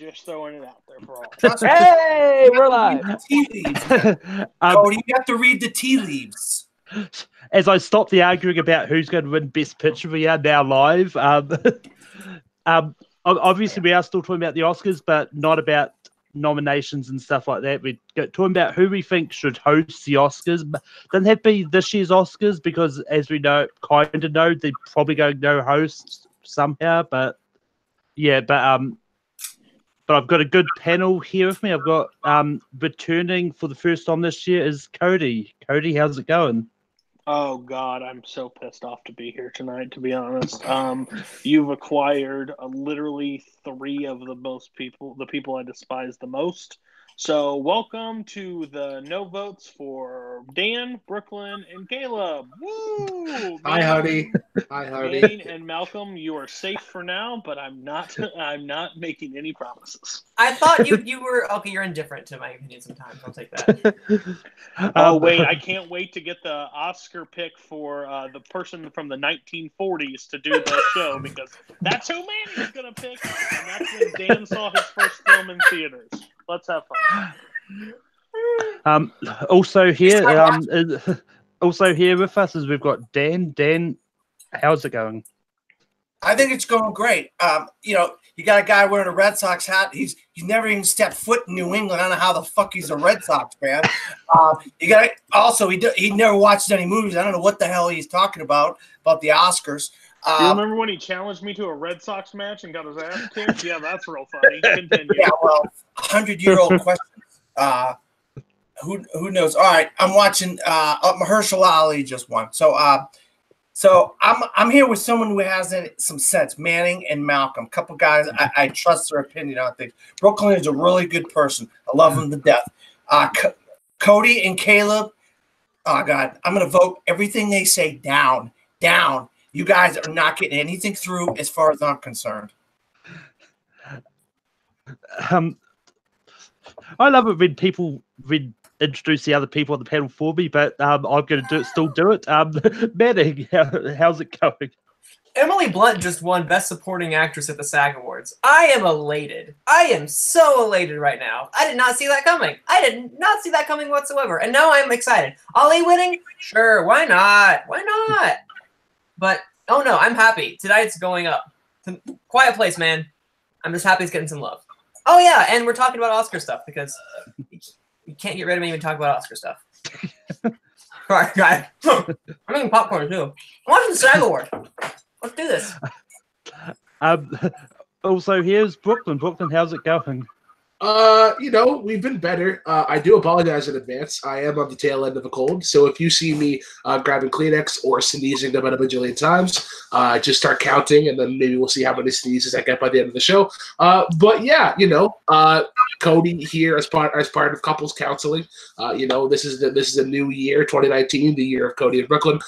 Just throwing it out there for all. Hey, we're live. Tea leaves. Cody, you have to read the tea leaves. As I stop the arguing about who's going to win Best Picture, we are now live. Obviously, we are still talking about the Oscars, but not about nominations and stuff like that. We're talking about who we think should host the Oscars. Doesn't have to be this year's Oscars because, as we know, kind of know, they're probably going to go host somehow. But yeah, but I've got a good panel here with me. I've got returning for the first time this year is Cody. Cody, how's it going? Oh God, I'm so pissed off to be here tonight. To be honest, you've acquired literally three of the people I despise the most. So welcome to the no votes for Dan, Brooklyn, and Caleb. Woo! Hi, honey. Hi, honey. Manning and Malcolm, you are safe for now, but I'm not making any promises. I thought you were okay. You're indifferent to my opinion sometimes. I'll take that. Oh wait, I can't wait to get the Oscar pick for the person from the 1940s to do the show because that's who Manny's gonna pick, and that's when Dan saw his first film in theaters. Let's have fun. Also here with us is we've got Dan. Dan, how's it going? I think it's going great. You got a guy wearing a Red Sox hat. He's never even stepped foot in New England. I don't know how the fuck he's a Red Sox fan. You got also he never watched any movies. I don't know what the hell he's talking about the Oscars. Do you remember when he challenged me to a Red Sox match and got his ass kicked? Yeah, that's real funny. Continue. Yeah, well, 100-year-old questions. Who knows? All right, I'm watching. Mahershala Ali just won. So I'm here with someone who has some sense. Manning and Malcolm, a couple guys. I trust their opinion on things. Brooklyn is a really good person. I love him to death. Cody and Caleb. Oh God, I'm gonna vote everything they say down. You guys are not getting anything through as far as I'm concerned. I love it when people introduce the other people on the panel for me, but I'm going to still do it. Manning, how's it going? Emily Blunt just won Best Supporting Actress at the SAG Awards. I am elated. I am so elated right now. I did not see that coming. I did not see that coming whatsoever. And now I'm excited. Ali winning? Sure, why not? Why not? But, oh no, I'm happy. Tonight it's going up. Quiet Place, man. I'm just happy it's getting some love. Oh yeah, and we're talking about Oscar stuff because you can't get rid of me even talk about Oscar stuff. All right, guys. I'm eating popcorn too. I'm watching the SAG Award. Let's do this. Also, here's Brooklyn. Brooklyn, how's it going? We've been better. I do apologize in advance. I am on the tail end of a cold, so if you see me grabbing Kleenex or sneezing about a bajillion times, just start counting, and then maybe we'll see how many sneezes I get by the end of the show. But yeah, Cody here as part of couples counseling. This is a new year, 2019, the year of Cody and Brooklyn.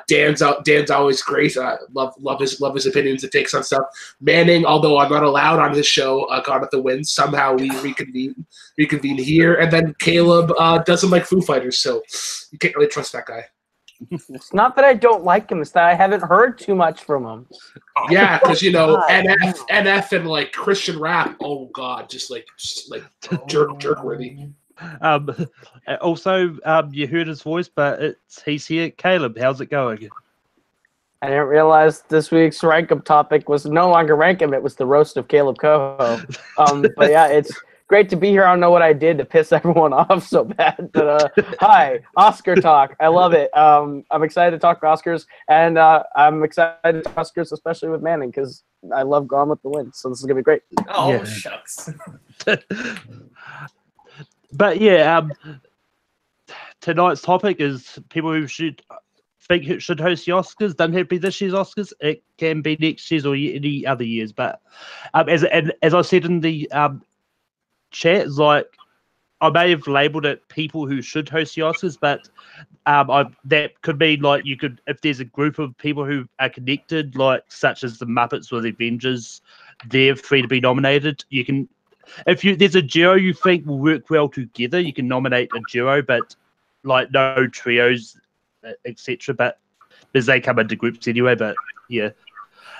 Dan's always great. Love his opinions and takes on stuff. Manning, although I'm not allowed on his show, got at the wins. Somehow we reconvene here, and then Caleb doesn't like Foo Fighters, so you can't really trust that guy. It's not that I don't like him; it's that I haven't heard too much from him. Yeah, because NF and like Christian rap. Oh God, just like jerk worthy. Also, you heard his voice, but he's here. Caleb, how's it going? I didn't realize this week's rank 'em topic was no longer rank 'em; it was the roast of Caleb Coho. But yeah, it's great to be here. I don't know what I did to piss everyone off so bad, but hi, Oscar talk. I love it. I'm excited to talk Oscars, and I'm excited to talk Oscars, especially with Manning, because I love Gone with the Wind. So this is gonna be great. Oh yeah. Shucks. But yeah, tonight's topic is people who should host the Oscars. Doesn't have to be this year's Oscars. It can be next year's or any other years. But as I said in the chat, like I may have labelled it people who should host the Oscars, but that could mean like you could, if there's a group of people who are connected, like such as the Muppets or the Avengers, they're free to be nominated. You can, there's a duo you think will work well together, you can nominate a duo, but like no trios, etc. But because they come into groups anyway. But yeah,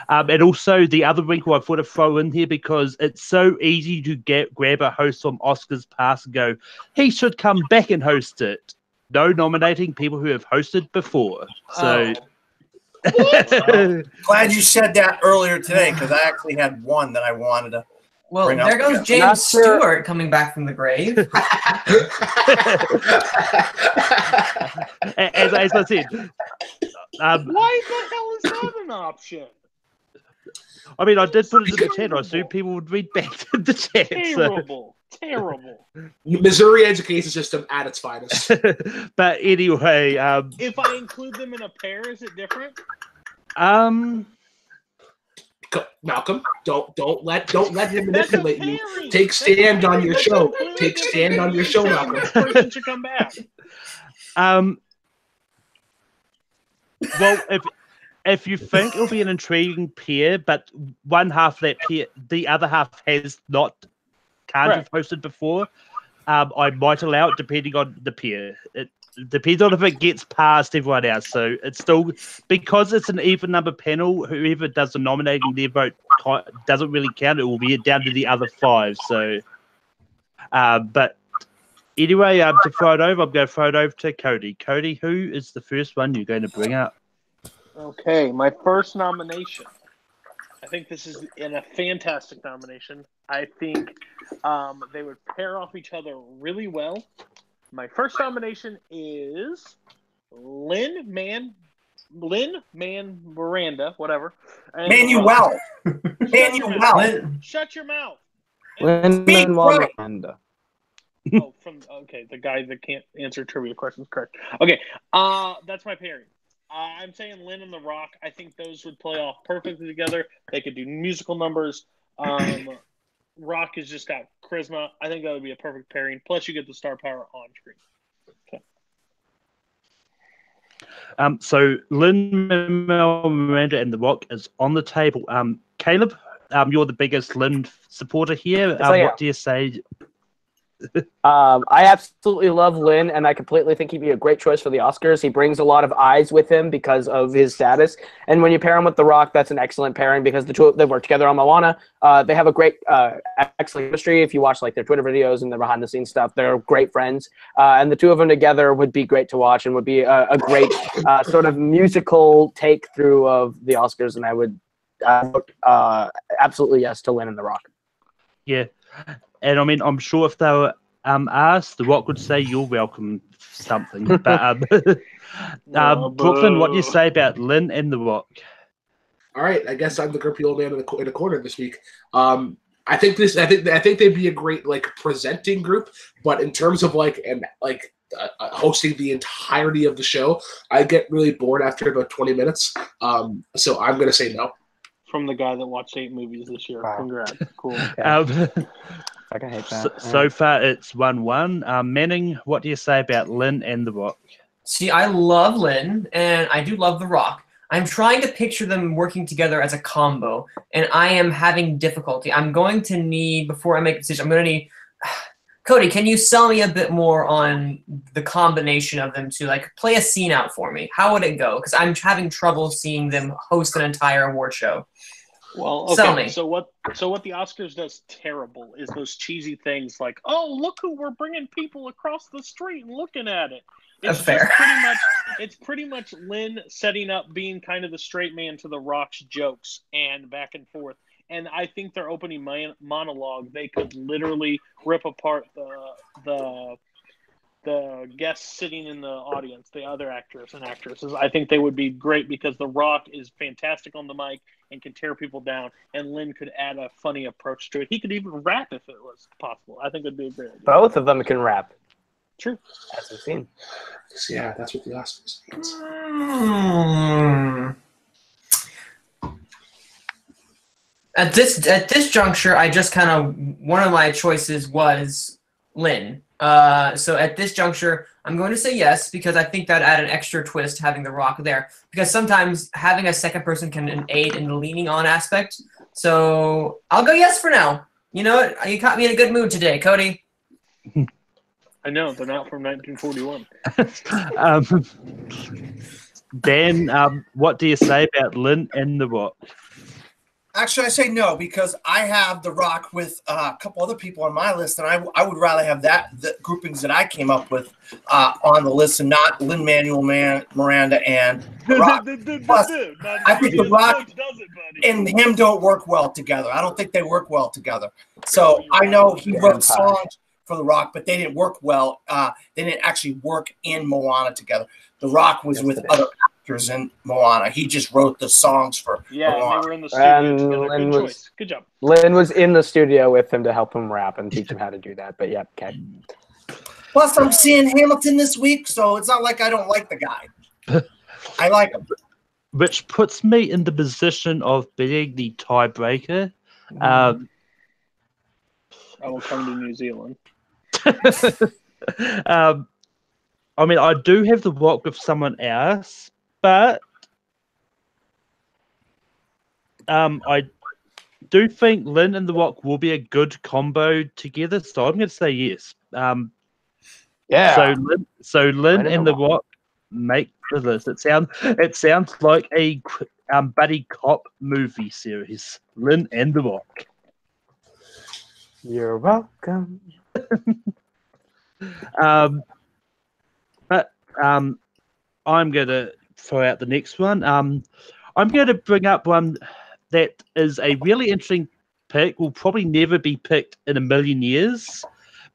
And also the other wrinkle I thought to throw in here, because it's so easy to grab a host from Oscars past and go, he should come back and host it. No nominating people who have hosted before. So Glad you said that earlier today, because I actually had one that I wanted to. Well, bring there up goes again. James Stewart coming back from the grave. as I said, Why the hell is that an option? I mean, I did put it in the chat. I assume people would read back to the chat. Terrible. Terrible. Missouri education system at its finest. But anyway, If I include them in a pair, is it different? Malcolm, don't let him That's a manipulate you. pairing. Take stand on your That's show. completely Take different stand than on your me show, saying Malcolm. this person should come back. Well, if you think it'll be an intriguing pair, but one half of that pair, the other half can't have hosted before, I might allow it depending on the pair. It depends on if it gets past everyone else. So it's still, because it's an even number panel, whoever does the nominating, their vote doesn't really count. It will be down to the other 5. So, but anyway, to throw it over, I'm going to throw it over to Cody. Cody, who is the first one you're going to bring up? Okay, my first nomination. I think this is a fantastic nomination. I think they would pair off each other really well. My first nomination is Lin Miranda, whatever. And Manuel. Shut your mouth. Lin-Manuel Miranda. The guy that can't answer trivia questions, correct. Okay, that's my pairing. I'm saying Lin and The Rock. I think those would play off perfectly together. They could do musical numbers. Rock has just got charisma. I think that would be a perfect pairing. Plus, you get the star power on screen. Okay. So Lin-Manuel Miranda and The Rock is on the table. Caleb, you're the biggest Lin supporter here. What do you say? I absolutely love Lin, and I completely think he'd be a great choice for the Oscars. He brings a lot of eyes with him because of his status. And when you pair him with The Rock, that's an excellent pairing because the two of them work together on Moana. They have a great, excellent chemistry. If you watch like their Twitter videos and their behind-the-scenes stuff, they're great friends. And the two of them together would be great to watch and would be a great sort of musical take-through of the Oscars. And I would absolutely yes to Lin and The Rock. Yeah. And I mean, I'm sure if they were asked, The Rock would say, "You're welcome," something. But Brooklyn, what do you say about Lin and The Rock? All right, I guess I'm the grumpy old man in the corner this week. I think they'd be a great like presenting group, but in terms of hosting the entirety of the show, I get really bored after about 20 minutes. So I'm gonna say no. From the guy that watched 8 movies this year. Wow. Congrats. Cool. I can hate that. So far, it's 1-1. Manning, what do you say about Lin and The Rock? See, I love Lin, and I do love The Rock. I'm trying to picture them working together as a combo, and I am having difficulty. I'm going to need, before I make a decision, I'm going to need... Cody, can you sell me a bit more on the combination of them two? Like, play a scene out for me. How would it go? Because I'm having trouble seeing them host an entire award show. Well, okay. Sell me. So what the Oscars does terrible is those cheesy things like, oh, look who we're bringing people across the street and looking at it. That's fair. It's pretty much Lin setting up being kind of the straight man to The Rock's jokes and back and forth. And I think their opening monologue, they could literally rip apart the guests sitting in the audience, the other actors and actresses. I think they would be great because The Rock is fantastic on the mic and can tear people down, and Lin could add a funny approach to it. He could even rap if it was possible. I think it would be a great idea. Both of them can rap. True. As we've seen. Yeah, that's what the Oscars means. At this juncture, I just kind of, one of my choices was Lin. So at this juncture, I'm going to say yes because I think that add an extra twist having The Rock there. Because sometimes having a second person can aid in the leaning on aspect. So I'll go yes for now. You know what? You caught me in a good mood today, Cody. I know, they're not from 1941. Dan, what do you say about Lin and The Rock? Actually, I say no because I have The Rock with a couple other people on my list, and I would rather have the groupings that I came up with on the list and not Lin-Manuel Miranda and The Rock. Plus, I think The Rock and him don't work well together. I don't think they work well together. So I know he wrote songs for The Rock, but they didn't work well. They didn't actually work in Moana together. The Rock was with other actors in Moana. He just wrote the songs for Moana. They were in the studio together. Good choice. Good job. Lynn was in the studio with him to help him rap and teach him how to do that. But yeah, okay. Plus, I'm seeing Hamilton this week, so it's not like I don't like the guy. I like him. Which puts me in the position of being the tiebreaker. I will come to New Zealand. I mean, I do have The Rock with someone else, but I do think Lynn and The Rock will be a good combo together, so I'm going to say yes. Yeah. So Lynn and The Rock make the list. It sounds like a buddy cop movie series. Lynn and The Rock. You're welcome. But I'm going to throw out the next one. I'm going to bring up one that is a really interesting pick. Will probably never be picked in a million years,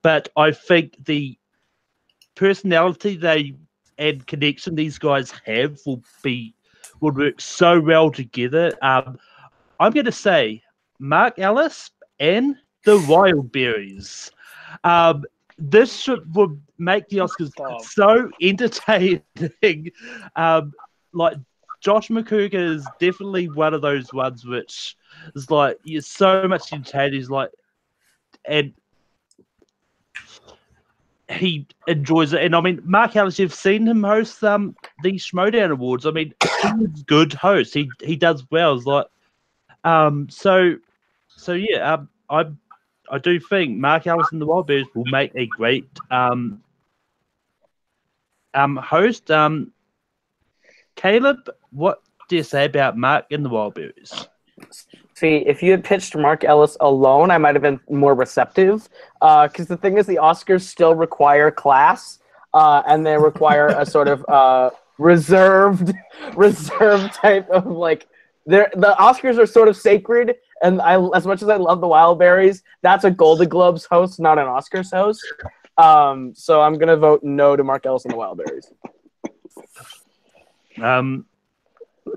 but I think the personality and connection these guys have will work so well together. I'm going to say Mark Ellis and the Wildberries. This would make the Oscars so entertaining. Like Josh McCougar is definitely one of those ones which is like you're so much entertained. He's like, and he enjoys it. And I mean, Mark Ellis, you've seen him host the Schmodown Awards. I mean, he's a good host. He does well. It's like, so yeah. I do think Mark Ellis and the Wildberries will make a great host. Caleb, what do you say about Mark and the Wildberries? See, if you had pitched Mark Ellis alone, I might have been more receptive. Because the thing is, the Oscars still require class, and they require a sort of reserved type of like. The Oscars are sort of sacred, and as much as I love the Wildberries, that's a Golden Globes host, not an Oscars host. So I'm gonna vote no to Mark Ellis and the Wildberries.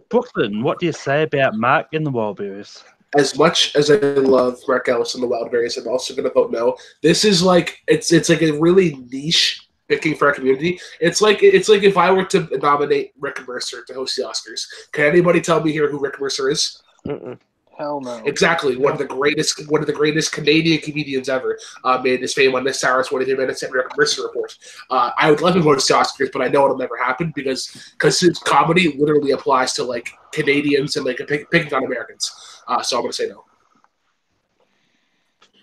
Brooklyn, what do you say about Mark and the Wildberries? As much as I love Mark Ellis and the Wildberries, I'm also going to vote no. This is like it's like a really niche picking for our community. It's like if I were to nominate Rick Mercer to host the Oscars. Can anybody tell me here who Rick Mercer is? Mm-mm. Hell no. Exactly. One of the greatest Canadian comedians ever made his fame on this hour's 22 Minutes and Rick Mercer Report. I would love him to host the Oscars, but I know it'll never happen because his comedy literally applies to like Canadians and like picking on Americans. So I'm going to say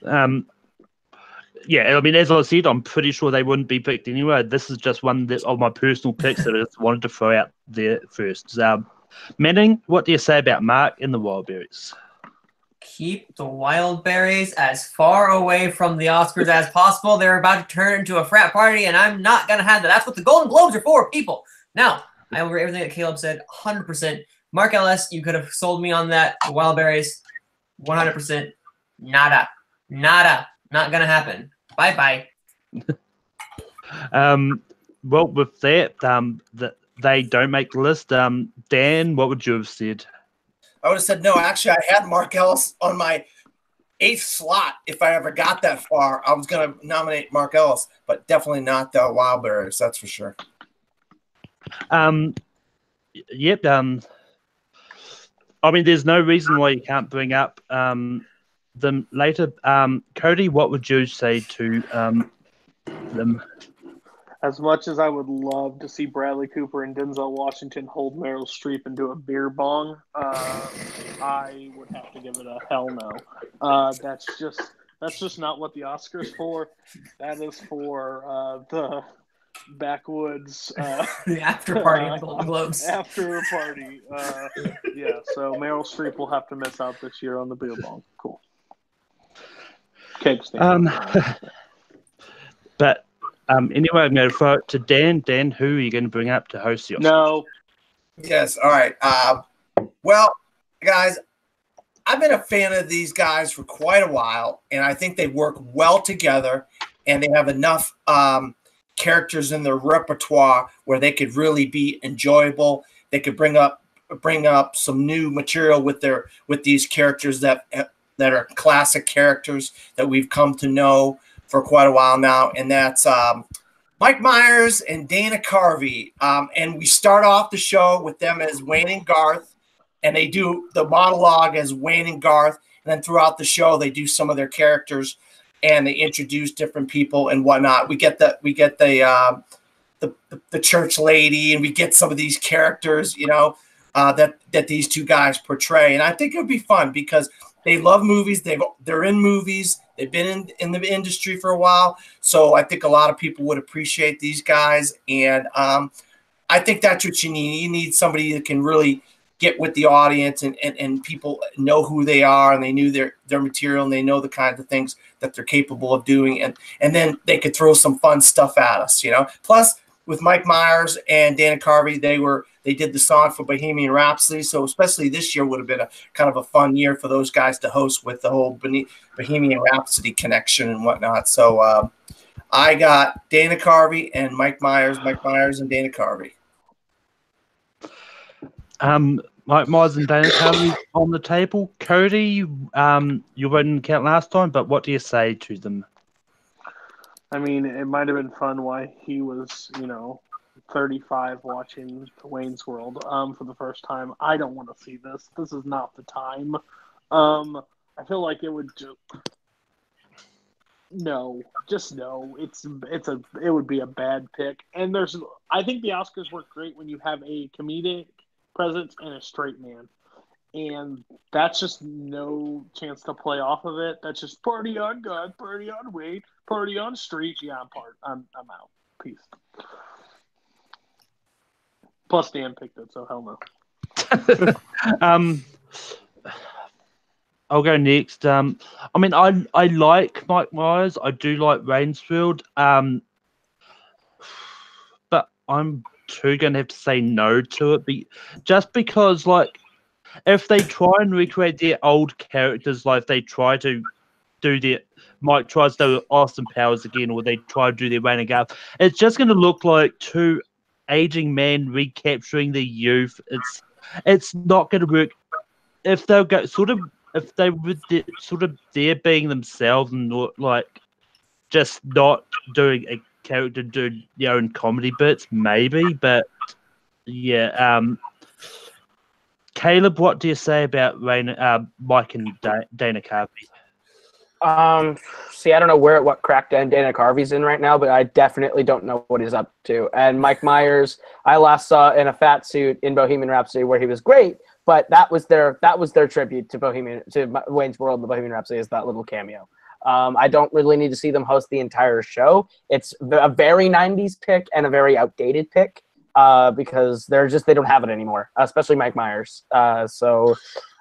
no. Yeah, I mean, as I said, I'm pretty sure they wouldn't be picked anyway. This is just one of my personal picks that I just wanted to throw out there first. Manning, what do you say about Mark and the Wildberries? Keep the Wildberries as far away from the Oscars as possible. They're about to turn into a frat party, and I'm not going to have that. That's what the Golden Globes are for, people. Now, I agree everything that Caleb said, 100%. Mark Ellis, you could have sold me on that. The Wildberries, 100%. Nada. Not going to happen. Bye-bye. Well, with that, they don't make the list. Dan, what would you have said? I would have said no. Actually, I had Mark Ellis on my 8th slot. If I ever got that far, I was going to nominate Mark Ellis, but definitely not the Wildberries. That's for sure. Yep. I mean, there's no reason why you can't bring up them later. Cody, what would you say to them? As much as I would love to see Bradley Cooper and Denzel Washington hold Meryl Streep and do a beer bong, I would have to give it a hell no. That's just not what the Oscars for. That is for backwoods The after party of the Golden Globes. after party. Yeah, so Meryl Streep will have to miss out this year on the beer bong. Cool. Cake stand. But anyway, I'm going to throw it to Dan. Dan, who are you going to bring up to host the Oscars? No. Yes. All right. Well, guys, I've been a fan of these guys for quite a while, and I think they work well together, and they have enough characters in their repertoire where they could really be enjoyable. They could bring up some new material with these characters that are classic characters that we've come to know for quite a while now, and that's Mike Myers and Dana Carvey. And we start off the show with them as Wayne and Garth, and they do the monologue as Wayne and Garth, and then throughout the show they do some of their characters, and they introduce different people and whatnot. We get the church lady, and we get some of these characters, that these two guys portray, and I think it would be fun because they love movies. They're in movies. They've been in the industry for a while, so I think a lot of people would appreciate these guys, and I think that's what you need. You need somebody that can really get with the audience, and people know who they are, and they knew their material, and they know the kind of things that they're capable of doing, and then they could throw some fun stuff at us, Plus, with Mike Myers and Dana Carvey, they did the song for Bohemian Rhapsody, so especially this year would have been a kind of a fun year for those guys to host with the whole Bohemian Rhapsody connection and whatnot. So I got Dana Carvey and Mike Myers and Dana Carvey. Mike Myers and Dana Carvey on the table. Cody, you wouldn't count last time, but what do you say to them? I mean, it might have been fun while he was, 35 watching Wayne's World for the first time. I don't want to see this. This is not the time. I feel like it would just no. It would be a bad pick. And I think the Oscars work great when you have a comedic presence and a straight man. And that's just no chance to play off of it. That's just party on God, party on Wade, party on Street. Yeah, I'm out. Peace. Plus Dan picked it, so hell no. I'll go next. I mean, I like Mike Myers. I do like Rainsfield. But I'm going to have to say no to it. Just because, if they try and recreate their old characters, like they try to do Mike tries to do Austin Powers again, or they try to do their Wayne and Garth, it's just going to look like two aging men recapturing the youth. It's not going to work. If they'll go if they were there being themselves and not just not doing a character doing their own comedy bits, maybe. But yeah, Caleb, what do you say about Mike and Dana Carvey? See, I don't know what crack Dana Carvey's in right now, but I definitely don't know what he's up to. And Mike Myers, I last saw in a fat suit in Bohemian Rhapsody, where he was great, but that was their tribute to Wayne's World. The Bohemian Rhapsody is that little cameo. I don't really need to see them host the entire show. It's a very 90s pick and a very outdated pick because they don't have it anymore, especially Mike Myers. So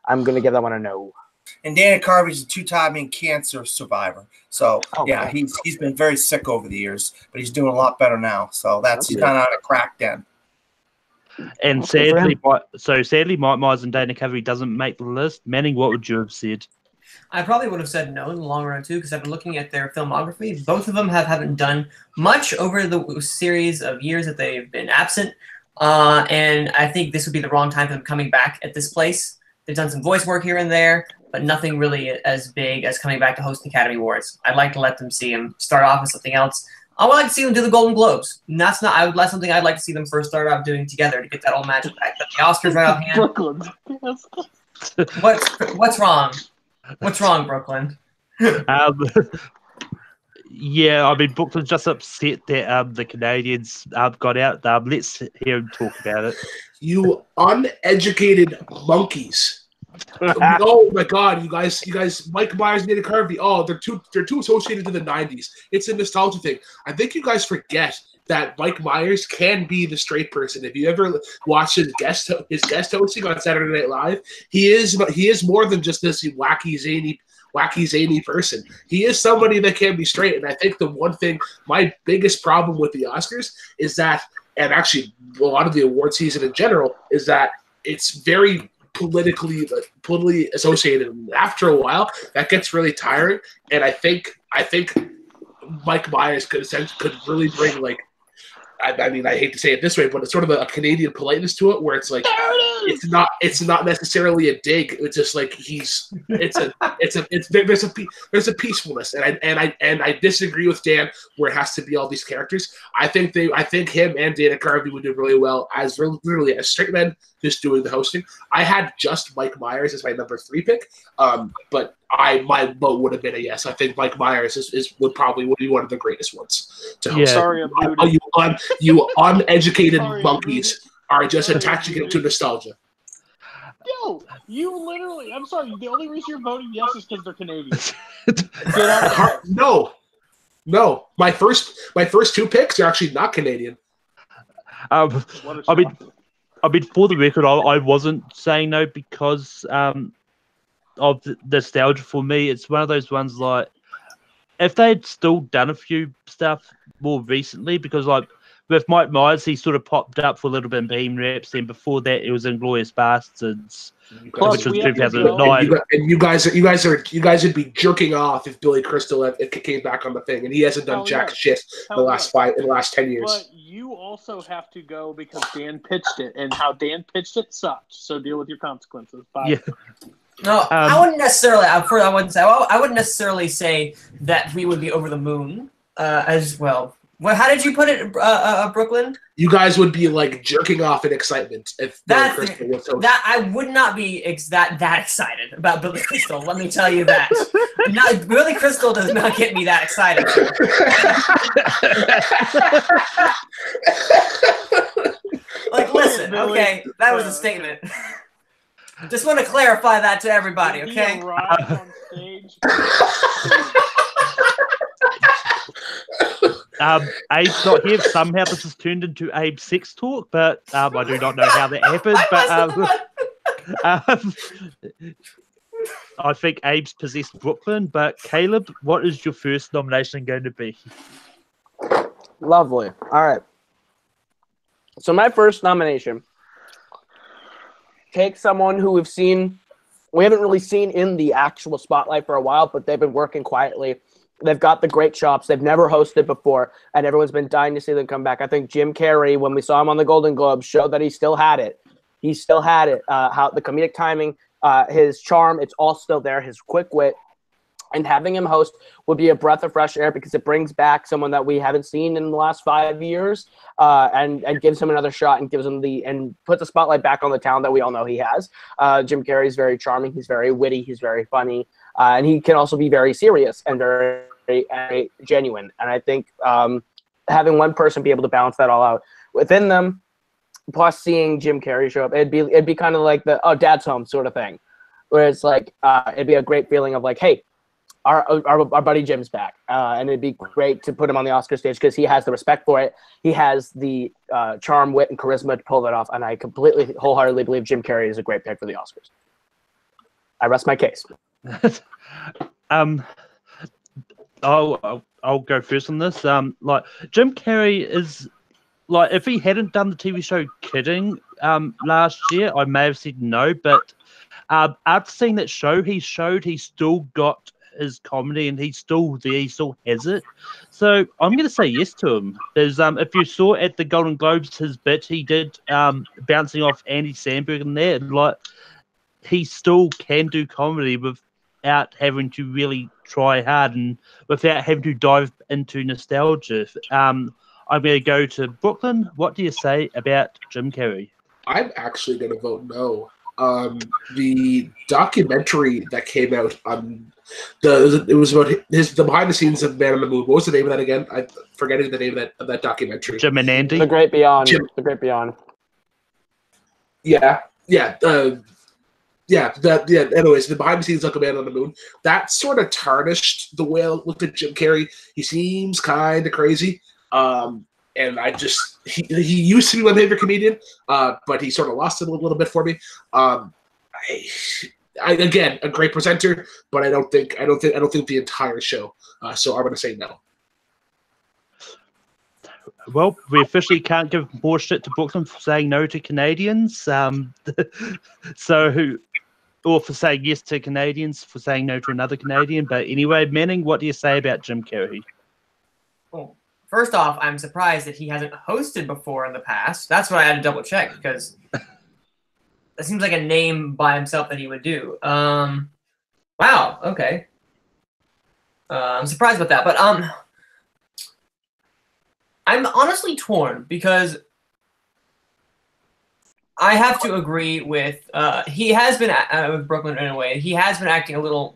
I'm going to give that one a no. And Dana Carvey's a two-time cancer survivor. So, he's been very sick over the years, but he's doing a lot better now. So he's kind of on a crack den. And sadly, Mike Myers and Dana Carvey doesn't make the list. Manning, what would you have said? I probably would have said no in the long run, too, because I've been looking at their filmography. Both of them haven't done much over the series of years that they've been absent. And I think this would be the wrong time for them coming back at this place. They've done some voice work here and there, but nothing really as big as coming back to host the Academy Awards. I'd like to let them see them start off with something else. I would like to see them do the Golden Globes. And that's something I'd like to see them first start off doing together to get that old magic back. But the Oscars right off hand. Brooklyn. What's wrong? What's wrong, Brooklyn? Yeah, I mean, Brooklyn's just upset that the Canadians got out. Let's hear him talk about it. You uneducated monkeys. Oh my God, you guys, Mike Myers and Dana Carvey. Oh, they're too associated to the 90s. It's a nostalgia thing. I think you guys forget that Mike Myers can be the straight person. If you ever watch his guest hosting on Saturday Night Live, he is more than just this wacky zany person. He is somebody that can be straight. And I think the one thing, my biggest problem with the Oscars is that, and actually a lot of the award season in general, is that it's very politically associated. And after a while, that gets really tiring. And I think Mike Myers could really bring, like, I mean, I hate to say it this way, but it's sort of a Canadian politeness to it, where it's like it's not necessarily a dig. It's just like there's a peacefulness, and I disagree with Dan where it has to be all these characters. I think him and Dana Carvey would do really well as literally as straight men just doing the hosting. I had just Mike Myers as my number 3 pick, but my vote would have been a yes. I think Mike Myers would be one of the greatest ones to host. Yeah. Sorry, You uneducated monkeys are just attaching it to nostalgia. Yo, you literally. I'm sorry. The only reason you're voting yes is because they're Canadian. Get out of here. No. My first 2 picks are actually not Canadian. I mean, for the record, I wasn't saying no because of the nostalgia for me. It's one of those ones like, if they'd still done a few stuff more recently, because like with Mike Myers, he sort of popped up for a little bit in Bohemian Rhapsody, and before that it was Inglourious Bastards, which was 2009. And you guys would be jerking off if Billy Crystal came back on the thing, and he hasn't done jack shit in the last 10 years. But you also have to go because Dan pitched it, and how Dan pitched it sucked. So deal with your consequences. Bye. Yeah. No, I wouldn't necessarily. I wouldn't necessarily say that we would be over the moon as well. Well, how did you put it, Brooklyn? You guys would be like jerking off in excitement if Billy Crystal was hosting. That I would not be that excited about Billy Crystal. Let me tell you that. Billy Crystal does not get me that excited. Like, listen, okay, that was a statement. Just want to clarify that to everybody, okay? He arrived on stage. Abe's not here. Somehow this has turned into Abe's sex talk, but I do not know how that happened. But I think Abe's possessed Brooklyn. But Caleb, what is your first nomination going to be? Lovely. All right. So my first nomination, take someone who we haven't really seen in the actual spotlight for a while, but they've been working quietly. They've got the great chops. They've never hosted before, and everyone's been dying to see them come back. I think Jim Carrey, when we saw him on the Golden Globes, showed that he still had it. He still had it. How the comedic timing, his charm, it's all still there. His quick wit, and having him host would be a breath of fresh air because it brings back someone that we haven't seen in the last 5 years, and gives him another shot and and puts the spotlight back on the talent that we all know he has. Jim Carrey's very charming. He's very witty. He's very funny. And he can also be very serious and very genuine. And I think having one person be able to balance that all out within them, plus seeing Jim Carrey show up, it'd be kind of like the dad's home sort of thing, where it's like it'd be a great feeling of like, hey, our buddy Jim's back, and it'd be great to put him on the Oscar stage because he has the respect for it. He has the charm, wit, and charisma to pull that off. And I completely, wholeheartedly believe Jim Carrey is a great pick for the Oscars. I rest my case. I'll go first on this. Like Jim Carrey is like, if he hadn't done the TV show Kidding last year, I may have said no. But after seeing that show, he showed he's still got his comedy and he's still there. He still has it. So I'm going to say yes to him. There's if you saw at the Golden Globes his bit he did bouncing off Andy Samberg in there, like he still can do comedy without having to really try hard and without having to dive into nostalgia. I'm going to go to Brooklyn. What do you say about Jim Carrey? I'm actually going to vote no. The documentary that came out it was about the behind the scenes of Man on the Moon. What was the name of that again? I'm forgetting the name of that documentary. Jim and Andy. The Great Beyond. The Great Beyond. Yeah. Anyways, the behind the scenes of Man on the Moon, that sort of tarnished the way I looked at Jim Carrey. He seems kind of crazy. and he used to be my favorite comedian, but he sort of lost it a little bit for me. Again, a great presenter, but I don't think the entire show. So I'm going to say no. Well, we officially can't give more shit to Brooklyn for saying no to Canadians. Or for saying yes to Canadians, for saying no to another Canadian. But anyway, Manning, what do you say about Jim Carrey? Well, first off, I'm surprised that he hasn't hosted before in the past. That's what I had to double check, because that seems like a name by himself that he would do. Wow, okay. I'm surprised about that, but I'm honestly torn, because I have to agree with he has been with Brooklyn in a way. He has been acting a little.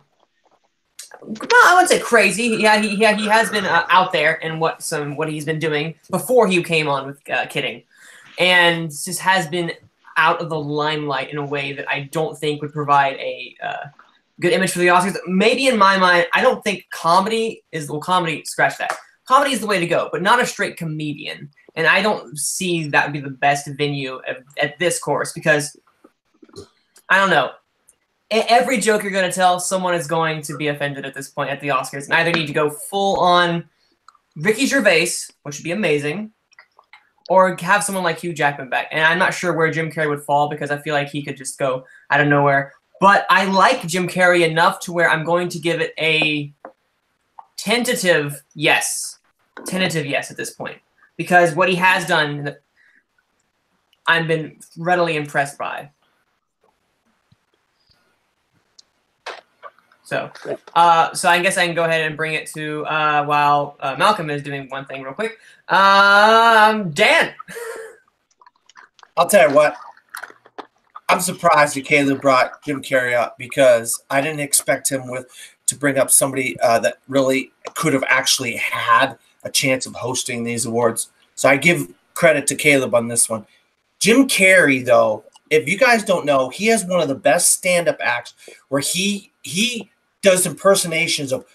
No, I wouldn't say crazy. Yeah, he has been out there in what he's been doing before he came on with Kidding, and just has been out of the limelight in a way that I don't think would provide a good image for the Oscars. Maybe in my mind, I don't think comedy is comedy. Scratch that. Comedy is the way to go, but not a straight comedian. And I don't see that would be the best venue at this course, because I don't know. Every joke you're going to tell, someone is going to be offended at this point at the Oscars. And either need to go full on Ricky Gervais, which would be amazing, or have someone like Hugh Jackman back. And I'm not sure where Jim Carrey would fall, because I feel like he could just go out of nowhere. But I like Jim Carrey enough to where I'm going to give it a tentative yes. Tentative yes at this point. Because what he has done, I've been readily impressed by. So I guess I can go ahead and bring it to while Malcolm is doing one thing real quick. Dan. I'll tell you what. I'm surprised that Caleb brought Jim Carrey up, because I didn't expect him to bring up somebody that really could have actually had a chance of hosting these awards. So I give credit to Caleb on this one. Jim Carrey, though, if you guys don't know, he has one of the best stand-up acts where he does impersonations of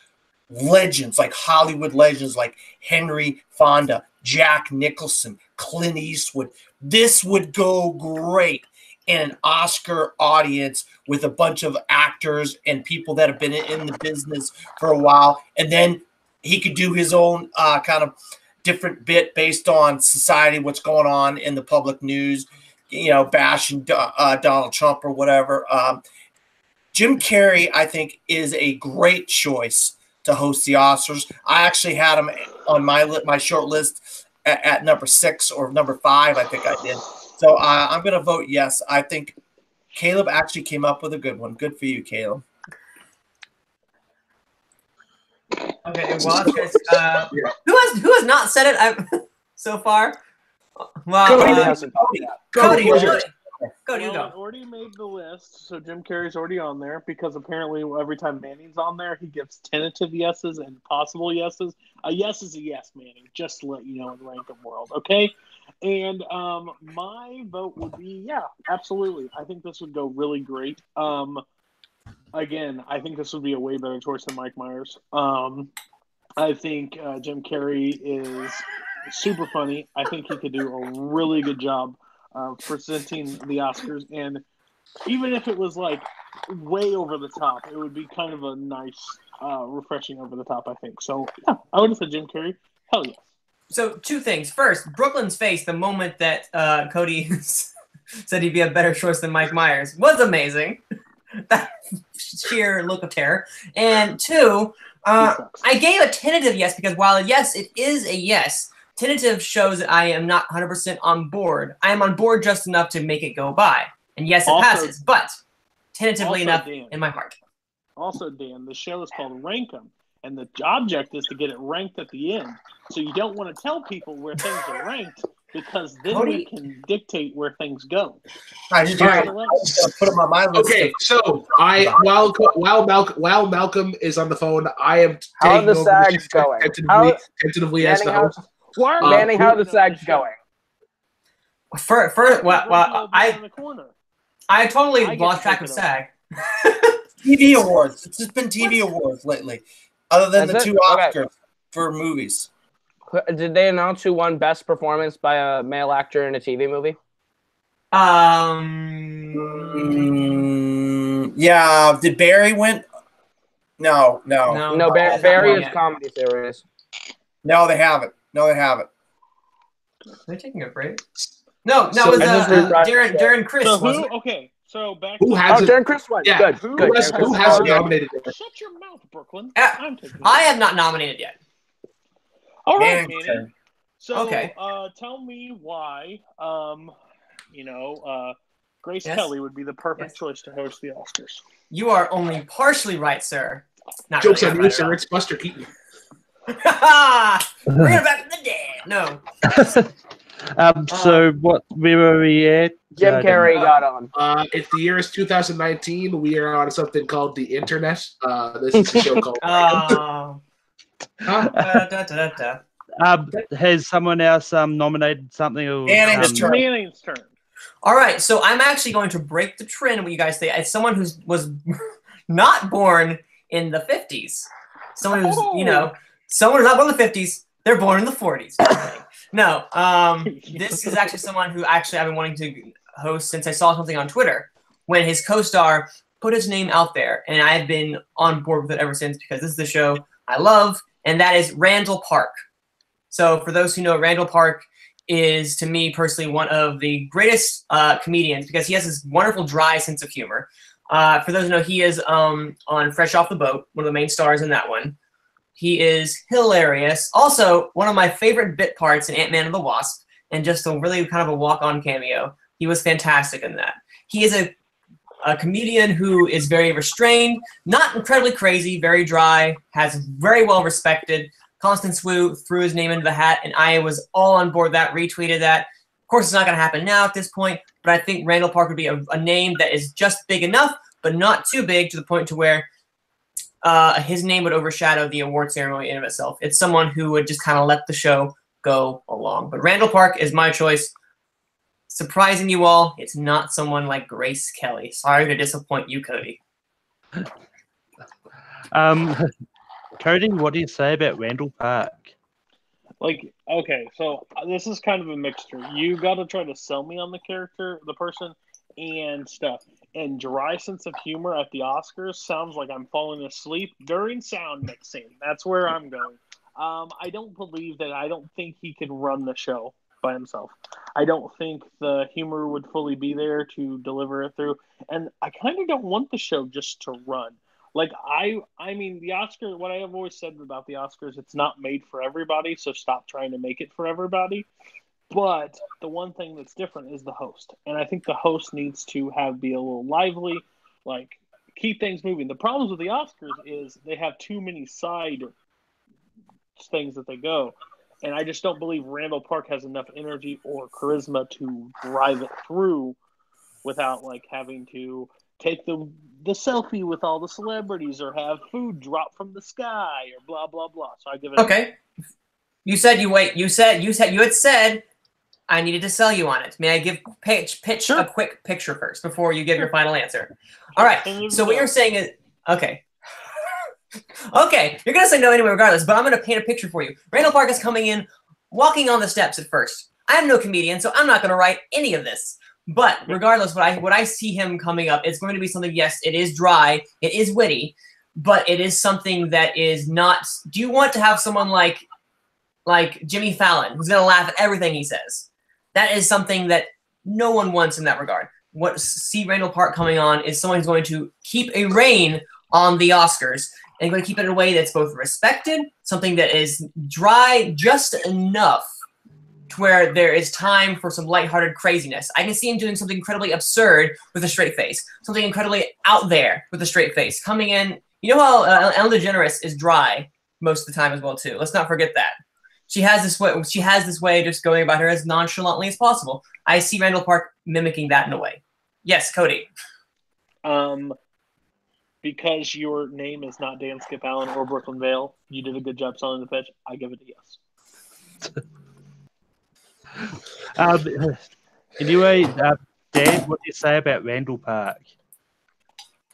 legends, like Hollywood legends, like Henry Fonda, Jack Nicholson, Clint Eastwood. This would go great in an Oscar audience with a bunch of actors and people that have been in the business for a while. And then he could do his own kind of different bit based on society, what's going on in the public news, bashing Donald Trump or whatever. Jim Carrey, I think, is a great choice to host the Oscars. I actually had him on my short list at number 6 or number 5, I think I did. So I'm going to vote yes. I think Caleb actually came up with a good one. Good for you, Caleb. Okay, well, who has not said it so far? Well, Cody, you go. I already made the list, so Jim Carrey's already on there, because apparently every time Manning's on there, he gives tentative yeses and possible yeses. A yes is a yes, Manning, just to let you know in the ranking world, okay? And my vote would be, yeah, absolutely. I think this would go really great. Again, I think this would be a way better choice than Mike Myers. I think Jim Carrey is super funny. I think he could do a really good job presenting the Oscars. And even if it was like way over the top, it would be kind of a nice, refreshing over the top, I think. So, yeah, I would have said Jim Carrey. Hell yes. So, 2 things. First, Brooklyn's face the moment that Cody said he'd be a better choice than Mike Myers was amazing. That sheer look of terror. And 2, I gave a tentative yes, because while yes, it is a yes, tentative shows that I am not 100% on board. I am on board just enough to make it go by. And yes, it passes, but tentatively enough Dan, in my heart. Also, Dan, the show is called Rank 'em, and the object is to get it ranked at the end. So you don't want to tell people where things are ranked, because then we can dictate where things go. I just put them on my list. Okay, so while Malcolm is on the phone, I am how are the SAGs going? Tentatively as the host. Manning, how are the SAGs going? I totally lost track of SAG. TV awards. It's just been TV awards lately, other than the 2 Oscars for movies. Did they announce who won Best Performance by a Male Actor in a TV Movie? Yeah. Did Barry win? No. No, Barry is comedy series. No, they haven't. Are they taking a break? No, So it was Darren Chris. So wasn't it? Okay, so back. Who has Darren Chris won. Yeah. Good. Who has nominated? Shut your mouth, Brooklyn. I have not nominated yet. All right, Darren. Manny. So, Okay. Tell me why, Grace Yes? Kelly would be the perfect Yes. choice to host the Oscars. You are only partially right, sir. Not Joke's really, on not you, right at sir. all. It's Buster Keaton. Bring it back from the dead. No. So where were we at? Jim Carrey got on. If the year is 2019, we are on something called the Internet. This is a show called. Oh. Huh? Has someone else nominated something? Or, Manning's turn. Manning's turn. All right, so I'm actually going to break the trend. What you guys say? As someone who was not born in the 50s, someone who's someone who's not born in the 50s, they're born in the 40s. No, this is actually someone who I've been wanting to host since I saw something on Twitter when his co-star put his name out there, and I've been on board with it ever since because this is the show I love, and that is Randall Park. So for those who know, Randall Park is, to me personally, one of the greatest comedians because he has this wonderful dry sense of humor. For those who know, he is on Fresh Off the Boat, one of the main stars in that one. He is hilarious. Also, one of my favorite bit parts in Ant-Man and the Wasp, and just a really kind of a walk-on cameo. He was fantastic in that. He is a comedian who is very restrained, not incredibly crazy, very dry, has very well respected. Constance Wu threw his name into the hat, and I was all on board that, retweeted that. Of course, it's not going to happen now at this point, but I think Randall Park would be a name that is just big enough, but not too big to the point to where his name would overshadow the award ceremony in of itself. It's someone who would just kind of let the show go along. But Randall Park is my choice. Surprising you all, it's not someone like Grace Kelly. Sorry to disappoint you, Cody. Cody, what do you say about Randall Park? Okay, so this is kind of a mixture. You got to try to sell me on the character, the person, and stuff. And dry sense of humor at the Oscars sounds like I'm falling asleep during sound mixing. That's where I'm going. I don't think he could run the show by himself. I don't think the humor would fully be there to deliver it through. And I kind of don't want the show just to run. I mean, the Oscars, what I have always said about the Oscars, it's not made for everybody, so stop trying to make it for everybody. But the one thing that's different is the host. And I think the host needs to be a little lively, keep things moving. The problems with the Oscars is they have too many side things that they go. And I just don't believe Randall Park has enough energy or charisma to drive it through without having to take the selfie with all the celebrities or have food drop from the sky or blah blah blah. So I give it okay. You had said I needed to sell you on it. May I pitch Sure. a quick picture first before you give your final answer? All right. So what you're saying is okay. Okay, you're gonna say no anyway, regardless. But I'm gonna paint a picture for you. Randall Park is coming in, walking on the steps at first. I am no comedian, so I'm not gonna write any of this. But regardless, what I see him coming up, it's going to be something. Yes, it is dry, it is witty, but it is something that is not. Do you want to have someone like Jimmy Fallon, who's gonna laugh at everything he says? That is something that no one wants in that regard. What see Randall Park coming on is someone who's going to keep a rein on the Oscars and going to keep it in a way that's both respected, something that is dry just enough to where there is time for some lighthearted craziness. I can see him doing something incredibly absurd with a straight face, something incredibly out there with a straight face. Coming in, you know how Ellen DeGeneres is dry most of the time as well too. Let's not forget that. She has this way of just going about her as nonchalantly as possible. I see Randall Park mimicking that in a way. Yes, Cody. Because your name is not Dan Skip Allen or Brooklyn Vale, you did a good job selling the pitch. I give it a yes. Anyway, Dan, what do you say about Randall Park?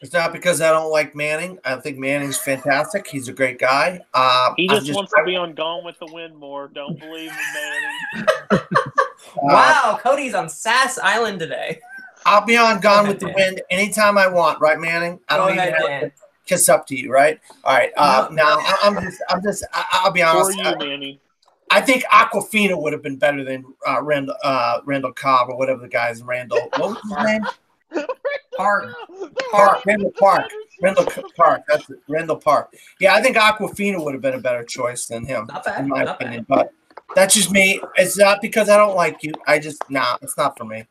It's not because I don't like Manning. I think Manning's fantastic. He's a great guy. He just wants to be on Gone with the Wind more. Don't believe in Manning. Wow, Cody's on Sass Island today. I'll be on Gone with the Wind anytime I want, right, Manning? I don't even have to kiss up to you, right? All right. I'll be honest. For you, Manny. I think Aquafina would have been better than Randall Cobb or whatever the guy's Randall. What was his name? Randall Park. That's it. Randall Park. Yeah, I think Aquafina would have been a better choice than him, in my opinion. But that's just me. It's not because I don't like you. It's not for me.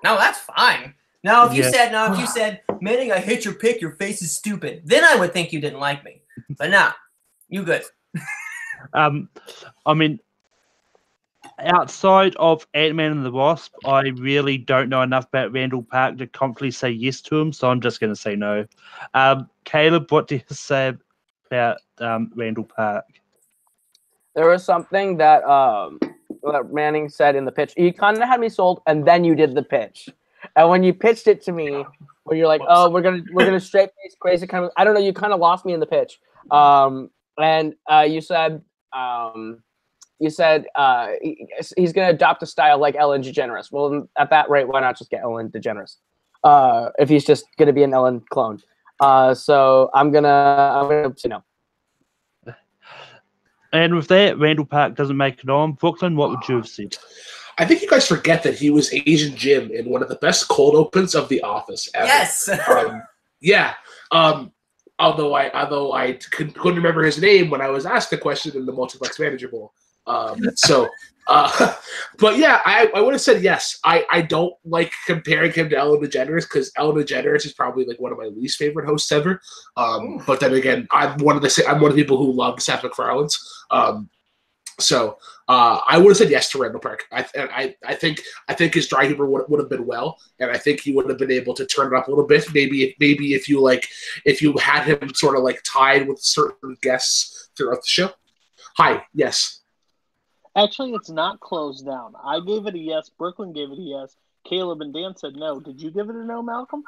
No, that's fine. Now, if you said, Manning, I hate your pick. Your face is stupid. Then I would think you didn't like me. But nah, you good. I mean, outside of Ant-Man and the Wasp, I really don't know enough about Randall Park to confidently say yes to him, so I'm just going to say no. Caleb, what do you say about Randall Park? There was something that Manning said in the pitch. You kind of had me sold, and then you did the pitch. And when you pitched it to me, where you're like, "Oh, we're gonna straight face crazy kind of," I don't know. You kind of lost me in the pitch. And you said he's going to adopt a style like Ellen DeGeneres. Well, at that rate, why not just get Ellen DeGeneres? If he's just going to be an Ellen clone. So I'm gonna say no. And with that, Randall Park doesn't make it on. Brooklyn, what would you have said? I think you guys forget that he was Asian Jim in one of the best cold opens of The Office ever. Yes. Yeah. Although I couldn't remember his name when I was asked the question in the Multiplex Manager Bowl. But yeah, I would have said yes. I don't like comparing him to Ellen DeGeneres because Ellen DeGeneres is probably like one of my least favorite hosts ever. But then again, I'm one of the people who love Seth MacFarlane's. So I would have said yes to Randall Park. I think his dry humor would have been well, and I think he would have been able to turn it up a little bit. Maybe if you had him sort of like tied with certain guests throughout the show. Hi, yes. Actually, it's not closed down. I gave it a yes. Brooklyn gave it a yes. Caleb and Dan said no. Did you give it a no, Malcolm?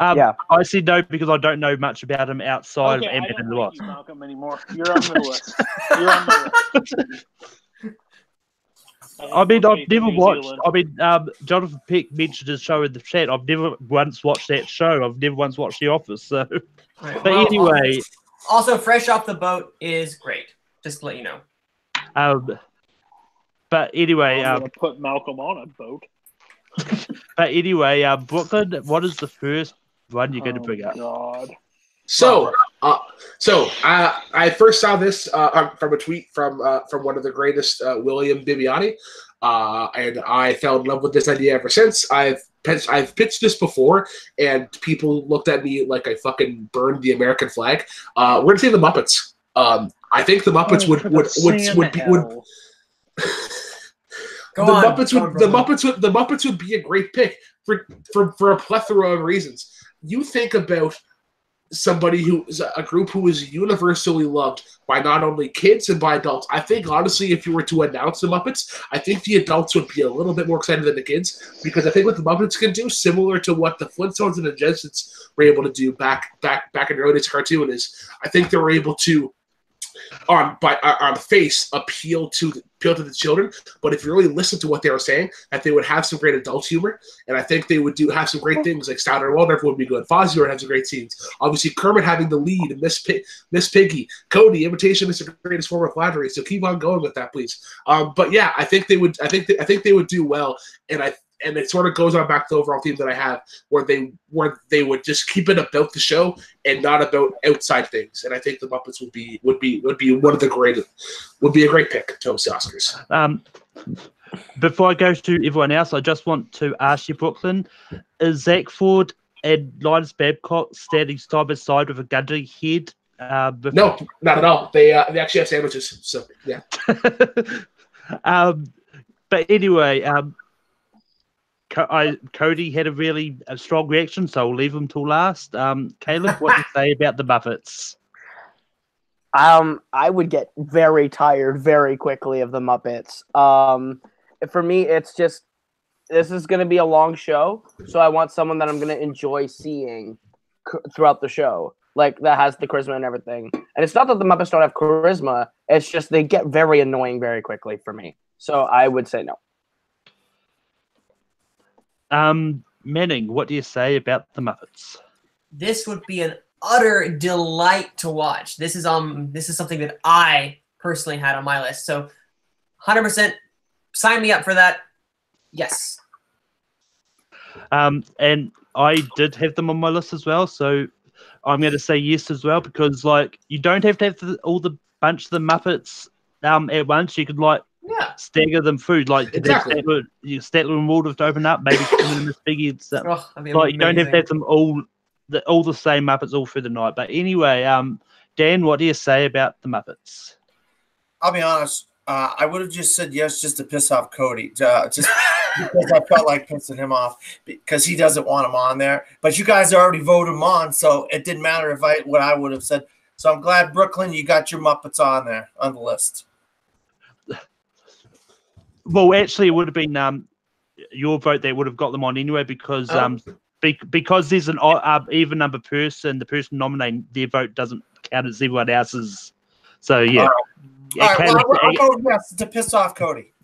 Yeah. I said no because I don't know much about him outside of I Ant-Man don't and the like Wasp. you, Malcolm, anymore. You're on the list. You're on the list. I mean, I've never watched. I mean, Jonathan Peck mentioned his show in the chat. I've never once watched that show. I've never once watched The Office. So, Right. but anyway, also Fresh Off the Boat is great. Just to let you know. But anyway, I'm gonna put Malcolm on a boat. But anyway, Brooklyn, what is the first one you're going to bring up? God. So I first saw this from a tweet from one of the greatest, William Bibiani, and I fell in love with this idea ever since. I've pitched this before, and people looked at me like I fucking burned the American flag. We're gonna say the Muppets. I think the Muppets would the Muppets would be a great pick for a plethora of reasons. You think about somebody who is a group who is universally loved by not only kids and by adults. I think honestly, if you were to announce the Muppets, I think the adults would be a little bit more excited than the kids, because I think what the Muppets can do, similar to what the Flintstones and the Jetsons were able to do back in the early days cartoon, is I think they were able to on face appeal to the children, but if you really listen to what they were saying, that they would have some great adult humor, and I think they would have some great things like Stouter and Waldorf would be good. Fozzie would have some great scenes. Obviously, Kermit having the lead, and Miss Piggy, Cody, imitation is the greatest form of flattery. So keep on going with that, please. But yeah, I think they would. I think they would do well, and it sort of goes on back to the overall theme that I have, where they would just keep it about the show and not about outside things. And I think the Muppets would be one of the greatest, would be a great pick to host the Oscars. Before I go to everyone else, I just want to ask you, Brooklyn, is Zach Ford and Linus Babcock standing side by side with a gun to their head? No, not at all. They actually have sandwiches. So yeah. But anyway, Cody had a really strong reaction, so I'll leave him till last. Caleb, what do you say about the Muppets? I would get very tired very quickly of the Muppets. For me, it's just, this is going to be a long show, so I want someone that I'm going to enjoy seeing throughout the show, like that has the charisma and everything. And it's not that the Muppets don't have charisma; it's just they get very annoying very quickly for me. So I would say no. Manning, what do you say about the Muppets? This would be an utter delight to watch. This is something that I personally had on my list. So 100% sign me up for that. Yes. And I did have them on my list as well, so I'm going to say yes as well, because like you don't have to have all the bunch of the Muppets at once. You could like stagger them through, like Exactly. Statler and Waldorf to open up, maybe Miss Piggy and stuff. Oh, that'd be Like you don't have to amazing. have them all the same Muppets all through the night. But anyway, Dan, what do you say about the Muppets? I'll be honest. I would have just said yes just to piss off Cody, just because I felt like pissing him off because he doesn't want him on there. But you guys already voted him on, so it didn't matter what I would have said. So I'm glad, Brooklyn, you got your Muppets on there on the list. Well, actually, it would have been your vote that would have got them on anyway, because because there's an even number person, the person nominating their vote doesn't count as everyone else's. So yeah. All right, well, I'll vote yes to piss off Cody.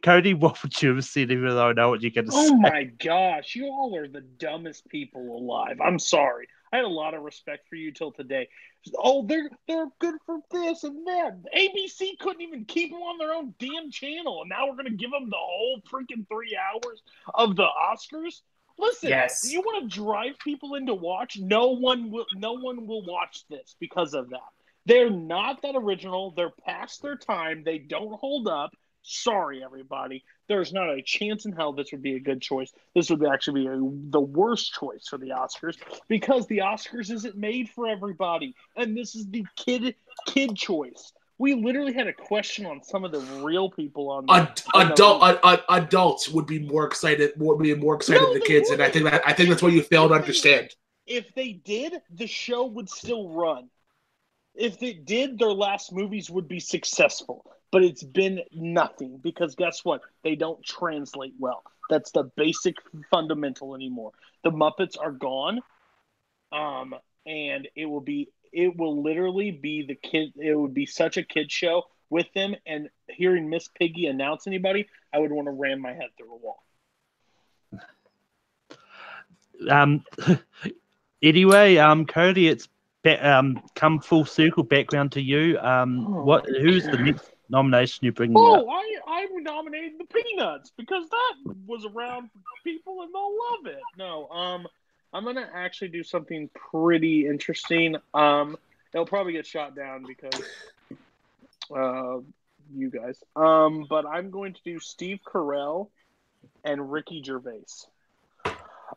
Cody, what would you have said, even though I know what you're going to say? Oh my gosh, you all are the dumbest people alive. I'm sorry. I had a lot of respect for you till today. Oh, they're good for this and that. ABC couldn't even keep them on their own damn channel, and now we're gonna give them the whole freaking 3 hours of the Oscars. Listen, Yes. you want to drive people into watch? No one will watch this because of that. They're not that original. They're past their time. They don't hold up. Sorry, everybody. There's not a chance in hell this would be a good choice. This would actually be the worst choice for the Oscars, because the Oscars isn't made for everybody, and this is the kid choice. We literally had a question on some of the real people on adults would be more excited. Would be more excited than the kids, and I think that's what you fail to understand. If they did, the show would still run. If it did, their last movies would be successful. But it's been nothing, because guess what? They don't translate well. That's the basic fundamental anymore. The Muppets are gone, and it will literally be the kid. It would be such a kid show with them. And hearing Miss Piggy announce anybody, I would want to ram my head through a wall. Anyway, Cody, it's come full circle. Background to you. Who's the next nomination you're bringing up? I nominated the Peanuts because that was around for people and they'll love it. No, I'm gonna actually do something pretty interesting. It'll probably get shot down because you guys. But I'm going to do Steve Carell and Ricky Gervais.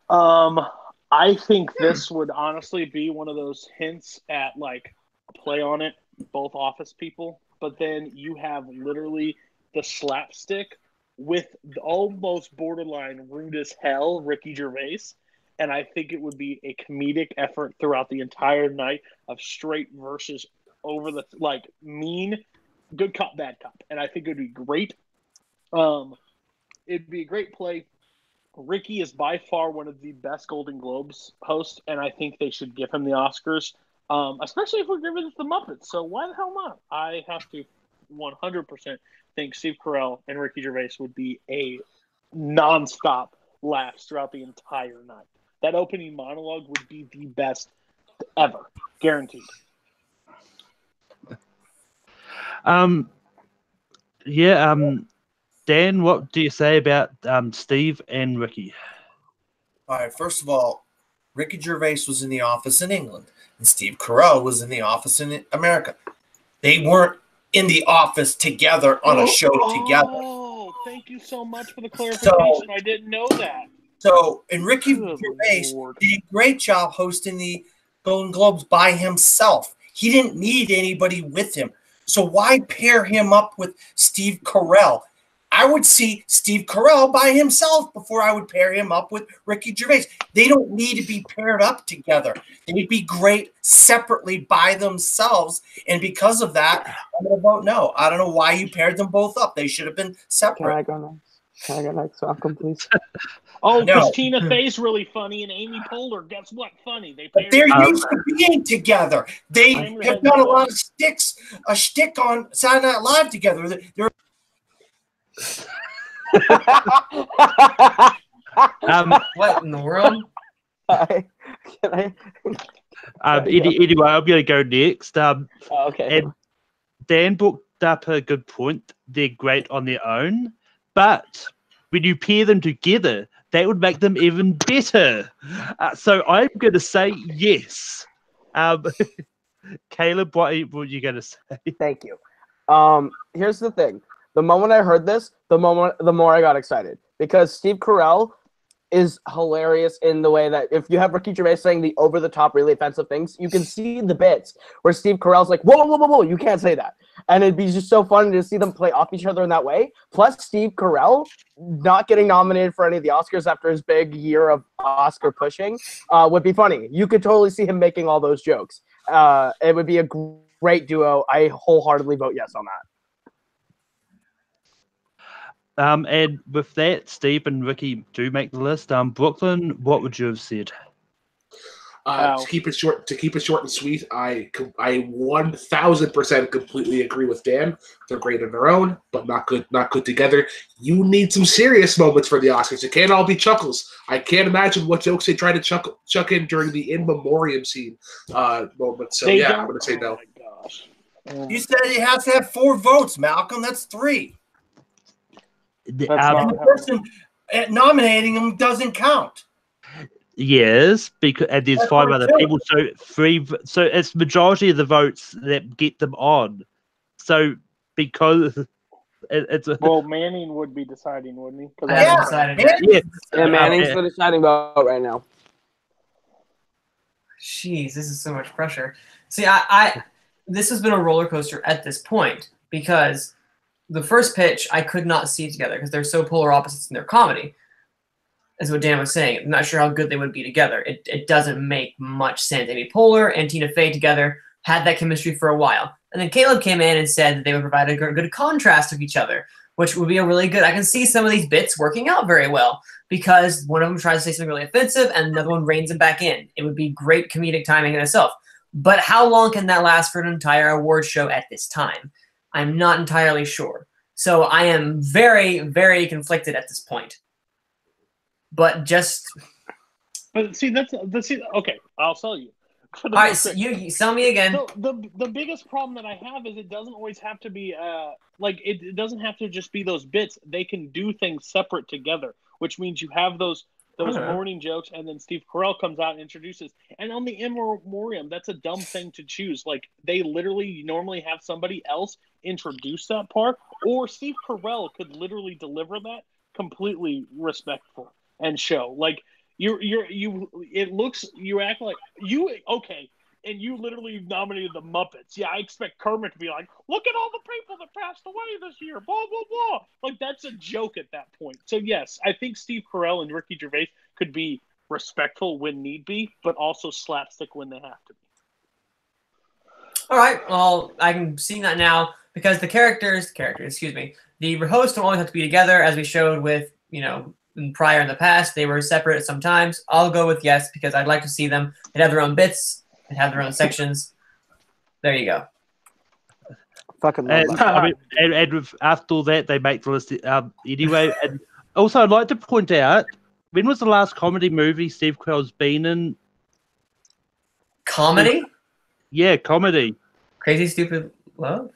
I think this would honestly be one of those hints at like a play on it, both Office people. But then you have literally the slapstick with the almost borderline rude as hell Ricky Gervais. And I think it would be a comedic effort throughout the entire night of straight versus over the like mean, good cop, bad cop. And I think it would be great. It'd be a great play. Ricky is by far one of the best Golden Globes hosts, and I think they should give him the Oscars. Especially if we're giving it the Muppets. So why the hell not? I have to 100% think Steve Carell and Ricky Gervais would be a nonstop laughs throughout the entire night. That opening monologue would be the best ever. Guaranteed. Dan, what do you say about Steve and Ricky? All right, first of all, Ricky Gervais was in The Office in England, and Steve Carell was in The Office in America. They weren't in the office together on a show together. Oh, thank you so much for the clarification. I didn't know that. So, and Ricky Gervais did a great job hosting the Golden Globes by himself. He didn't need anybody with him. So why pair him up with Steve Carell? I would see Steve Carell by himself before I would pair him up with Ricky Gervais. They don't need to be paired up together. They'd be great separately by themselves. And because of that, I'm going to vote no. I don't know why you paired them both up. They should have been separate. Can I go next? Can I get next Malcolm, please? Oh, No. because Tina Fey's really funny, and Amy Poehler, guess what? Funny. They But paired they're up. used to being together. They have done a lot of a shtick on Saturday Night Live together. They're What in the world? Can I? Anyway, I'm going to go next. Okay. And Dan brought up a good point. They're great on their own, but when you pair them together, that would make them even better. So I'm going to say yes. Caleb, what are you going to say? Thank you. Here's the thing. The moment I heard this, the more I got excited, because Steve Carell is hilarious in the way that if you have Ricky Gervais saying the over-the-top, really offensive things, you can see the bits where Steve Carell's like, whoa, whoa, whoa, whoa, you can't say that. And it'd be just so fun to see them play off each other in that way. Plus, Steve Carell not getting nominated for any of the Oscars after his big year of Oscar pushing would be funny. You could totally see him making all those jokes. It would be a great duo. I wholeheartedly vote yes on that. And with that, Steve and Ricky do make the list. Brooklyn, what would you have said? To keep it short and sweet, I 1000% completely agree with Dan. They're great on their own, but not good together. You need some serious moments for the Oscars. It can't all be chuckles. I can't imagine what jokes they try to chuck in during the in memoriam scene moment. So I'm going to say no. Oh my gosh. You said it has to have 4 votes, Malcolm. That's 3. And the person nominating them doesn't count. Yes, because and there's That's 5 what other I'm people, so 3. So it's majority of the votes that get them on. So because it's Well, Manning would be deciding, wouldn't he? 'Cause I haven't decided yet. Yeah, Manning's the deciding vote right now. Jeez, this is so much pressure. See, I this has been a roller coaster at this point because the first pitch I could not see together because they're so polar opposites in their comedy. Is what Dan was saying. I'm not sure how good they would be together. It doesn't make much sense. Amy Poehler and Tina Fey together had that chemistry for a while. And then Caleb came in and said that they would provide a good contrast of each other, which would be a really good. I can see some of these bits working out very well because one of them tries to say something really offensive and another one reins it back in. It would be great comedic timing in itself. But how long can that last for an entire award show at this time? I'm not entirely sure. So I am very, very conflicted at this point. But see, okay. I'll tell you. All right, so you sell me again. So the biggest problem that I have is it doesn't always have to be it doesn't have to just be those bits. They can do things separate together, which means you have those morning jokes, and then Steve Carell comes out and introduces. And on the in memoriam, that's a dumb thing to choose. Like they literally normally have somebody else introduce that part, or Steve Carell could literally deliver that completely respectful and show like you act like you okay, and you literally nominated the Muppets. Yeah, I expect Kermit to be like, look at all the people that passed away this year, blah blah blah. Like that's a joke at that point. So yes, I think Steve Carell and Ricky Gervais could be respectful when need be, but also slapstick when they have to be. All right, well, I'm seeing that now because the characters, the hosts don't always have to be together, as we showed with prior in the past. They were separate sometimes. I'll go with yes because I'd like to see them. They'd have their own bits. They'd have their own sections. There you go. Fucking and after all that, they make the list anyway. And also, I'd like to point out, when was the last comedy movie Steve Carell's been in? Comedy? Yeah, comedy. Crazy Stupid Love?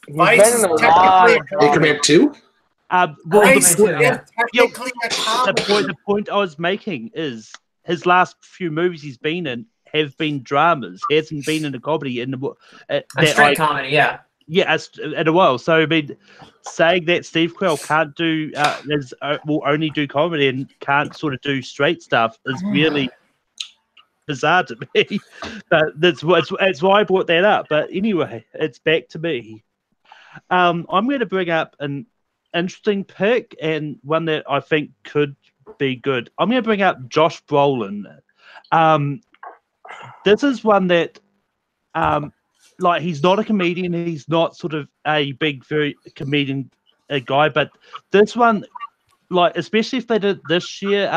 Vice is technically Anchorman 2? The point I was making is his last few movies he's been in have been dramas. He hasn't been in a comedy a straight comedy, yeah. Yeah, in a while. So I mean, saying that Steve Carell can't do will only do comedy and can't sort of do straight stuff is really bizarre to me. But that's why I brought that up. But anyway, it's back to me. I'm going to bring up an interesting pick and one that I think could be good. I'm going to bring up Josh Brolin. This is one that, he's not a comedian. He's not sort of a big, very comedian guy, but this one like especially if they did this year,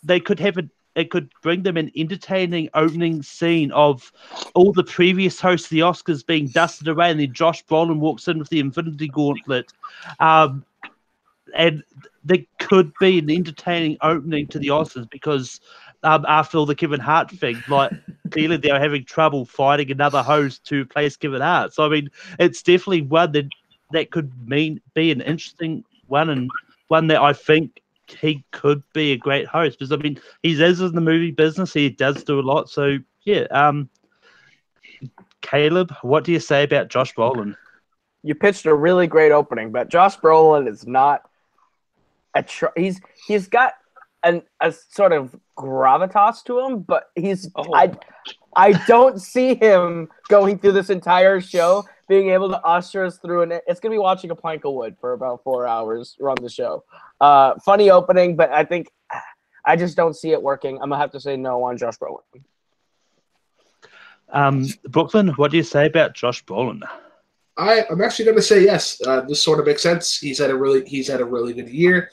they could have it could bring them an entertaining opening scene of all the previous hosts of the Oscars being dusted away, and then Josh Brolin walks in with the Infinity Gauntlet, and there could be an entertaining opening to the Oscars because after all the Kevin Hart thing, like clearly they were having trouble finding another host to replace Kevin Hart. So I mean, it's definitely one that could be an interesting one, and one that I think he could be a great host because I mean he is in the movie business. He does do a lot. So yeah, Caleb, what do you say about Josh Brolin? You pitched a really great opening, but Josh Brolin is not he's got a sort of gravitas to him, but I don't see him going through this entire show being able to usher us through, and it's gonna be watching a plank of wood for about 4 hours run the show. Funny opening, but I just don't see it working. I'm gonna have to say no on Josh Brolin. Brooklyn, what do you say about Josh Brolin? I'm actually going to say yes. This sort of makes sense. He's had a really good year.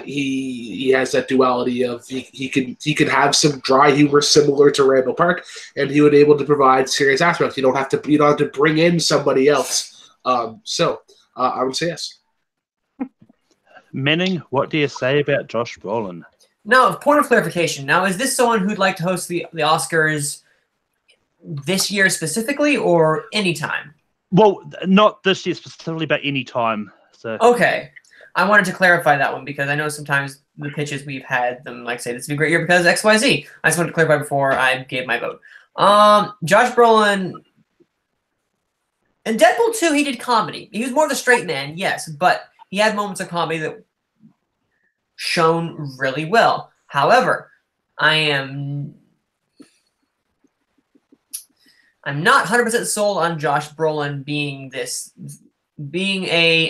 He has that duality of he can have some dry humor similar to Randall Park, and he would be able to provide serious aspects. You don't have to bring in somebody else. So I would say yes. Manning, what do you say about Josh Brolin? Now, point of clarification. Now, is this someone who'd like to host the Oscars this year specifically, or anytime? Well, not this year specifically, but any time. So okay, I wanted to clarify that one because I know sometimes the pitches we've had them like say this would be a great year because XYZ. I just wanted to clarify before I gave my vote. Josh Brolin in Deadpool 2, he did comedy. He was more of the straight man, yes, but he had moments of comedy that shone really well. However, I'm not 100% sold on Josh Brolin being a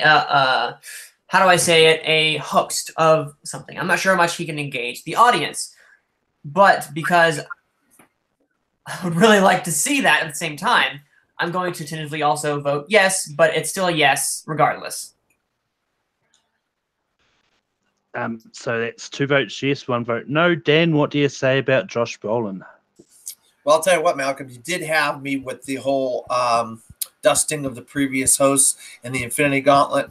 how do I say it, a host of something. I'm not sure how much he can engage the audience, but because I would really like to see that at the same time, I'm going to tentatively also vote yes, but it's still a yes regardless. So that's 2 votes yes, 1 vote no. Dan, what do you say about Josh Brolin? Well, I'll tell you what, Malcolm, you did have me with the whole dusting of the previous hosts and the Infinity Gauntlet.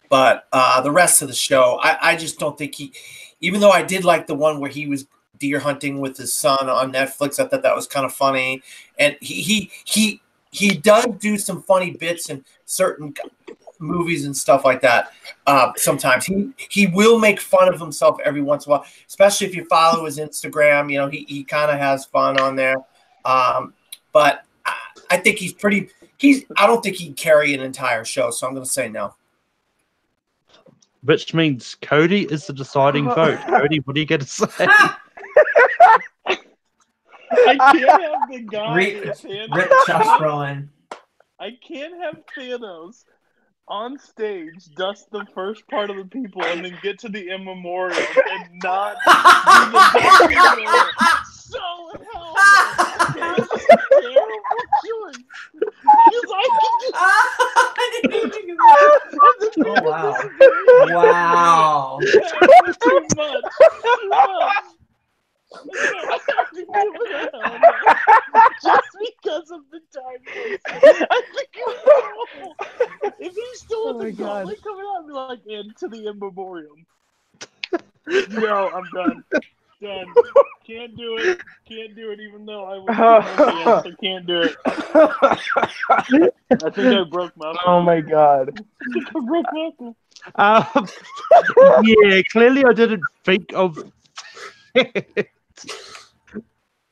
But the rest of the show, I just don't think even though I did like the one where he was deer hunting with his son on Netflix, I thought that was kind of funny. And he does do some funny bits in certain movies and stuff like that. Sometimes he will make fun of himself every once in a while, especially if you follow his Instagram. You know, he kind of has fun on there. But I think I don't think he'd carry an entire show, so I'm going to say no. Which means Cody is the deciding vote. Cody, what are you going to say? I can't have the guy in Thanos. Rip Josh Brolin. I can't have Thanos on stage dust the first part of the people and then get to the in memoriam and not do the best. So hell no. It's just a terrible choice. Because I can just Oh wow. Wow. That's too much. Just because of the time waste. I think if he's still in the gauntlet coming out and be like, into the in memoriam. No, I'm done. Done. Can't do it. Can't do it, even though I would. I can't do it. I think I broke my. Oh my god. I broke my. Yeah, clearly I didn't think of it.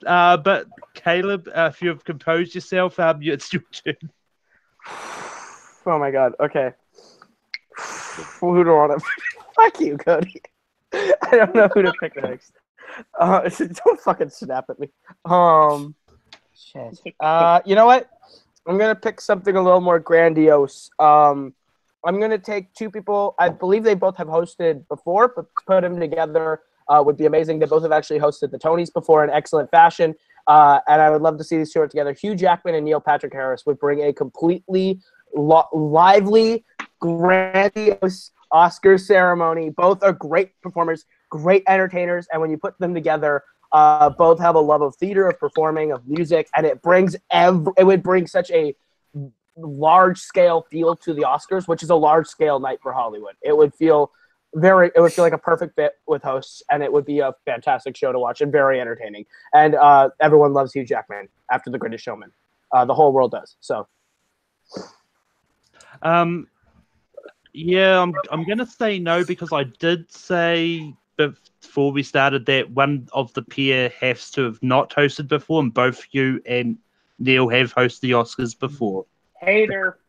But Caleb, if you've composed yourself, it's your turn. Oh my god. Okay. Who do I want to? Fuck you, Cody. I don't know who to pick next. Don't fucking snap at me. Shit. You know what? I'm gonna pick something a little more grandiose. I'm gonna take 2 people. I believe they both have hosted before, but to put them together would be amazing. They both have actually hosted the Tonys before in excellent fashion, and I would love to see these 2 work together. Hugh Jackman and Neil Patrick Harris would bring a completely lively, grandiose Oscar ceremony. Both are great performers, great entertainers, and when you put them together, both have a love of theater, of performing, of music, and it would bring such a large scale feel to the Oscars, which is a large scale night for Hollywood. It would feel like a perfect fit with hosts, and it would be a fantastic show to watch and very entertaining. And everyone loves Hugh Jackman after The Greatest Showman. The whole world does. So, yeah, I'm gonna say no because I did say before we started that one of the pair has to have not hosted before, and both you and Neil have hosted the Oscars before. Hater.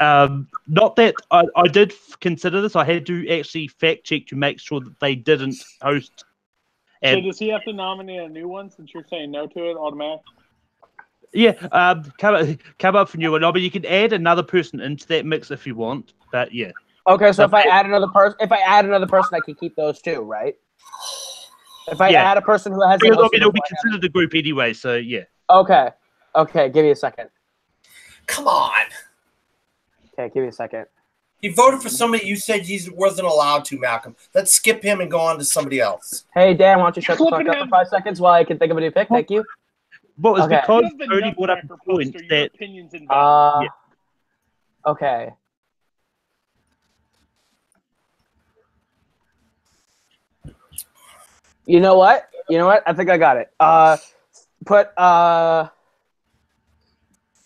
Not that I did consider this. I had to actually fact check to make sure that they didn't host. So does he have to nominate a new one since you're saying no to it automatically? Yeah, come up for new one. But you can add another person into that mix if you want. But yeah. Okay, so if I add another person, I can keep those two, right? If I add a person who has, it'll be considered a group anyway. So yeah. Okay, give me a second. Come on. Okay, give me a second. He voted for somebody you said he wasn't allowed to, Malcolm. Let's skip him and go on to somebody else. Hey, Dan, why don't you shut the fuck up for 5 seconds while I can think of a new pick? Thank you. Well, it's because Cody brought up a point that... Okay. You know what? I think I got it.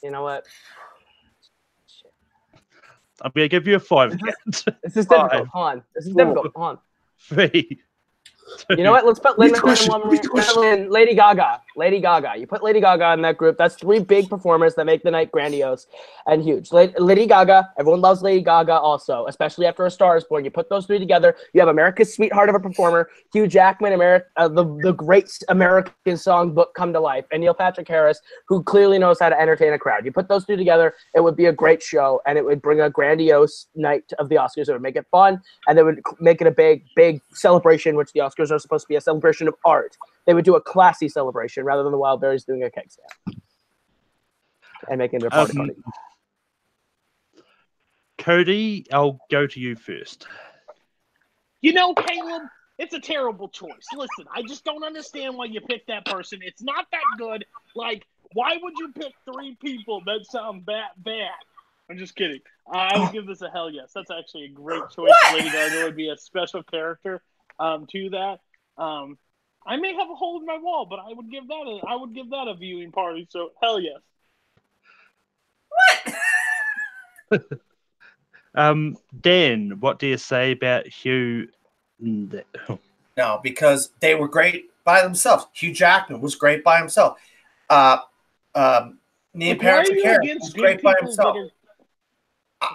You know what? I'm going to give you a 5. This is difficult. Hold on. This is difficult. Hold on. 3. You know what? Let's put Lady Gaga. Lady Gaga. You put Lady Gaga in that group. That's 3 big performers that make the night grandiose and huge. Lady Gaga. Everyone loves Lady Gaga also, especially after A Star Is Born. You put those 3 together. You have America's sweetheart of a performer, Hugh Jackman, the great American songbook come to life, and Neil Patrick Harris, who clearly knows how to entertain a crowd. You put those 2 together, it would be a great show, and it would bring a grandiose night of the Oscars. It would make it fun, and it would make it a big, big celebration, which the Oscars are supposed to be a celebration of art. They would do a classy celebration rather than the Wildberries doing a cake stand and making their party. Cody, I'll go to you first. Caleb, it's a terrible choice. Listen, I just don't understand why you picked that person. It's not that good. Like, why would you pick 3 people that sound bad? I'm just kidding. I would give this a hell yes. That's actually a great choice. Lady Gaga would be a special character to that. I may have a hole in my wall, but I would give that a viewing party. So hell yes. What? Dan, what do you say about Hugh? No, because they were great by themselves. Hugh Jackman was great by himself. Neil Patrick Harris was great by himself.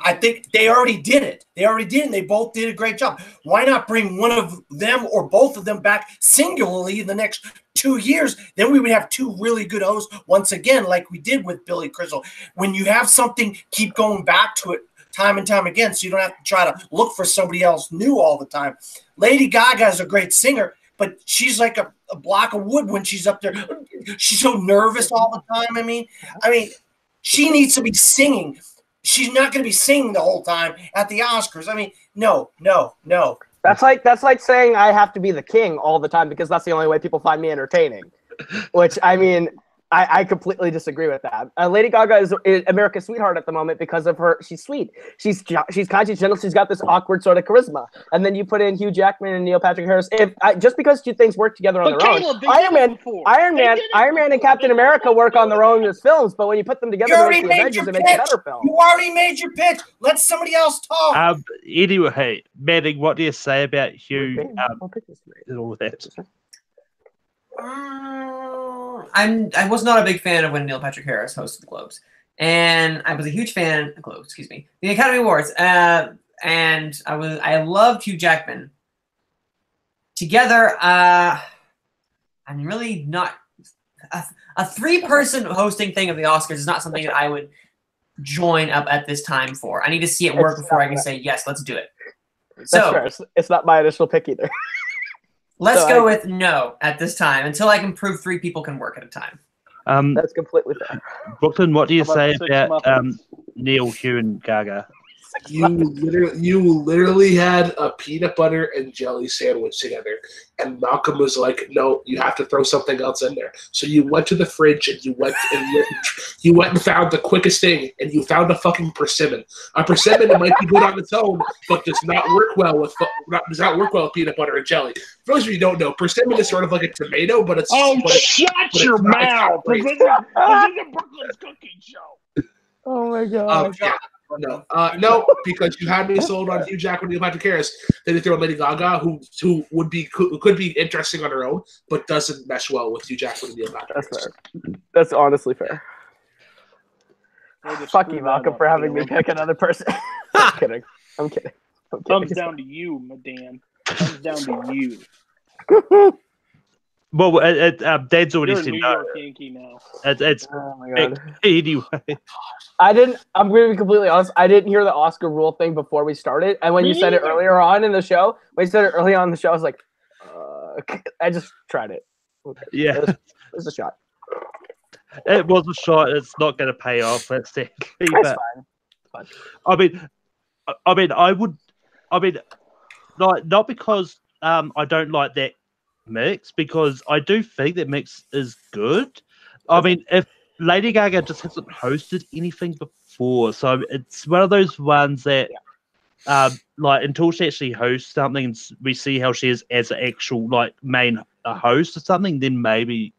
I think they already did it. And they both did a great job. Why not bring one of them or both of them back singularly in the next 2 years? Then we would have 2 really good hosts once again, like we did with Billy Crystal. When you have something, keep going back to it time and time again, so you don't have to try to look for somebody else new all the time. Lady Gaga is a great singer, but she's like a block of wood when she's up there. She's so nervous all the time. I mean, she needs to be singing. She's not going to be singing the whole time at the Oscars. I mean, no. That's like saying I have to be the king all the time because that's the only way people find me entertaining. Which, I mean, I completely disagree with that. Lady Gaga is America's sweetheart at the moment because of her. She's sweet. She's kind, she's gentle. She's got this awkward sort of charisma. And then you put in Hugh Jackman and Neil Patrick Harris. Just because 2 things work together on their own, Iron Man, and Captain America work on their own as films. But when you put them together, the Avengers, it makes a better film. You already made your pitch. Let somebody else talk. Anyway, hey, Manning, what do you say about Hugh and all that? I was not a big fan of when Neil Patrick Harris hosted the Globes, and I was a huge fan of Globes. Excuse me, the Academy Awards, and I loved Hugh Jackman. Together, I'm really not a 3-person hosting thing of the Oscars is not something that I would join up at this time for. I need to see it work before I can say yes, let's do it. It's not my initial pick either. Let's go with no at this time until I can prove 3 people can work at a time. That's completely fair. Brooklyn, what do you say about Neil, Hugh, and Gaga? You literally had a peanut butter and jelly sandwich together, and Malcolm was like, "No, you have to throw something else in there." So you went to the fridge and you went and found the quickest thing, and you found a fucking persimmon. A persimmon might be good on its own, but does not work well with peanut butter and jelly. For those of you who don't know, persimmon is sort of like a tomato, but it's shut your mouth! This isn't Brooklyn's cooking show. Oh my god. No, because you had me sold on Hugh Jackman and Neil Patrick Harris. Then you throw Lady Gaga, who could be interesting on her own, but doesn't mesh well with Hugh Jackman and Neil Patrick. That's fair. That's honestly fair. Fuck you, Malcolm, for having me pick another person. I'm kidding. Comes down to you, Madan. Comes down to you. Well, Dad's already You're a said New no. York Yankee now. It's Oh my god. anyway. I'm going to be completely honest. I didn't hear the Oscar rule thing before we started. And when Me you said it neither. earlier on in the show, I was like, I just tried it. Okay. Yeah, It was a shot. it was a shot. It's not going to pay off. That's technically, That's but fine. I mean, not because I don't like that mix, because I do think that mix is good. I mean, if Lady Gaga just hasn't hosted anything before, so it's one of those ones that, like, until she actually hosts something and we see how she is as an actual like main host or something, then maybe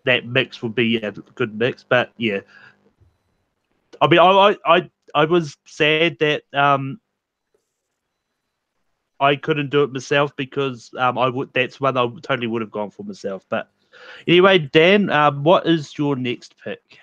that mix would be a good mix. But yeah, I mean, I was sad that I couldn't do it myself, because that's one I totally would have gone for myself. But anyway, Dan, what is your next pick?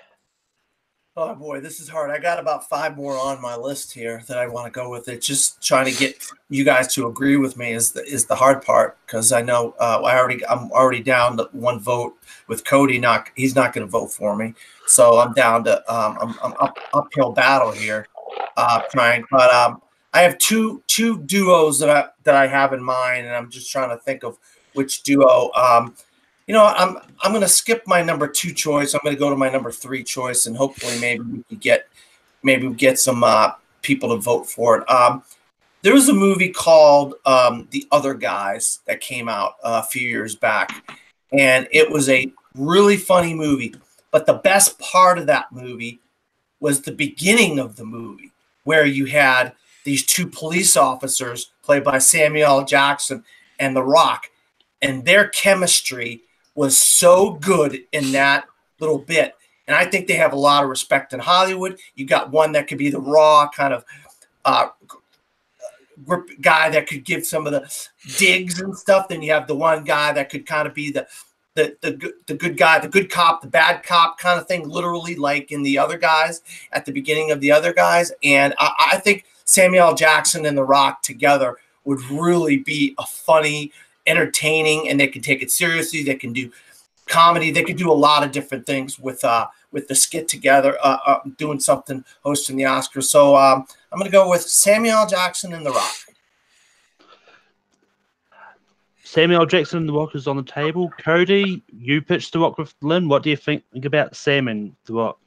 Oh boy, this is hard. I got about 5 more on my list here that I want to go with. It just trying to get you guys to agree with me is the hard part, because I know I'm already down to 1 vote with Cody. He's not going to vote for me, so I'm down to I'm uphill battle here, trying. But I have two duos that I have in mind, and I'm just trying to think of which duo. I'm going to skip my number 2 choice. I'm going to go to my number 3 choice, and hopefully maybe we get some people to vote for it. There was a movie called The Other Guys that came out a few years back, and it was a really funny movie. But the best part of that movie was the beginning of the movie, where you had these 2 police officers played by Samuel L. Jackson and The Rock, and their chemistry was so good in that little bit. And I think they have a lot of respect in Hollywood. You got one that could be the raw kind of guy that could give some of the digs and stuff. Then you have the one guy that could kind of be the good guy, the good cop, the bad cop kind of thing, literally like in The Other Guys, at the beginning of The Other Guys. And I think Samuel L. Jackson and The Rock together would really be a funny, entertaining, and they can take it seriously. They can do comedy. They can do a lot of different things with the skit together, doing something, hosting the Oscars. So I'm going to go with Samuel L. Jackson and The Rock. Samuel L. Jackson and The Rock is on the table. Cody, you pitched The Rock with Lynn. What do you think about Sam and The Rock?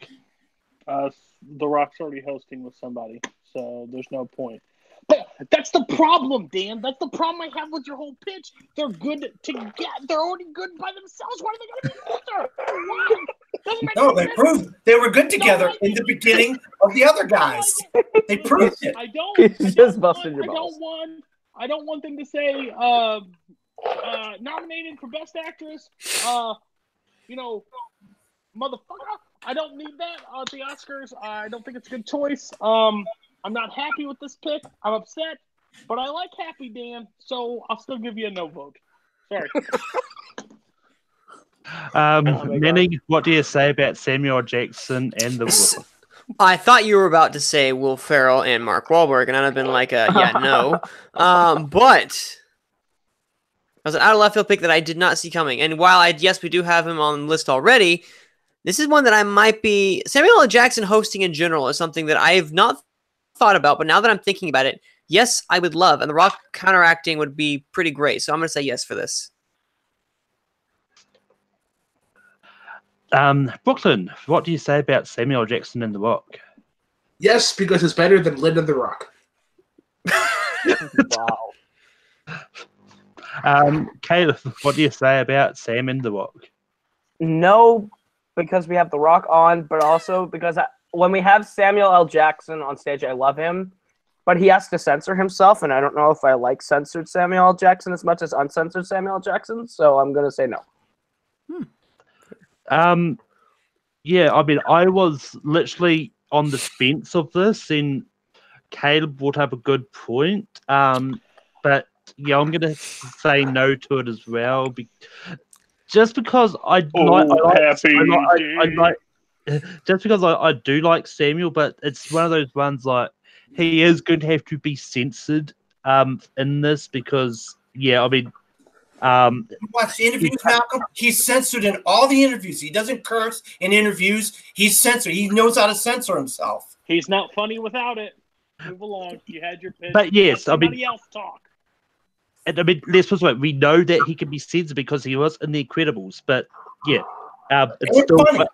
The Rock's already hosting with somebody, so there's no point. But that's the problem, Dan. That's the problem I have with your whole pitch. They're good together. They're already good by themselves. Why are they going to be better? Why? No, they proved they were good together in the beginning of The Other Guys. They proved it. I don't want them to say nominated for Best Actress. Motherfucker. I don't need that at the Oscars. I don't think it's a good choice. I'm not happy with this pick. I'm upset, but I like Happy Dan, so I'll still give you a no vote. Sorry. Manning, what do you say about Samuel Jackson and The Rock? I thought you were about to say Will Ferrell and Mark Wahlberg, and I'd have been like, no. But I was an out of left field pick that I did not see coming. And while yes, we do have him on the list already, this is one that I might be. Samuel L. Jackson hosting in general is something that I have not thought about, but now that I'm thinking about it, yes, I would love, and The Rock counteracting would be pretty great. So I'm going to say yes for this. Brooklyn, what do you say about Samuel Jackson and The Rock? Yes, because it's better than Linda the Rock. Wow. Caleb, what do you say about Sam and The Rock? No, because we have The Rock on, but also because when we have Samuel L. Jackson on stage, I love him, but he has to censor himself, and I don't know if I like censored Samuel L. Jackson as much as uncensored Samuel L. Jackson, so I'm going to say no. Yeah, I mean, I was literally on the fence of this, and Caleb would have a good point. But yeah, I'm gonna say no to it as well, just because I just because I do like Samuel, but it's one of those ones like he is going to have to be censored in this because yeah, I mean. Watch the interviews, Malcolm. He's censored in all the interviews. He doesn't curse in interviews. He's censored. He knows how to censor himself. He's not funny without it. Move along. You had your pitch. But yes, let somebody else talk. And I mean, let's put it this way, we know that he can be censored because he was in The Incredibles. But yeah, it's still funny.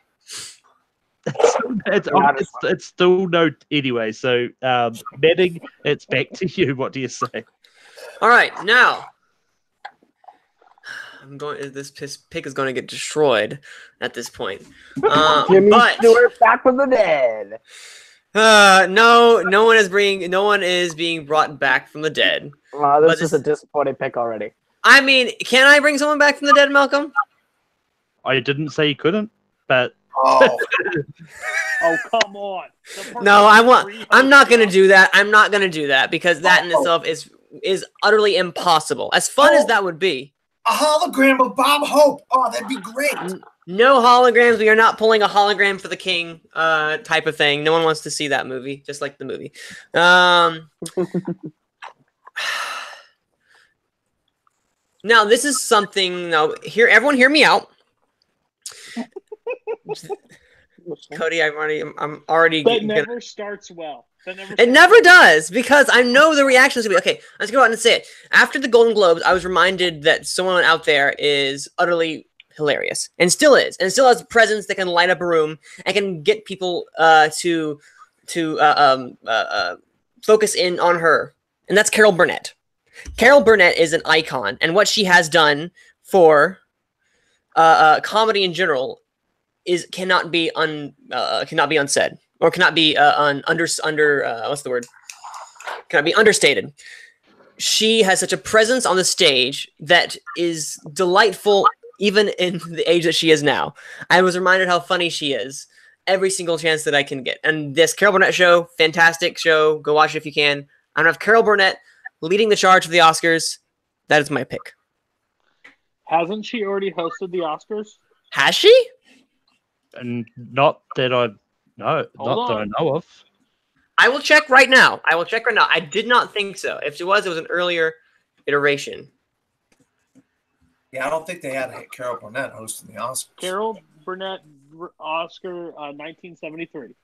it's still no anyway. So Manning, it's back to you. What do you say? All right, now. This pick is going to get destroyed at this point. Jimmy but Stewart back from the dead. no one is being brought back from the dead. This is a disappointing pick already. I mean, can I bring someone back from the dead, Malcolm? I didn't say you couldn't, but Oh, Oh, come on. no, I'm not going to do that. I'm not going to do that because that in itself is utterly impossible. As fun as that would be. a hologram of Bob Hope. Oh, that'd be great. No holograms. We are not pulling a hologram for the king type of thing. No one wants to see that movie, just like the movie. Now, this is something. Now, everyone hear me out. Cody, I'm already. That never starts well. It never does because I know the reactions will be okay. Let's go out and say it. After the Golden Globes, I was reminded that someone out there is utterly hilarious and still is, and still has a presence that can light up a room and can get people to focus in on her, and that's Carol Burnett. Carol Burnett is an icon, and what she has done for comedy in general cannot be unsaid. Or cannot be what's the word? Cannot be understated. She has such a presence on the stage that is delightful, even in the age that she is now. I was reminded how funny she is every single chance that I can get. And this Carol Burnett show, fantastic show. Go watch it if you can. I'm gonna have Carol Burnett leading the charge for the Oscars. That is my pick. Hasn't she already hosted the Oscars? Has she? And not that I know of. I will check right now. I did not think so. If she was, it was an earlier iteration. Yeah, I don't think they had Carol Burnett hosting the Oscars. Carol Burnett, Oscar, 1973.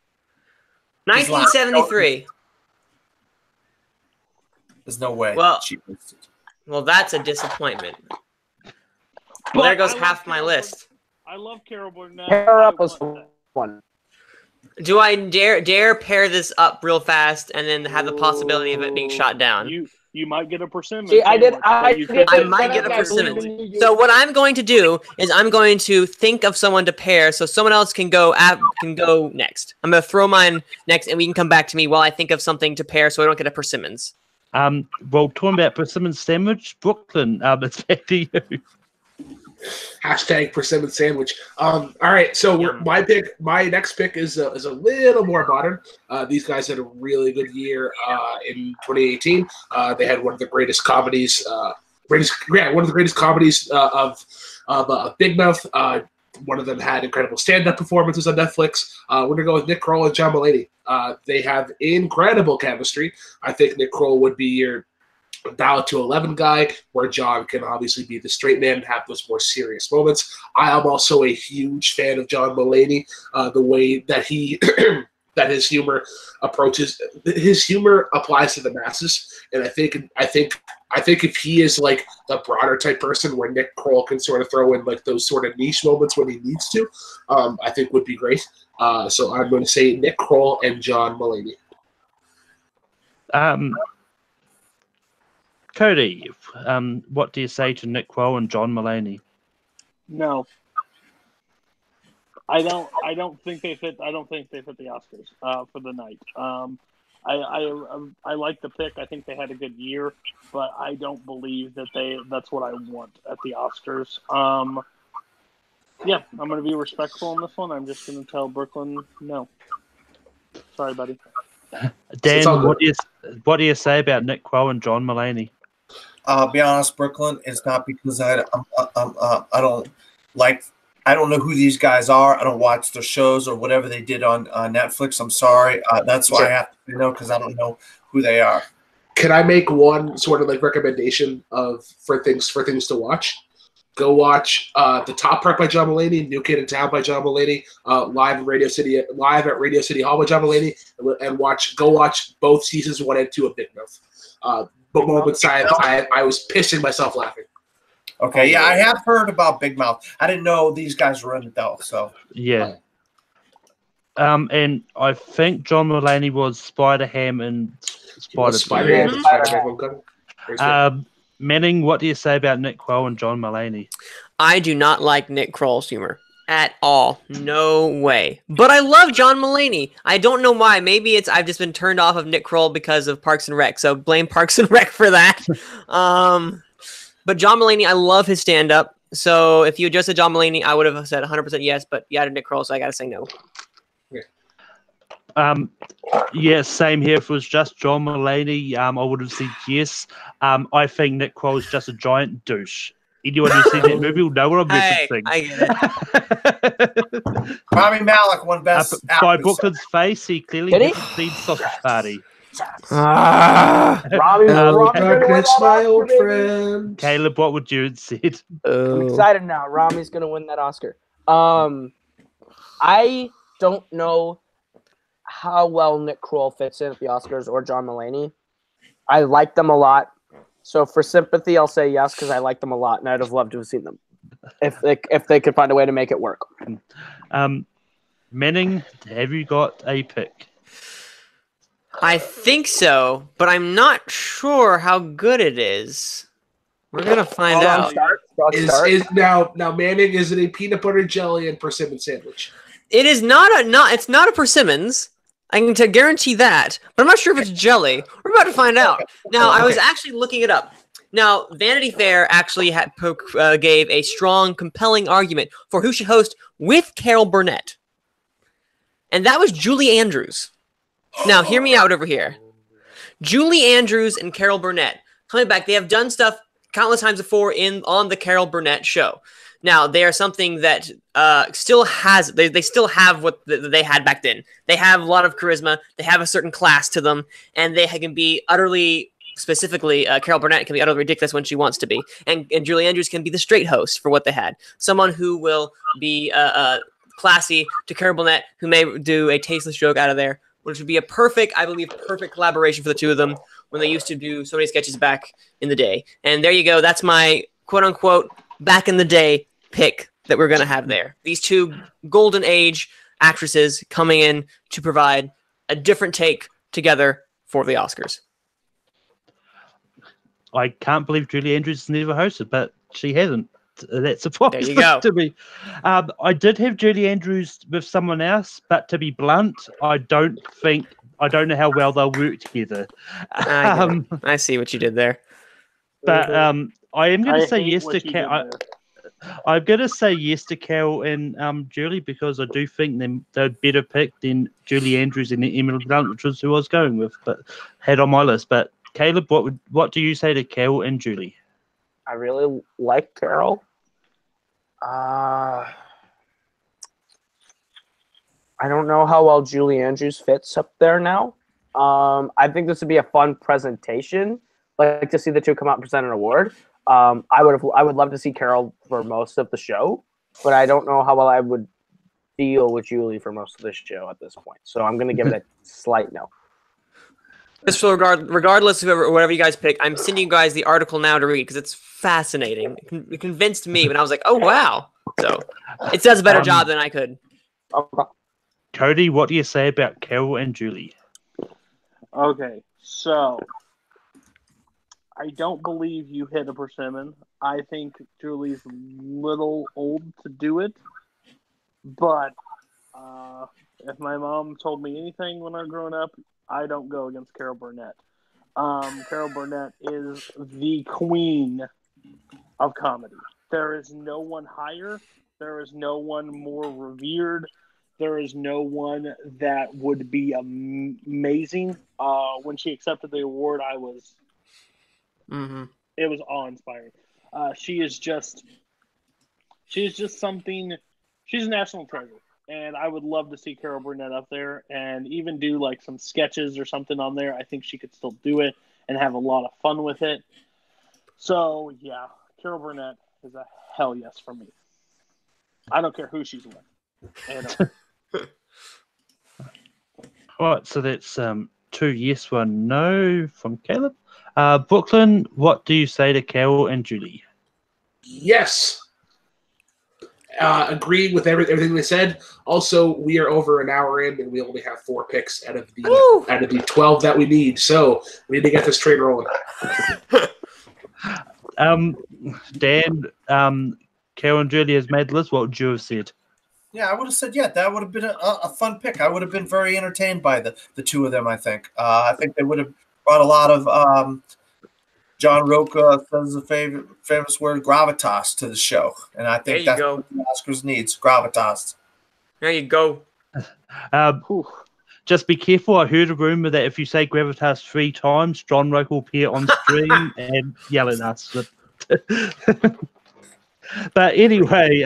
1973. There's no way she hosted. Well, that's a disappointment. Well, there goes half my list. I love Carol Burnett. Pair up was one. Do I dare pair this up real fast and then have the possibility of it being shot down? You might get a persimmon. See, I might get a persimmon. So what I'm going to do is I'm going to think of someone to pair, so someone else can go next. I'm going to throw mine next, and we can come back to me while I think of something to pair, so I don't get a persimmons. Well, talking about persimmon sandwich, Brooklyn. It's back to you. Hashtag persimmon sandwich. All right, so my next pick is a little more modern. These guys had a really good year in 2018. They had one of the greatest comedies, of Big Mouth. One of them had incredible stand-up performances on Netflix. We're gonna go with Nick Kroll and John Mulaney. They have incredible chemistry. I think Nick Kroll would be your dial to 11 guy, where John can obviously be the straight man and have those more serious moments. I am also a huge fan of John Mulaney, the way that he that his humor applies to the masses, and I think if he is like the broader type person where Nick Kroll can sort of throw in like those sort of niche moments when he needs to, I think would be great. So I'm going to say Nick Kroll and John Mulaney. Cody, what do you say to Nick Kroll and John Mulaney? No, I don't think they fit. I don't think they fit the Oscars for the night. I like the pick. I think they had a good year, but I don't believe that that's what I want at the Oscars. Yeah, I'm going to be respectful on this one. I'm just going to tell Brooklyn no. Sorry, buddy. Dan, what do you say about Nick Kroll and John Mulaney? I'll be honest, Brooklyn. It's not because I don't know who these guys are. I don't watch their shows or whatever they did on Netflix. I'm sorry. That's why I have to know, because I don't know who they are. Can I make one sort of like recommendation for things to watch? Go watch The Top Part by John Mulaney, New Kid in Town by John Mulaney, live at Radio City Hall by John Mulaney, and go watch both seasons 1 and 2 of Big Mouth. But moments I was pissing myself laughing. Okay, yeah, I have heard about Big Mouth. I didn't know these guys were in it though. So yeah. And I think John Mulaney was Spider-Ham and Spider-Man. Manning, what do you say about Nick Kroll and John Mulaney? I do not like Nick Kroll's humor at all. No way. But I love John Mulaney. I don't know why. Maybe I've just been turned off of Nick Kroll because of Parks and Rec. So blame Parks and Rec for that. But John Mulaney, I love his stand-up. So if you just said John Mulaney, I would have said 100% yes. But you added Nick Kroll, so I got to say no. Yeah, same here. If it was just John Mulaney, I would have said yes. I think Nick Kroll is just a giant douche. Anyone who's seen that movie will know what I'm referencing. I get it. Rami Malek won Best By Brooklyn's face, he clearly hasn't seen Sausage Party. Robbie, That's my old friend. Caleb, what would you have said? I'm excited now. Rami's gonna win that Oscar. I don't know how well Nick Kroll fits in at the Oscars or John Mulaney. I like them a lot. So for sympathy, I'll say yes because I like them a lot, and I'd have loved to have seen them if they could find a way to make it work. Manning, have you got a pick? I think so, but I'm not sure how good it is. We're gonna find out. Now, Manning, is it a peanut butter jelly and persimmon sandwich? It is it's not a persimmons. I can guarantee that, but I'm not sure if it's jelly. We're about to find out. Now, I was actually looking it up. Now, Vanity Fair actually gave a strong, compelling argument for who should host with Carol Burnett, and that was Julie Andrews. Now, hear me out over here. Julie Andrews and Carol Burnett coming back. They have done stuff countless times before on the Carol Burnett show. Now, they are something that still has, they still have what they had back then. They have a lot of charisma. They have a certain class to them, and they can be utterly, specifically, Carol Burnett can be utterly ridiculous when she wants to be. And Julie Andrews can be the straight host for what they had. Someone who will be classy to Carol Burnett, who may do a tasteless joke out of there, which would be a perfect collaboration for the two of them when they used to do so many sketches back in the day. And there you go. That's my quote-unquote back in the day pick that we're going to have there. These two golden age actresses coming in to provide a different take together for the Oscars. I can't believe Julie Andrews has never hosted, but she hasn't. That's a problem. There you go. To me. I did have Julie Andrews with someone else, but to be blunt, I don't know how well they'll work together. I see what you did there. But I am going to say yes to Carol. I'm going to say yes to Carol and Julie because I do think they're better picked than Julie Andrews and Emily Blunt, which was who I was going with, but had on my list. But Caleb, what do you say to Carol and Julie? I really like Carol. I don't know how well Julie Andrews fits up there now. I think this would be a fun presentation. I'd like to see the two come out and present an award. I would love to see Carol for most of the show, but I don't know how well I would deal with Julie for most of the show at this point. So I'm going to give it a slight no. Just regardless of whatever you guys pick, I'm sending you guys the article now to read because it's fascinating. It convinced me when I was like, oh, wow. So it does a better job than I could. Cody, what do you say about Carol and Julie? Okay, so I don't believe you hit a persimmon. I think Julie's a little old to do it, but if my mom told me anything when I was growing up, I don't go against Carol Burnett. Carol Burnett is the queen of comedy. There is no one higher. There is no one more revered. There is no one that would be amazing. When she accepted the award, it was awe-inspiring. She is just something. She's a national treasure, and I would love to see Carol Burnett up there and even do like some sketches or something on there. I think she could still do it and have a lot of fun with it. So yeah, Carol Burnett is a hell yes for me. I don't care who she's with. And, All right, so that's 2 yes, 1 no from Caleb. Brooklyn, what do you say to Carol and Julie? Yes. Agreeing with everything they said. Also, we are over an hour in, and we only have 4 picks out of the 12 that we need. So we need to get this train rolling. Dan, Carol and Julie has made the list. What would you have said? Yeah, I would have said, that would have been a fun pick. I would have been very entertained by the two of them, I think. I think they would have brought a lot of John Roca says the famous word gravitas to the show. And I think that's what the Oscars needs, gravitas. There you go. Just be careful. I heard a rumor that if you say gravitas 3 times, John Roca will appear on stream and yell at us. But anyway,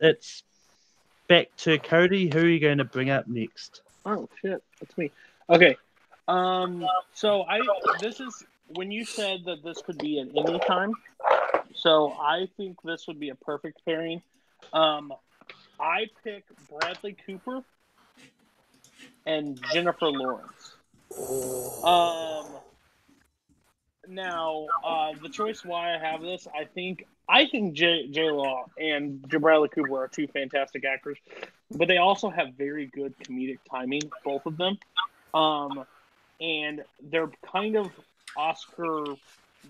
it's back to Cody. Who are you going to bring up next? Oh shit, that's me. Okay. So this is when you said that this could be at any time. So I think this would be a perfect pairing. I pick Bradley Cooper and Jennifer Lawrence. Now, the choice why I have this, I think J-Law and Bradley Cooper are 2 fantastic actors, but they also have very good comedic timing, both of them. And they're kind of Oscar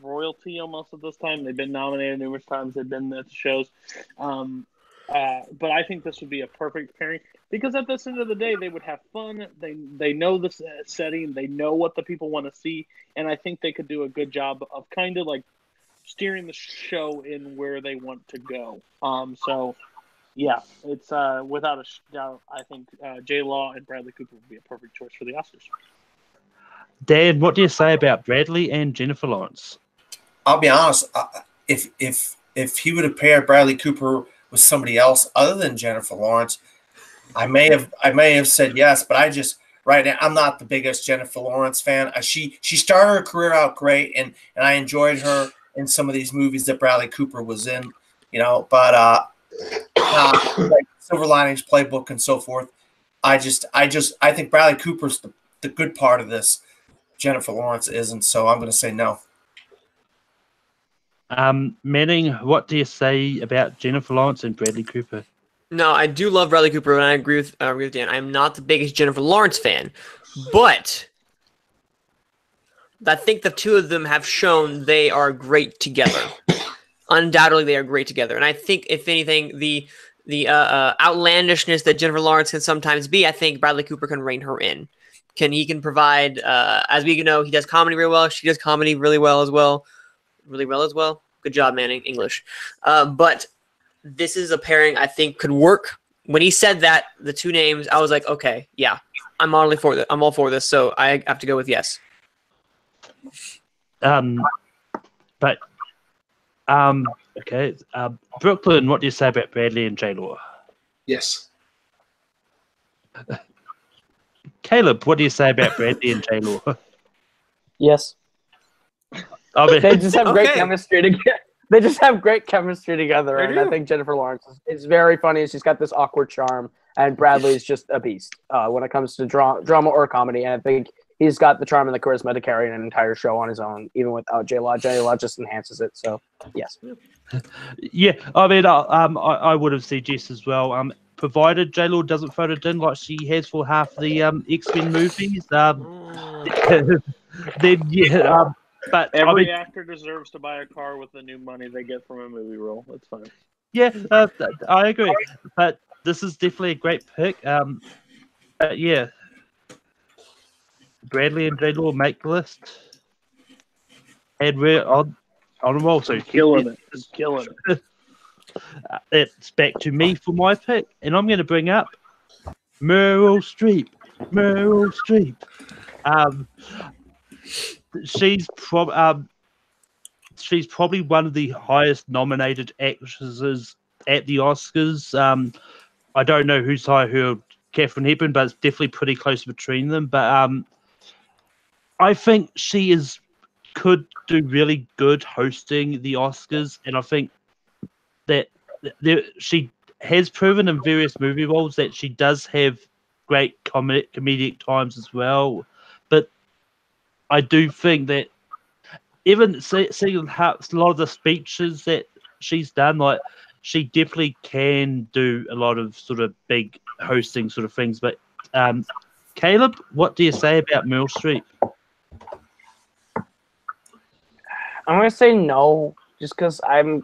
royalty almost at this time. They've been nominated numerous times. They've been at the shows. But I think this would be a perfect pairing because at this end of the day, they would have fun. They know the setting. They know what the people want to see. And I think they could do a good job of kind of like steering the show in where they want to go. So, yeah, it's without a doubt, I think J-Law and Bradley Cooper would be a perfect choice for the Oscars. Dan, what do you say about Bradley and Jennifer Lawrence? I'll be honest. If he would have paired Bradley Cooper with somebody else other than Jennifer Lawrence, I may have said yes. But I just right now I'm not the biggest Jennifer Lawrence fan. She started her career out great, and I enjoyed her in some of these movies that Bradley Cooper was in. But like Silver Linings Playbook and so forth. I think Bradley Cooper's the good part of this. Jennifer Lawrence isn't, so I'm going to say no. Manning, what do you say about Jennifer Lawrence and Bradley Cooper? No, I do love Bradley Cooper, and I agree with Dan. I'm not the biggest Jennifer Lawrence fan, but I think the two of them have shown they are great together. Undoubtedly, they are great together, and I think, if anything, the outlandishness that Jennifer Lawrence can sometimes be, I think Bradley Cooper can rein her in. He can provide, as we know, he does comedy really well. She does comedy really well as well. Good job, Manning, English. But this is a pairing I think could work. When he said that, the 2 names, I was like, okay, yeah, I'm all for this. So I have to go with yes. Okay. Brooklyn, what do you say about Bradley and J-Law? Yes. Caleb, what do you say about Bradley and J-Law? Yes. They just have great chemistry together. They just have great chemistry together, and I think Jennifer Lawrence is very funny. She's got this awkward charm, and Bradley is just a beast when it comes to drama or comedy. And I think he's got the charm and the charisma to carry an entire show on his own, even without J-Law. J-Law just enhances it. So, yes. Yeah, I mean, I would have said yes as well. provided J-Lo doesn't phone it in like she has for half the X-Men movies, then yeah. But Every actor deserves to buy a car with the new money they get from a movie role. That's fine. yeah, I agree. But this is definitely a great pick. Yeah, Bradley and J-Lo make the list, and we're on a roll. So Killing it. He's killing it. It's back to me for my pick, and I'm going to bring up Meryl Streep. Meryl Streep. She's probably one of the highest nominated actresses at the Oscars. I don't know who's higher, who Katharine Hepburn, but it's definitely pretty close between them. But I think she could do really good hosting the Oscars, and I think that she has proven in various movie roles that she does have great comedic times as well. But I do think that even seeing how a lot of the speeches that she's done, like she definitely can do a lot of sort of big hosting sort of things. But Caleb, what do you say about Meryl Streep? I'm gonna say no, just because I'm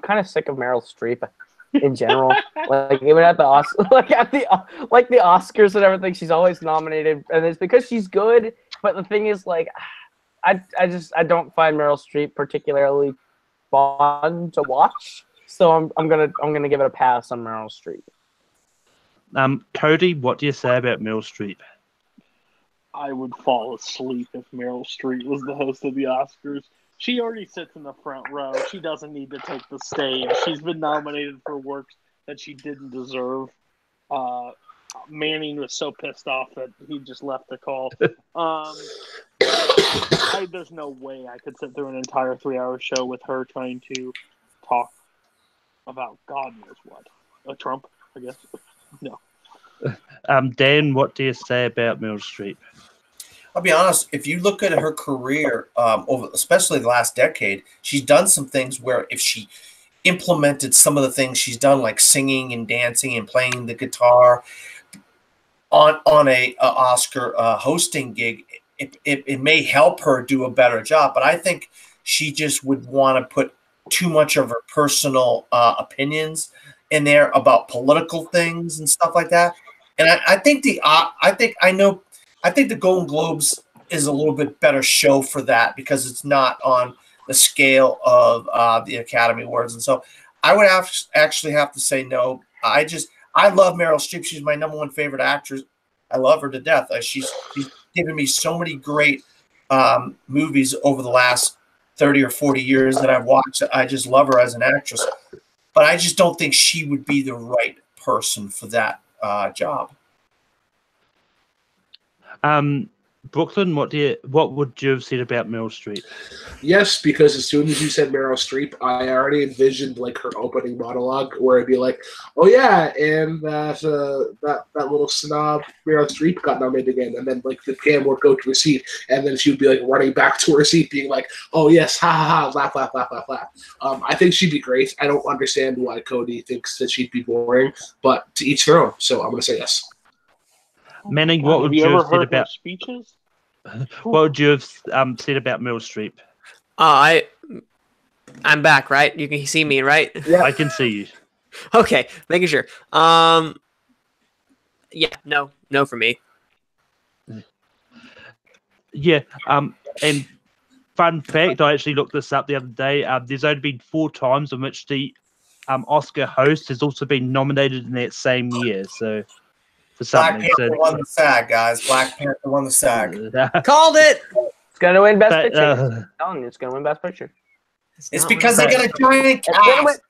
kind of sick of Meryl Streep in general. Like even at the the Oscars and everything, she's always nominated, and it's because she's good. But the thing is, like, I don't find Meryl Streep particularly fun to watch. So I'm gonna give it a pass on Meryl Streep. Cody, what do you say about Meryl Streep? I would fall asleep if Meryl Streep was the host of the Oscars. She already sits in the front row. She doesn't need to take the stage. She's been nominated for works that she didn't deserve. Manning was so pissed off that he just left the call. There's no way I could sit through an entire 3-hour show with her trying to talk about God knows what. Trump, I guess. No. Dan, what do you say about Meryl Streep? I'll be honest, if you look at her career, especially the last decade, she's done some things where if she implemented some of the things she's done, like singing and dancing and playing the guitar on a Oscar hosting gig, it may help her do a better job. But I think she just would want to put too much of her personal opinions in there about political things and stuff like that. And I think the Golden Globes is a little bit better show for that because it's not on the scale of the Academy Awards. And so I would actually have to say no. I love Meryl Streep. She's my number one favorite actress. I love her to death. She's given me so many great movies over the last 30 or 40 years that I've watched. I just love her as an actress. But I just don't think she would be the right person for that job. Brooklyn, what would you have said about Meryl Streep? Yes, because as soon as you said Meryl Streep, I already envisioned like her opening monologue where it'd be like, "Oh yeah, and that little snob Meryl Streep got nominated again," and then like the cam would go to her seat, and then she would be like running back to her seat, being like, "Oh yes, ha ha ha, laugh laugh laugh laugh laugh." I think she'd be great. I don't understand why Cody thinks that she'd be boring, but to each their own. So I'm gonna say yes. Manning, what would you have said about speeches? What would you have said about Meryl Streep? I'm back, right? You can see me, right? Yeah, I can see you. Okay, making sure. Yeah, no for me. Yeah. And fun fact, I actually looked this up the other day. There's only been 4 times in which the Oscar host has also been nominated in that same year. So. For Black Panther won the SAG, guys. Black Panther won the SAG. Called it. It's gonna win Best Picture. It's gonna win Best Picture. It's because they got a giant cast.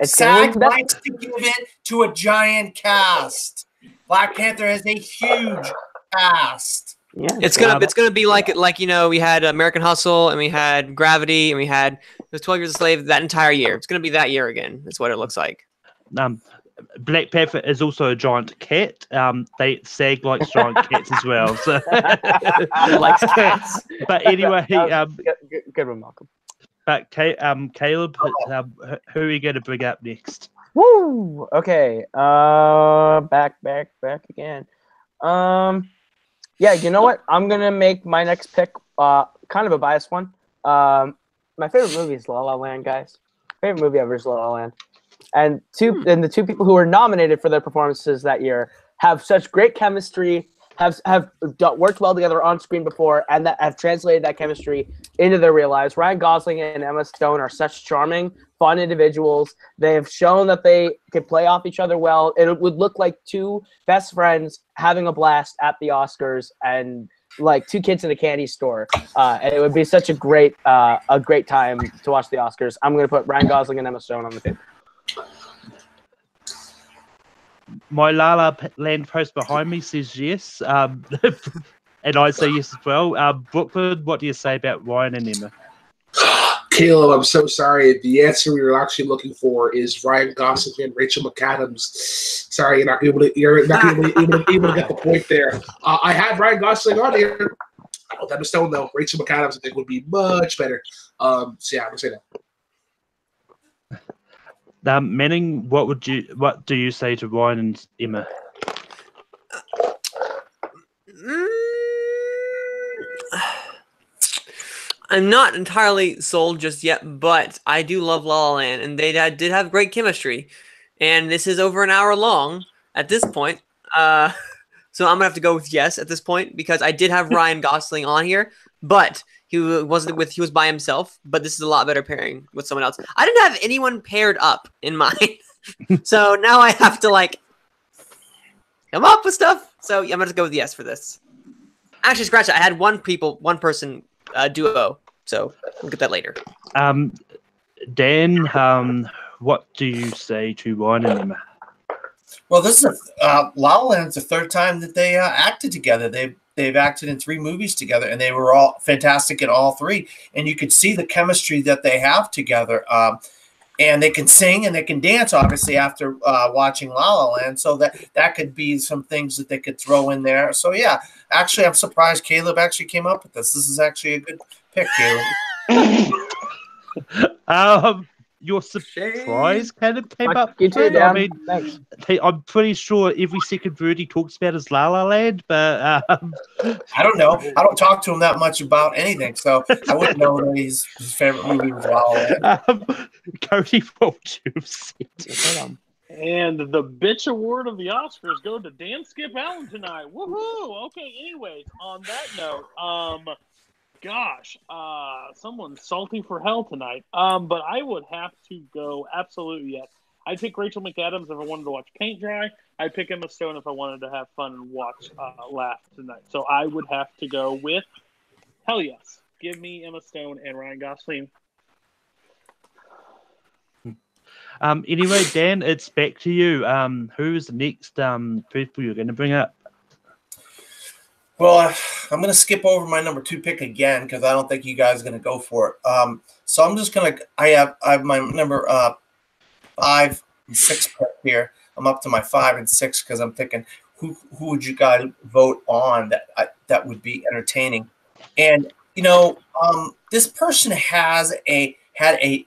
SAG likes to give it to a giant cast. Black Panther has a huge cast. Yeah, it's gonna be like we had American Hustle and we had Gravity and we had 12 Years a Slave that entire year. It's gonna be that year again. That's what it looks like. Black Panther is also a giant cat. They SAG likes giant cats as well. So likes cats. But anyway, good one, Malcolm. But Caleb, who are you going to bring up next? Woo! Okay. Back again. Yeah, you know what? I'm gonna make my next pick kind of a biased one. My favorite movie is La La Land, guys. Favorite movie ever is La La Land. And the two people who were nominated for their performances that year have such great chemistry, have worked well together on screen before, and that have translated that chemistry into their real lives. Ryan Gosling and Emma Stone are such charming, fun individuals. They have shown that they can play off each other well. It would look like two best friends having a blast at the Oscars and like two kids in a candy store. And it would be such a great time to watch the Oscars. I'm going to put Ryan Gosling and Emma Stone on the table. My La La Land post behind me says yes, and I say yes as well. Brooklyn, what do you say about Ryan and Emma? Caleb, I'm so sorry. The answer we were actually looking for is Ryan Gosling and Rachel McAdams. Sorry, you're not able to get the point there. I had Ryan Gosling on here. Emma Stone though. Rachel McAdams I think would be much better. So yeah, I'm gonna say that. Manning, what do you say to Ryan and Emma? I'm not entirely sold just yet, but I do love La La Land, and they did have great chemistry. And this is over an hour long at this point, so I'm gonna have to go with yes at this point because I did have Ryan Gosling on here, but he was by himself. But this is a lot better pairing with someone else. I didn't have anyone paired up in mind, so now I have to like come up with stuff. So I'm gonna go with yes for this. Actually, scratch it. I had one person duo, so we'll get that later. Dan, what do you say to Ryan and Emma? Well, this is La La Land's the third time that they acted together. They've acted in 3 movies together, and they were all fantastic in all 3. And you could see the chemistry that they have together. And they can sing and they can dance, obviously, after watching La La Land. So that could be some things that they could throw in there. So, yeah, actually, I'm surprised Caleb actually came up with this. This is actually a good pick, Caleb. Your surprise kind of came up. You too, I mean, thanks. I'm pretty sure every second word he talks about is La La Land, but I don't know. I don't talk to him that much about anything, so I wouldn't know that his favorite movie was La La Land. Cody, what would you have said? And the bitch award of the Oscars go to Dan Skip Allen tonight. Woohoo! Okay, anyways, on that note, gosh, someone's salty for hell tonight. But I would have to go absolutely yes. I'd pick Rachel McAdams if I wanted to watch paint dry. I'd pick Emma Stone if I wanted to have fun and watch laugh tonight. So I would have to go with hell yes. Give me Emma Stone and Ryan Gosling. Anyway, Dan, it's back to you. Who's the next people you're going to bring up? Well, I'm going to skip over my number 2 pick again because I don't think you guys are going to go for it. So I'm just going to – I have my number 5 and 6 pick here. I'm up to my 5 and 6 because I'm thinking who would you guys vote on that would be entertaining. And, this person had a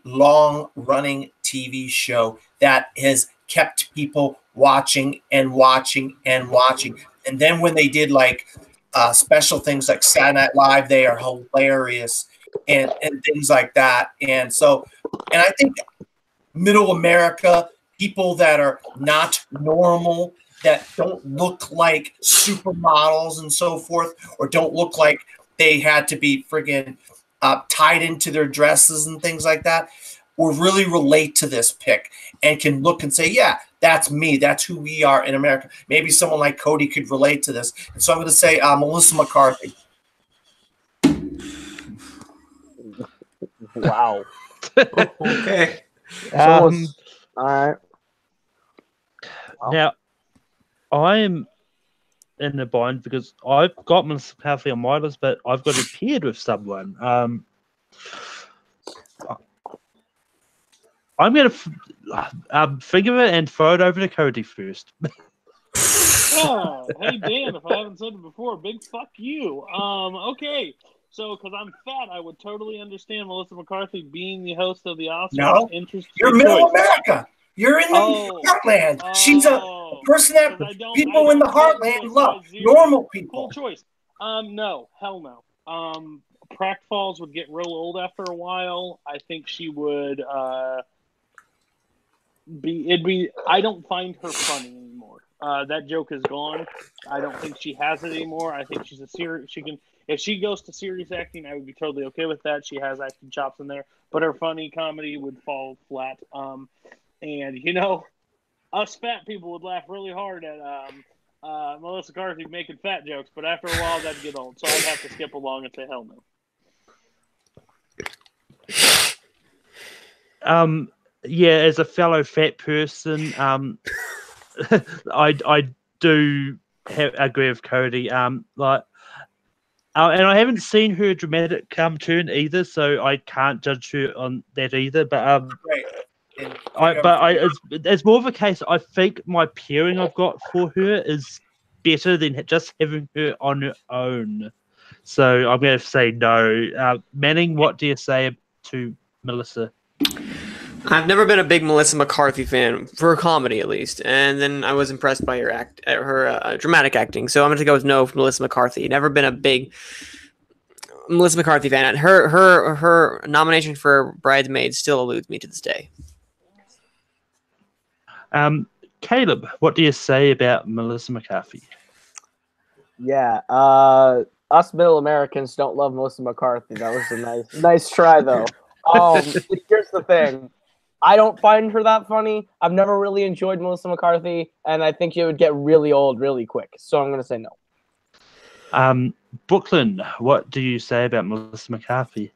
long-running TV show that has kept people watching and watching and watching. And then when they did like special things like Saturday Night Live, they are hilarious and things like that. And I think middle America, people that are not normal, that don't look like supermodels and so forth, or don't look like they had to be friggin' tied into their dresses and things like that, will really relate to this pick and can look and say, yeah, that's me. That's who we are in America. Maybe someone like Cody could relate to this. And so I'm going to say Melissa McCarthy. Wow. Okay. All right. Wow. Now, I'm in the bind because I've got Miss McCarthy on my list, but I've got it paired with someone. I'm going to figure it and throw it over to Cody first. Oh, hey, Dan, if I haven't said it before, big fuck you. Okay, so because I'm fat, I would totally understand Melissa McCarthy being the host of the Oscars. No, Interesting you're middle choice. America. You're in the Oh. heartland. She's a person that 'Cause I people in the don't like heartland love. suicide zero. Normal Cool people. choice. No, hell no. Pratfalls would get real old after a while. I think she would I don't find her funny anymore. That joke is gone. I don't think she has it anymore. I think she's if she goes to serious acting, I would be totally okay with that. She has acting chops in there, but her funny comedy would fall flat. And us fat people would laugh really hard at Melissa McCarthy making fat jokes, but after a while that'd get old. So I'd have to skip along and say hell no. Yeah, as a fellow fat person, I do agree with Cody. And I haven't seen her dramatic turn either, so I can't judge her on that either. But Right. it's more of a case. I think my pairing I've got for her is better than just having her on her own. So I'm going to say no. Manning, what do you say to Melissa? I've never been a big Melissa McCarthy fan, for comedy at least, and then I was impressed by her dramatic acting. So I'm going to go with no for Melissa McCarthy. Never been a big Melissa McCarthy fan. Her nomination for Bridesmaids still eludes me to this day. Caleb, what do you say about Melissa McCarthy? Yeah, us middle Americans don't love Melissa McCarthy. That was a nice try, though. Here's the thing. I don't find her that funny. I've never really enjoyed Melissa McCarthy, and I think she would get really old really quick. So I'm going to say no. Brooklyn, what do you say about Melissa McCarthy?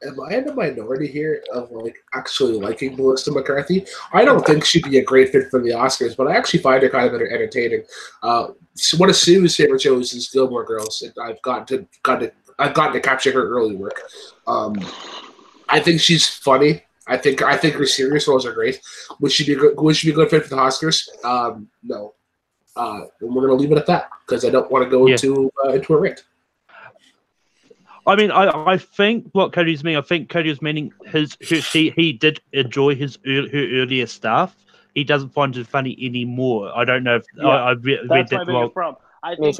Am I in the minority here of actually liking Melissa McCarthy? I don't think she'd be a great fit for the Oscars, but I actually find her kind of entertaining. One of Sue's favorite shows is Gilmore Girls, and I've gotten to capture her early work. I think she's funny. I think her serious roles are great. Would she be a good fit for the Oscars? No. And we're gonna leave it at that because I don't want to go into a rant. I mean, I think what Cody's meaning. I think Cody was meaning he did enjoy her earlier stuff. He doesn't find it funny anymore. I don't know if I read That's that my wrong. biggest problem. I think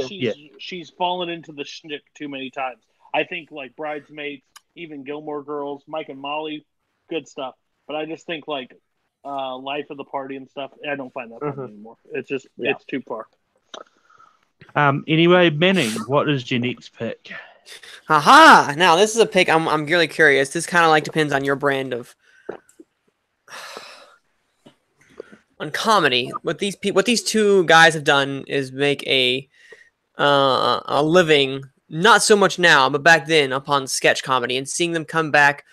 she's fallen into the shtick too many times. I think like Bridesmaids, even Gilmore Girls, Mike and Molly, good stuff. But I just think like Life of the Party and stuff, I don't find that funny anymore. It's just it's too far. Anyway, Manning, what is your next pick? Aha! Now this is a pick. I'm really curious. This kind of depends on your brand of on comedy. What these two guys have done is make a living, not so much now, but back then, upon sketch comedy, and seeing them come back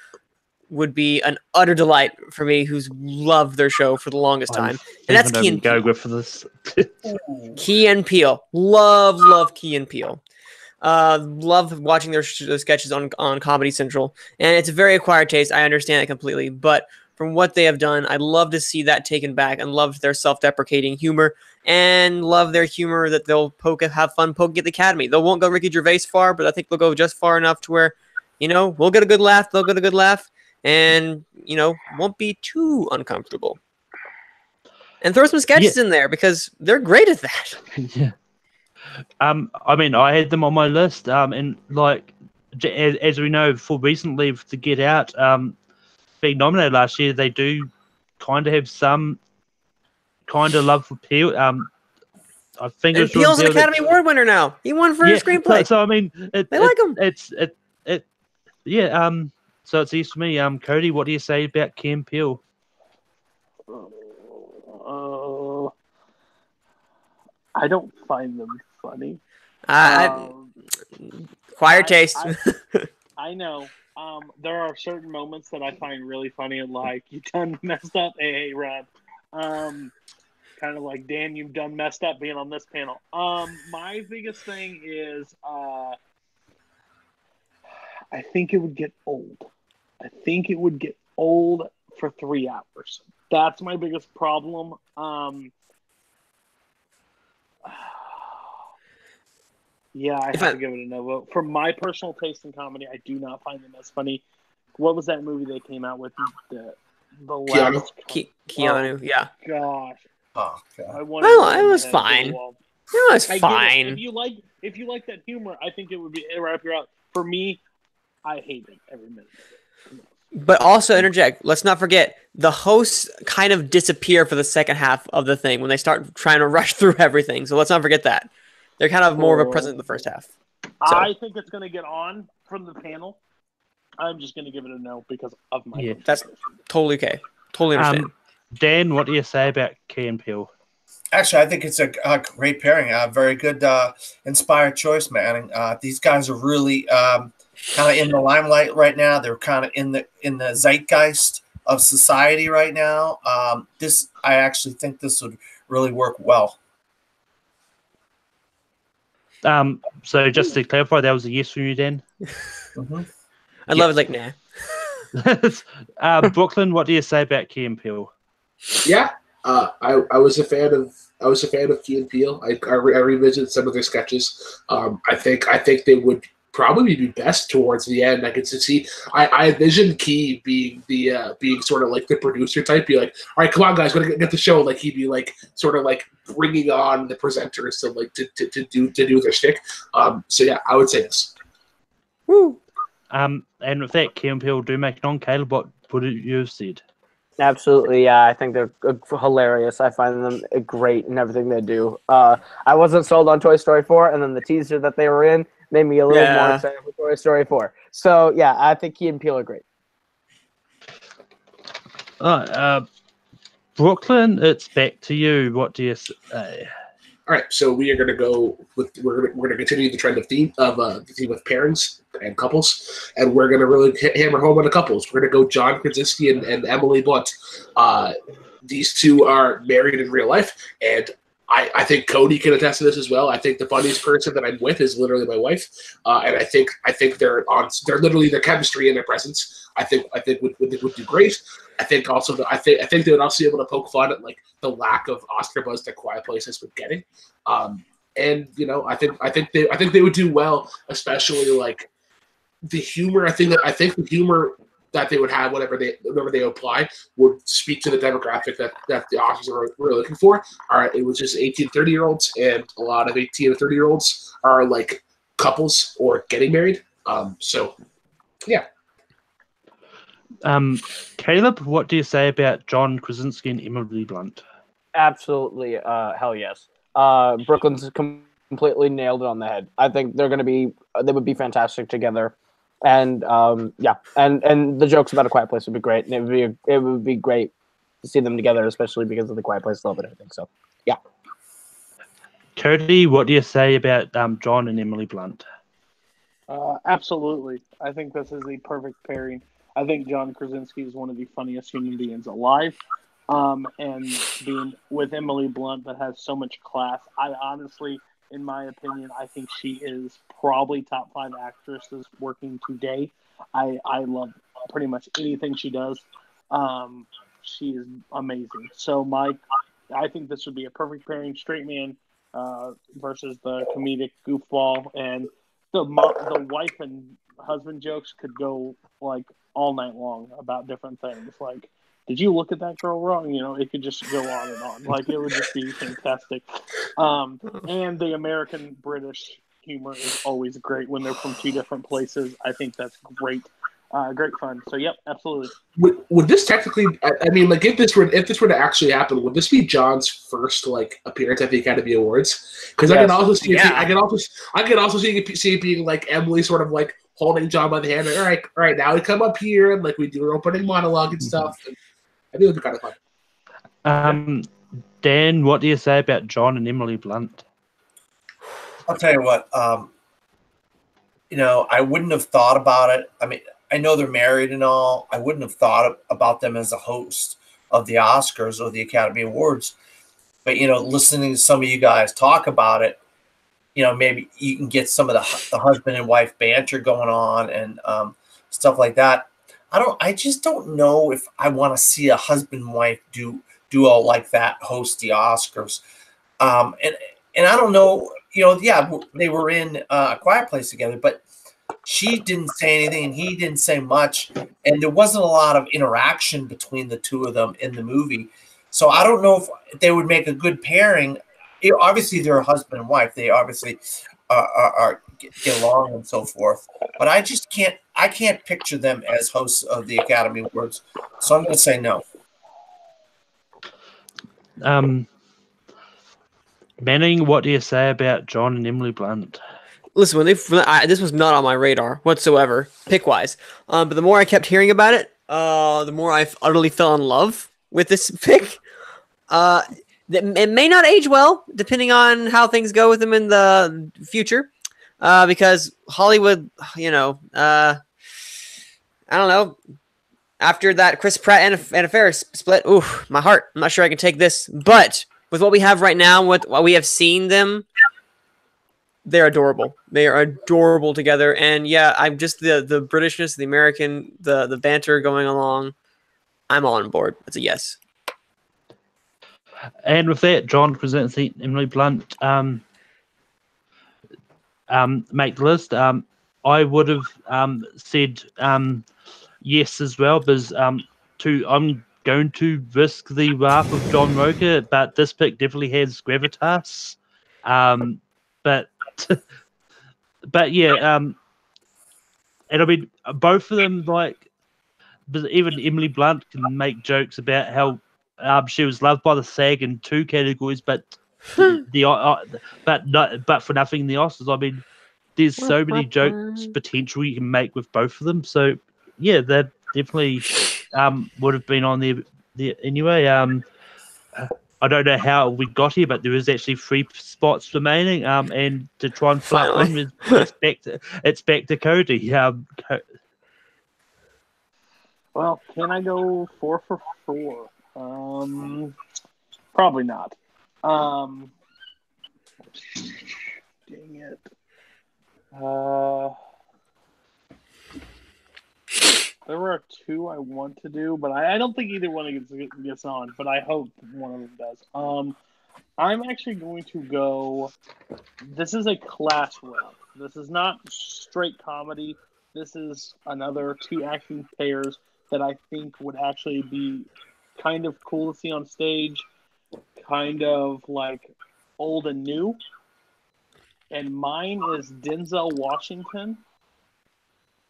would be an utter delight for me, who's loved their show for the longest time. And that's Key and Peele. For this. Key and Peele. Love Key and Peele. Love watching their sketches on Comedy Central, and it's a very acquired taste. I understand it completely, but from what they have done, I'd love to see that taken back, and love their self-deprecating humor, and love their humor that they'll have fun poking at the Academy. They won't go Ricky Gervais far, but I think they'll go just far enough to where, we'll get a good laugh, they'll get a good laugh, and won't be too uncomfortable. And throw some sketches in there because they're great at that. Yeah. I mean, I had them on my list, and as we know, for recently to Get Out, being nominated last year, they do kind of have some kind of love for Peele. I think and Peele's an Academy Award winner now. He won for his screenplay. So I mean, they like him. So it's easy for me. Cody, what do you say about Kim Peele? I don't find them funny. Acquired taste. I know. There are certain moments that I find really funny, like you done messed up, hey Rod. Kind of like, Dan, you've done messed up being on this panel. My biggest thing is I think it would get old. I think it would get old for 3 hours. That's my biggest problem. Yeah, I have to give it a no vote. For my personal taste in comedy, I do not find them as funny. What was that movie they came out with? The Keanu? last Keanu, yeah. gosh. Oh, God. I wanted Well, to it run was my head through the fine. wall. It was I get it. fine. If you like that humor, I think it would be right up your alley. For me, I hated every minute of it. But also interject. Let's not forget the hosts kind of disappear for the second half of the thing when they start trying to rush through everything. So let's not forget that they're kind of more of a presence in the first half. So, I think it's going to get on from the panel. I'm just going to give it a no because of my. Yeah. that's totally okay. Totally understand. Dan, what do you say about Key and Peele? Actually, I think it's a great pairing. Very good, inspired choice, man. These guys are really kind of in the limelight right now. They're kind of in the zeitgeist of society right now. I actually think this would really work well. So just to clarify, that was a yes from you, Dan. Mm-hmm. I love it. Like, nah. Brooklyn, what do you say about Key and Peele? Yeah, I was a fan of Key and Peele. I revisited some of their sketches. I think they would probably be best towards the end. I could see. I envisioned Key being being sort of like the producer type. Be like, all right, come on, guys, we're gonna get the show. Like he'd be like sort of like bringing on the presenters to like to do their shtick. So yeah, I would say this. Woo. And with that, Key and Peele do make it on. Caleb, what would you have said? Absolutely, yeah. I think they're hilarious. I find them great in everything they do. I wasn't sold on Toy Story 4, and then the teaser that they were in made me a little more excited for Toy Story 4. So, yeah, I think Key and Peele are great. Brooklyn, it's back to you. What do you say? All right, so we are going to go with we're going to continue the trend of the theme of pairings and couples, and we're going to really hammer home on the couples. We're going to go John Krasinski and Emily Blunt. These two are married in real life, and I think Cody can attest to this as well. I think the funniest person that I'm with is literally my wife, and I think they're literally their chemistry and their presence. I think would do great. I think also I think they would also be able to poke fun at like the lack of Oscar buzz that Quiet Place has been getting, and you know I think they would do well, especially like the humor. I think the humor that they would have whenever they apply would speak to the demographic that the Oscars are really looking for. All right, it was just 18 30-year-olds, and a lot of 18 and 30-year-olds are like couples or getting married. So yeah. Caleb, what do you say about John Krasinski and Emily Blunt? Absolutely, hell yes. Brooklyn's completely nailed it on the head. I think they would be fantastic together. And yeah, and the jokes about A Quiet Place would be great, and it would be great to see them together, especially because of the Quiet Place love and everything. So yeah. Cody, what do you say about John and Emily Blunt? Absolutely, I think this is the perfect pairing. I think John Krasinski is one of the funniest human beings alive, and being with Emily Blunt that has so much class. I honestly, in my opinion, I think she is probably top 5 actresses working today. I love pretty much anything she does. She is amazing. So I think this would be a perfect pairing, straight man versus the comedic goofball, and the wife and husband jokes could go like all night long about different things. Like, did you look at that girl wrong? You know, it could just go on and on. Like, it would just be fantastic. And the American British humor is always great when they're from two different places. I think that's great. Great fun. So, yep, absolutely. Would this technically? I mean, like, if this were to actually happen, would this be John's first like appearance at the Academy Awards? Because yes. I can also see, I can also see it being like Emily sort of like holding John by the hand. Like, all right, now we come up here and like we do our opening monologue and stuff. And I think it would be kind of fun. Dan, what do you say about John and Emily Blunt? I'll tell you what. You know, I wouldn't have thought about it. I mean, I know they're married and all. I wouldn't have thought about them as a host of the Oscars or the Academy Awards. But, you know, listening to some of you guys talk about it, you know, maybe you can get some of the husband and wife banter going on and stuff like that. I just don't know if I want to see a husband and wife duo like that host the Oscars. And I don't know, you know, yeah, they were in A Quiet Place together, but she didn't say anything and he didn't say much, and there wasn't a lot of interaction between the two of them in the movie. So I don't know if they would make a good pairing. Obviously, they're a husband and wife. They obviously get along and so forth. But I just can't. I can't picture them as hosts of the Academy Awards. So I'm going to say no. Manning, what do you say about John and Emily Blunt? Listen, when this was not on my radar whatsoever, pick-wise. But the more I kept hearing about it, the more I utterly fell in love with this pick. It may not age well, depending on how things go with them in the future. Because Hollywood, I don't know. After that Chris Pratt and Ferris split, my heart. I'm not sure I can take this. But with what we have right now, what we have seen them, they're adorable. They are adorable together. And yeah, I'm just the Britishness, the American, the banter going along. I'm all on board. It's a yes. And with that, John Krasinski, Emily Blunt, make the list. I would have said yes as well, because I'm going to risk the wrath of John Roker, but this pick definitely has gravitas. But yeah, and I mean, both of them, like, even Emily Blunt can make jokes about how she was loved by the SAG in 2 categories, but for nothing in the Oscars. I mean, there's so many jokes potential you can make with both of them. So yeah, that definitely would have been on there anyway. I don't know how we got here, but there is actually 3 spots remaining. And to try and flip them, it's back to Cody. Well, can I go 4 for 4? Probably not. Dang it. There were 2 I want to do, but I don't think either one of them gets on, but I hope one of them does. I'm actually going to go. This is a class rep. This is not straight comedy. This is another 2 acting pairs that I think would actually be kind of cool to see on stage, kind of like old and new. And mine is Denzel Washington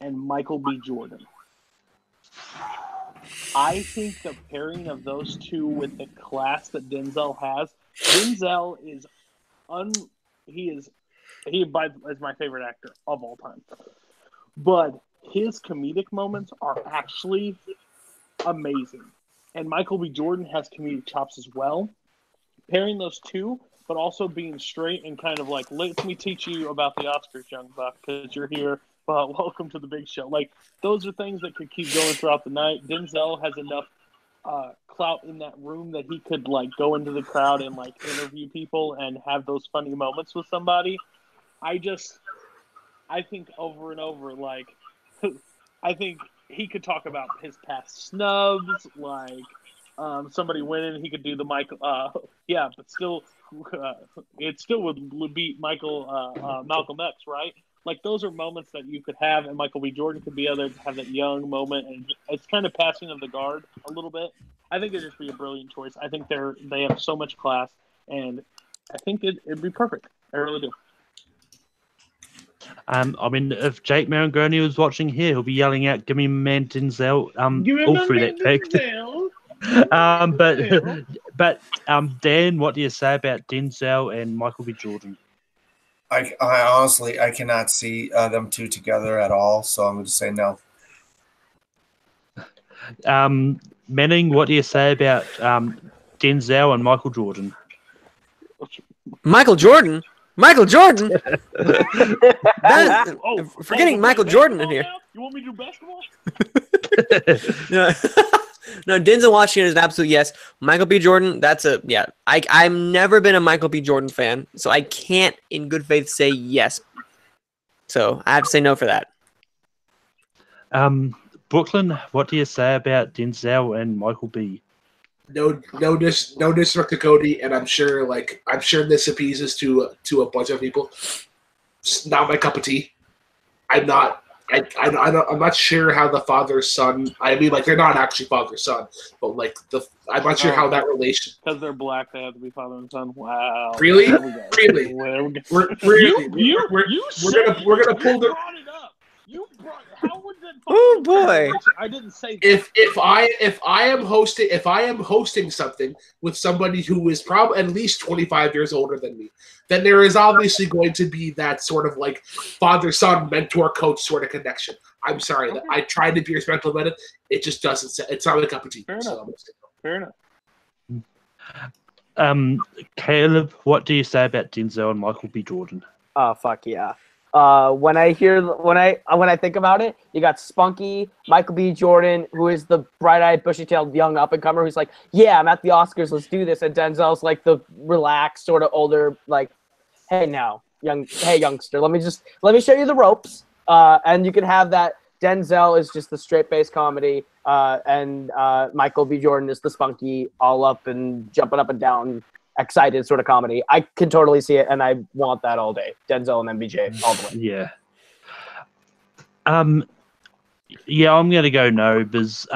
and Michael B. Jordan. I think the pairing of those 2 with the class that Denzel has, Denzel is is my favorite actor of all time. But his comedic moments are actually amazing. And Michael B. Jordan has comedic chops as well. Pairing those 2, but also being straight and kind of like, let me teach you about the Oscars, young buck, because you're here. Welcome to the big show. Like, those are things that could keep going throughout the night. Denzel has enough clout in that room that he could, like, go into the crowd and, like, interview people and have those funny moments with somebody. I think over and over, like, I think he could talk about his past snubs, like somebody winning. He could do the Michael, but still, it still would beat Malcolm X, right? Like, those are moments that you could have, and Michael B. Jordan could be able to have that young moment, and it's kind of passing of the guard a little bit. I think it'd just be a brilliant choice. I think they have so much class, and I think it'd be perfect. I really do. I mean, if Jake Marangoni was watching here, he'll be yelling out, "Give me man Denzel!" All through that pick. But Dan, what do you say about Denzel and Michael B. Jordan? I honestly cannot see them 2 together at all, so I'm going to say no. Manning, what do you say about Denzel and Michael Jordan? Michael Jordan? Michael Jordan? Forgetting Michael Jordan in here. Now? You want me to do basketball? No, Denzel Washington is an absolute yes. Michael B. Jordan, that's a yeah. I've never been a Michael B. Jordan fan, so I can't in good faith say yes. So I have to say no for that. Brooklyn, what do you say about Denzel and Michael B? No disrespect to Cody, and I'm sure this appeases to a bunch of people. It's not my cup of tea. I'm not I'm not sure how the father-son. I mean, like they're not actually father-son, but like I'm not sure how that relation. Because they're black, they have to be father and son. Wow. Really? There we go. Really? There we go. We're gonna pull the. Brought it up. You brought. How would that? Oh boy! I didn't say that. If I am hosting something with somebody who is probably at least 25 years older than me, then there is obviously going to be that sort of like father-son, mentor-coach sort of connection. I'm sorry that I tried to be respectful about it. It just doesn't. It's not a cup of tea. Fair enough. Fair enough. Caleb, what do you say about Denzel and Michael B. Jordan? Oh fuck yeah! When I think about it, you got Spunky, Michael B. Jordan, who is the bright-eyed, bushy-tailed young up-and-comer who's like, yeah, I'm at the Oscars, let's do this. And Denzel's like the relaxed, sort of older, like, hey youngster, let me show you the ropes. And you can have that. Denzel is just the straight-based comedy, and Michael B. Jordan is the spunky, all up and jumping up and down, excited sort of comedy. I can totally see it, and I want that all day. Denzel and MBJ all the way. Yeah. Yeah, I'm gonna go no, because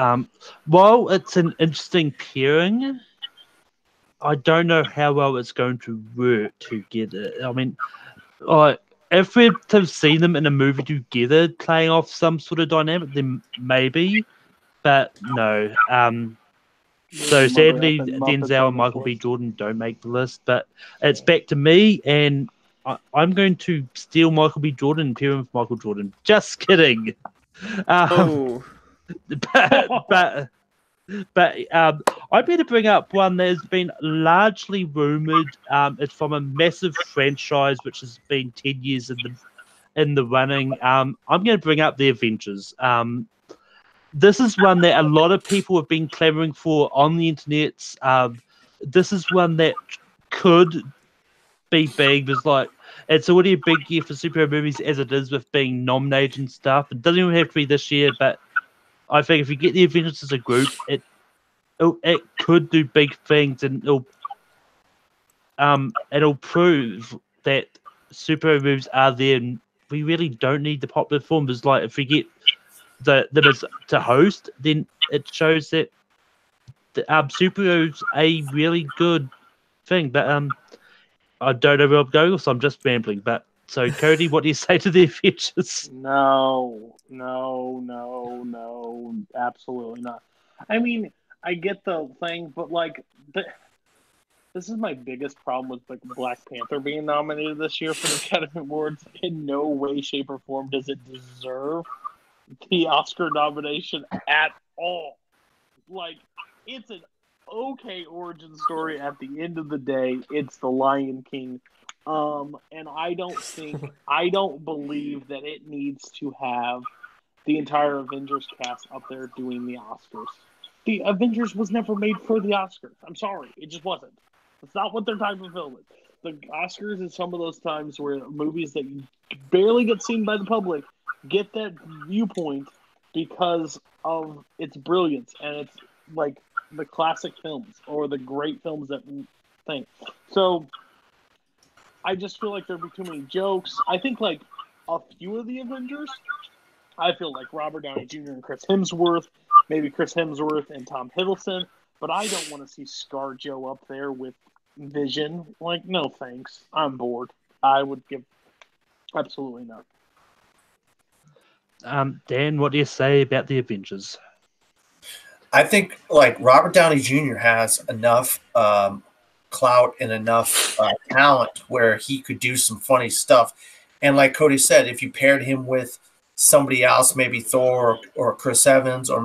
while it's an interesting pairing, I don't know how well it's going to work together. I mean, like if we have seen them in a movie together, playing off some sort of dynamic, then maybe, but no. So sadly, Denzel and Michael B. Jordan don't make the list, but it's back to me, and I'm going to steal Michael B. Jordan and pair him with Michael Jordan. Just kidding. But I better bring up one that has been largely rumored. It's from a massive franchise which has been 10 years in the running. I'm going to bring up the Avengers. This is one that a lot of people have been clamoring for on the internet. This is one that could be big. There's like it's already a big year for superhero movies as it is with being nominated and stuff. It doesn't even have to be this year, but I think if you get the Avengers as a group, it could do big things, and it'll prove that superhero movies are there, and we really don't need the popular form. Because like if we get them as to host, then it shows that the superheroes a really good thing. But I don't know where I'm going, so I'm just rambling. But so Cody, what do you say to the Avengers? No, absolutely not. I mean, I get the thing, but like, this is my biggest problem with like Black Panther being nominated this year for the Academy Awards. In no way, shape, or form does it deserve the Oscar nomination at all. Like, it's an okay origin story. At the end of the day, it's The Lion King. And I don't believe that it needs to have the entire Avengers cast up there doing the Oscars. The Avengers was never made for the Oscars. I'm sorry. It just wasn't. It's not what their type of film is. The Oscars is some of those times where movies that barely get seen by the public get that viewpoint because of its brilliance and it's like the classic films or the great films that think. So I just feel like there'd be too many jokes. I think like a few of the Avengers, I feel like Robert Downey Jr. and Chris Hemsworth, maybe Chris Hemsworth and Tom Hiddleston, but I don't want to see ScarJo up there with Vision. Like, no thanks. I'm bored. I would give absolutely not. Dan, what do you say about the Avengers? I think like Robert Downey Jr. has enough clout and enough talent where he could do some funny stuff. And like Cody said, if you paired him with somebody else, maybe Thor or Chris Evans or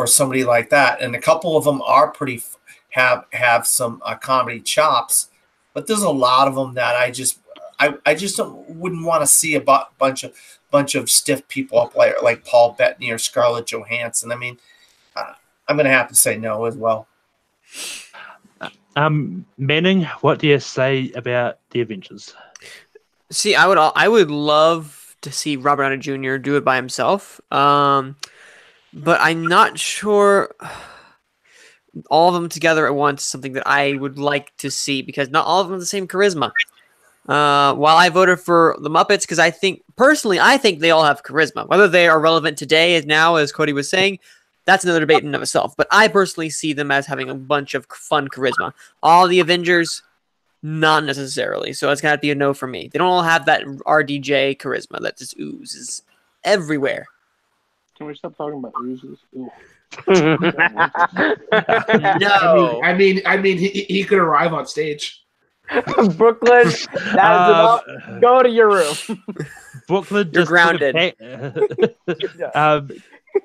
somebody like that, and a couple of them are pretty have some comedy chops, but there's a lot of them that I just wouldn't want to see a bunch of stiff people up like Paul Bettany or Scarlett Johansson. I mean, I'm going to have to say no as well. Manning, what do you say about the Avengers? See, I would love to see Robert Downey Jr. do it by himself, but I'm not sure all of them together at once is something that I would like to see because not all of them have the same charisma. While I voted for the Muppets because I think they all have charisma. Whether they are relevant today as Cody was saying, that's another debate in and of itself. But I personally see them as having a bunch of fun charisma. All the Avengers, not necessarily. So it's got to be a no for me. They don't all have that RDJ charisma that just oozes everywhere. Can we stop talking about oozes? Ooh. No. I mean, he could arrive on stage. Brooklyn, that is enough. Go to your room. Brooklyn, You're just grounded.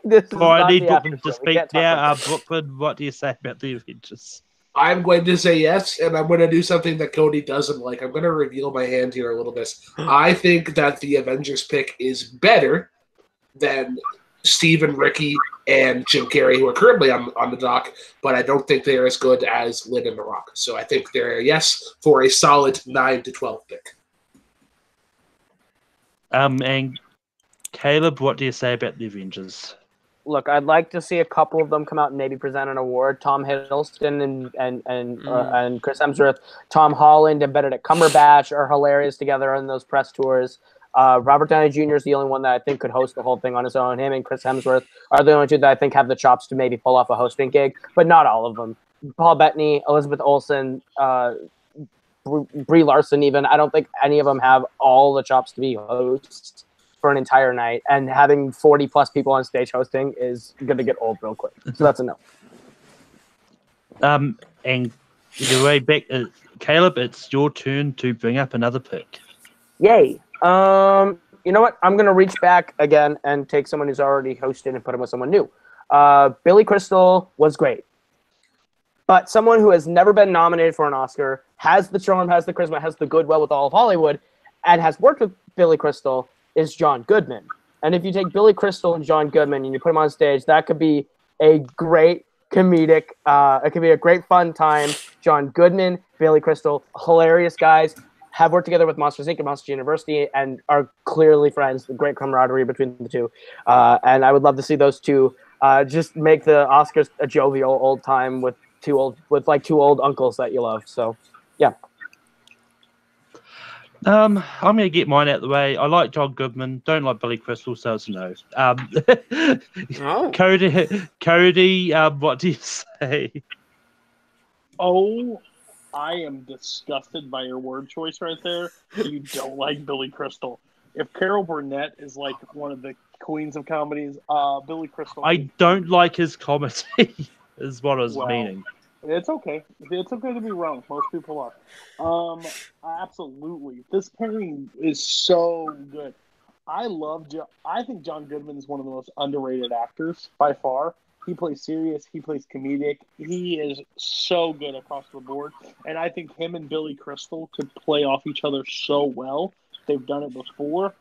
This is Well, I not need the Brooklyn after to show. We speak can't talk now. about Brooklyn, what do you say about the Avengers? I'm going to say yes, and I'm going to do something that Cody doesn't like. I'm going to reveal my hand here a little bit. I think that the Avengers pick is better than Steven, Ricky, and Jim Carrey, who are currently on the dock, but I don't think they're as good as Lynn and The Rock. So I think they're a yes for a solid 9 to 12 pick. And Caleb, what do you say about the Avengers? Look, I'd like to see a couple of them come out and maybe present an award. Tom Hiddleston and Chris Hemsworth, Tom Holland and Benedict Cumberbatch are hilarious together on those press tours. Robert Downey Jr. is the only one that I think could host the whole thing on his own. Him and Chris Hemsworth are the only two that I think have the chops to maybe pull off a hosting gig, but not all of them. Paul Bettany, Elizabeth Olsen, Brie Larson even. I don't think any of them have all the chops to be hosts for an entire night, and having 40+ people on stage hosting is going to get old real quick. So that's a no. And either way, back, Caleb, it's your turn to bring up another pick. Yay. You know what? I'm going to reach back again and take someone who's already hosted and put him with someone new. Billy Crystal was great. But someone who has never been nominated for an Oscar, has the charm, has the charisma, has the goodwill with all of Hollywood, and has worked with Billy Crystal is John Goodman. And if you take Billy Crystal and John Goodman and you put them on stage, that could be a great comedic, it could be a great fun time. John Goodman, Billy Crystal, hilarious guys, have worked together with Monsters, Inc. and Monsters University and are clearly friends, the great camaraderie between the two. And I would love to see those two just make the Oscars a jovial old time with two old uncles that you love. So, yeah. I'm gonna get mine out of the way. I like John Goodman. Don't like Billy Crystal, so it's no. Oh. Cody, what do you say? Oh, I am disgusted by your word choice right there. You don't like Billy Crystal. If Carol Burnett is like one of the queens of comedies, Billy Crystal. I don't like his comedy. Is what I was meaning. It's okay. It's okay to be wrong. Most people are. Absolutely. This pairing is so good. I think John Goodman is one of the most underrated actors by far. He plays serious. He plays comedic. He is so good across the board. And I think him and Billy Crystal could play off each other so well. They've done it before.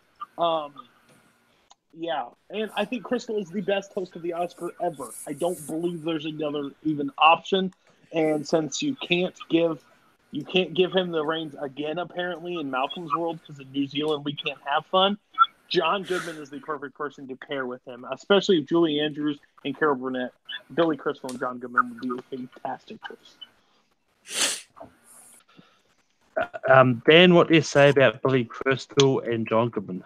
Yeah, and I think Crystal is the best host of the Oscar ever. I don't believe there's another even option. And since you can't give him the reins again, apparently in Malcolm's world, because in New Zealand we can't have fun. John Goodman is the perfect person to pair with him, especially if Julie Andrews and Carol Burnett, Billy Crystal, and John Goodman would be a fantastic choice. Dan, what do you say about Billy Crystal and John Goodman?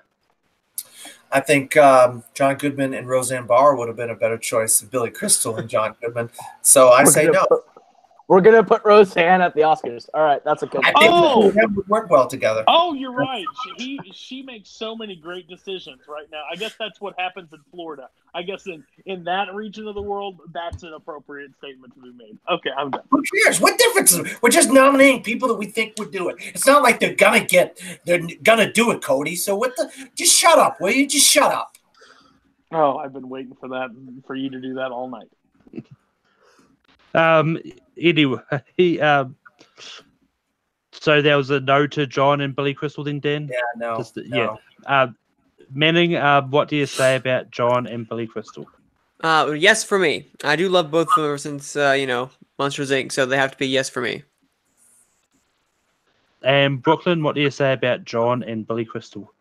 I think John Goodman and Roseanne Barr would have been a better choice than Billy Crystal and John Goodman. So I say no. We're going to put Roseanne at the Oscars. All right, that's a good one. I think they would work well together. Oh, you're right. She makes so many great decisions right now. I guess that's what happens in Florida. I guess in that region of the world, that's an appropriate statement to be made. Okay, I'm done. Who cares? What difference is it? We're just nominating people that we think would do it. It's not like they're gonna do it, Cody. So just shut up, will you? Just shut up. Oh, I've been waiting for you to do that all night. Anyway, so there was a no to John and Billy Crystal then, Dan? Yeah, no. Yeah. Manning, what do you say about John and Billy Crystal? Yes for me. I do love both of them since, Monsters, Inc., so they have to be yes for me. And Brooklyn, what do you say about John and Billy Crystal?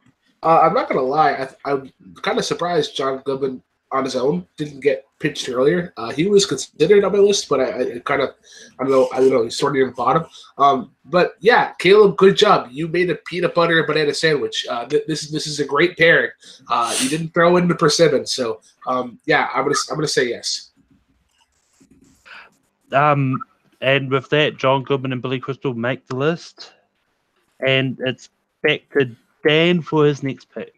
I'm not going to lie. I'm kind of surprised John Goodman on his own, didn't get pitched earlier. He was considered on my list, but I don't know, he sort of didn't bottom. But yeah, Caleb, good job. You made a peanut butter and banana sandwich. This is a great pairing. You didn't throw in the persimmons, so yeah, I'm gonna say yes. And with that, John Goodman and Billy Crystal make the list, and it's back to Dan for his next pick.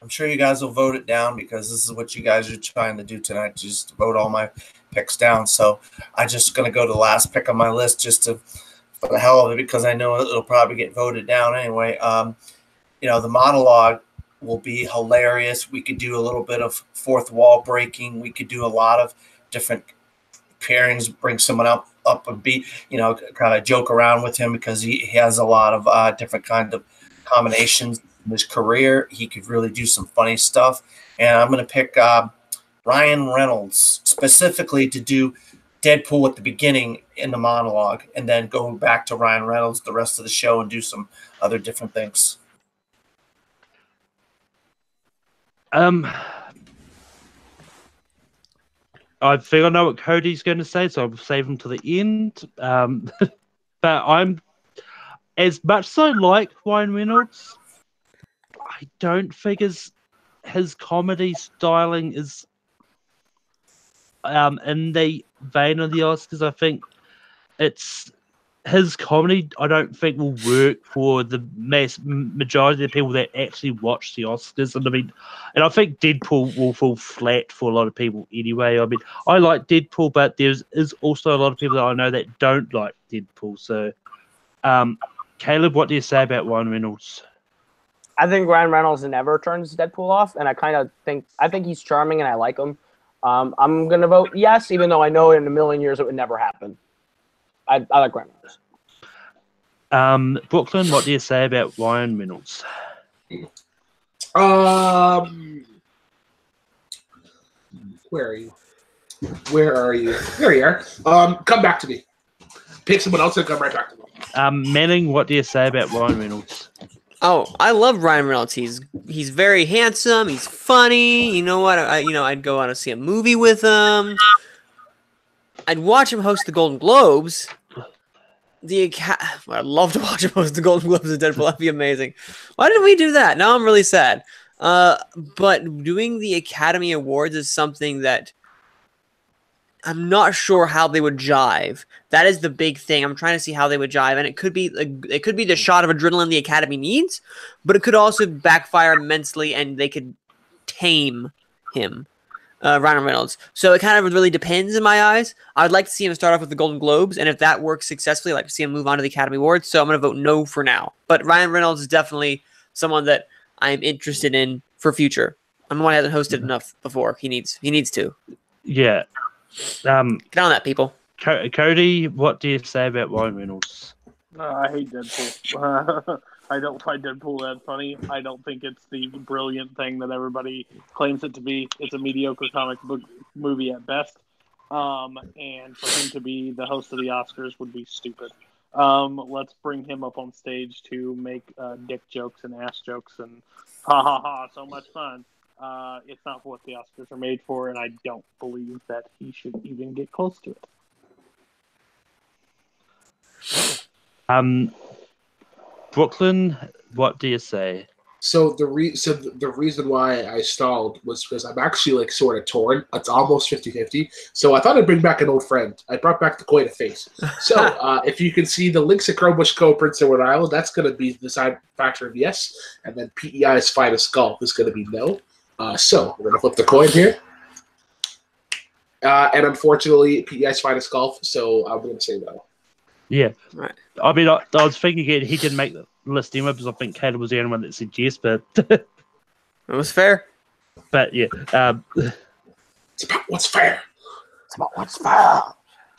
I'm sure you guys will vote it down because this is what you guys are trying to do tonight, just vote all my picks down. So I'm just going to go to the last pick on my list just for the hell of it, because I know it'll probably get voted down anyway. The monologue will be hilarious. We could do a little bit of fourth wall breaking. We could do a lot of different pairings, bring someone up and be, kind of joke around with him because he has a lot of different kind of combinations in his career. He could really do some funny stuff. And I'm going to pick Ryan Reynolds specifically to do Deadpool at the beginning in the monologue, and then go back to Ryan Reynolds the rest of the show and do some other different things. I think I know what Cody's going to say, so I'll save him to the end. But I'm, as much as I like Ryan Reynolds, I don't think his comedy styling is in the vein of the Oscars. I think it's his comedy. I don't think will work for the majority of the people that actually watch the Oscars. And I think Deadpool will fall flat for a lot of people anyway. I mean, I like Deadpool, but is also a lot of people that I know that don't like Deadpool. So, Caleb, what do you say about Ryan Reynolds? I think Ryan Reynolds never turns Deadpool off, and I think he's charming and I like him. I'm gonna vote yes, even though I know in a million years it would never happen. I like Ryan Reynolds. Brooklyn, what do you say about Ryan Reynolds? Where are you? There you are. Come back to me. Pick someone else and come right back to me. Manning, what do you say about Ryan Reynolds? Oh, I love Ryan Reynolds. He's very handsome. He's funny. You know what? I'd go out and see a movie with him. I'd watch him host the Golden Globes. I'd love to watch him host the Golden Globes of Deadpool. That'd be amazing. Why didn't we do that? Now I'm really sad. But doing the Academy Awards is something that I'm not sure how they would jive. That is the big thing. I'm trying to see how they would jive, and it could be the shot of adrenaline the Academy needs, but it could also backfire immensely, and they could tame him, Ryan Reynolds. So it kind of really depends in my eyes. I'd like to see him start off with the Golden Globes, and if that works successfully, I'd like to see him move on to the Academy Awards. So I'm going to vote no for now. But Ryan Reynolds is definitely someone that I'm interested in for future. I'm the one who hasn't hosted enough before. He needs to. Yeah. Get on that, people. Cody, what do you say about Ryan Reynolds? I hate Deadpool. I don't find Deadpool that funny. I don't think it's the brilliant thing that everybody claims it to be. It's a mediocre comic book movie at best. And for him to be the host of the Oscars would be stupid. Let's bring him up on stage to make dick jokes and ass jokes and ha ha ha, so much fun. It's not what the Oscars are made for, and I don't believe that he should even get close to it. Brooklyn, what do you say? So the reason why I stalled was because I'm actually sort of torn. It's almost 50-50. So I thought I'd bring back an old friend. I brought back the Coin of Face. So if you can see the links at Crowbush Co. Prince Edward Island, that's going to be the side factor of yes. And then PEI's Finest Golf is going to be no. So we're going to flip the coin here. And unfortunately, PEI's Finest Golf, so I'm going to say no. Yeah. Right. I mean, I was thinking he can make the list anyway because I think Caleb was the only one that said yes, but... It was fair. But, yeah. It's about what's fair. It's about what's fair.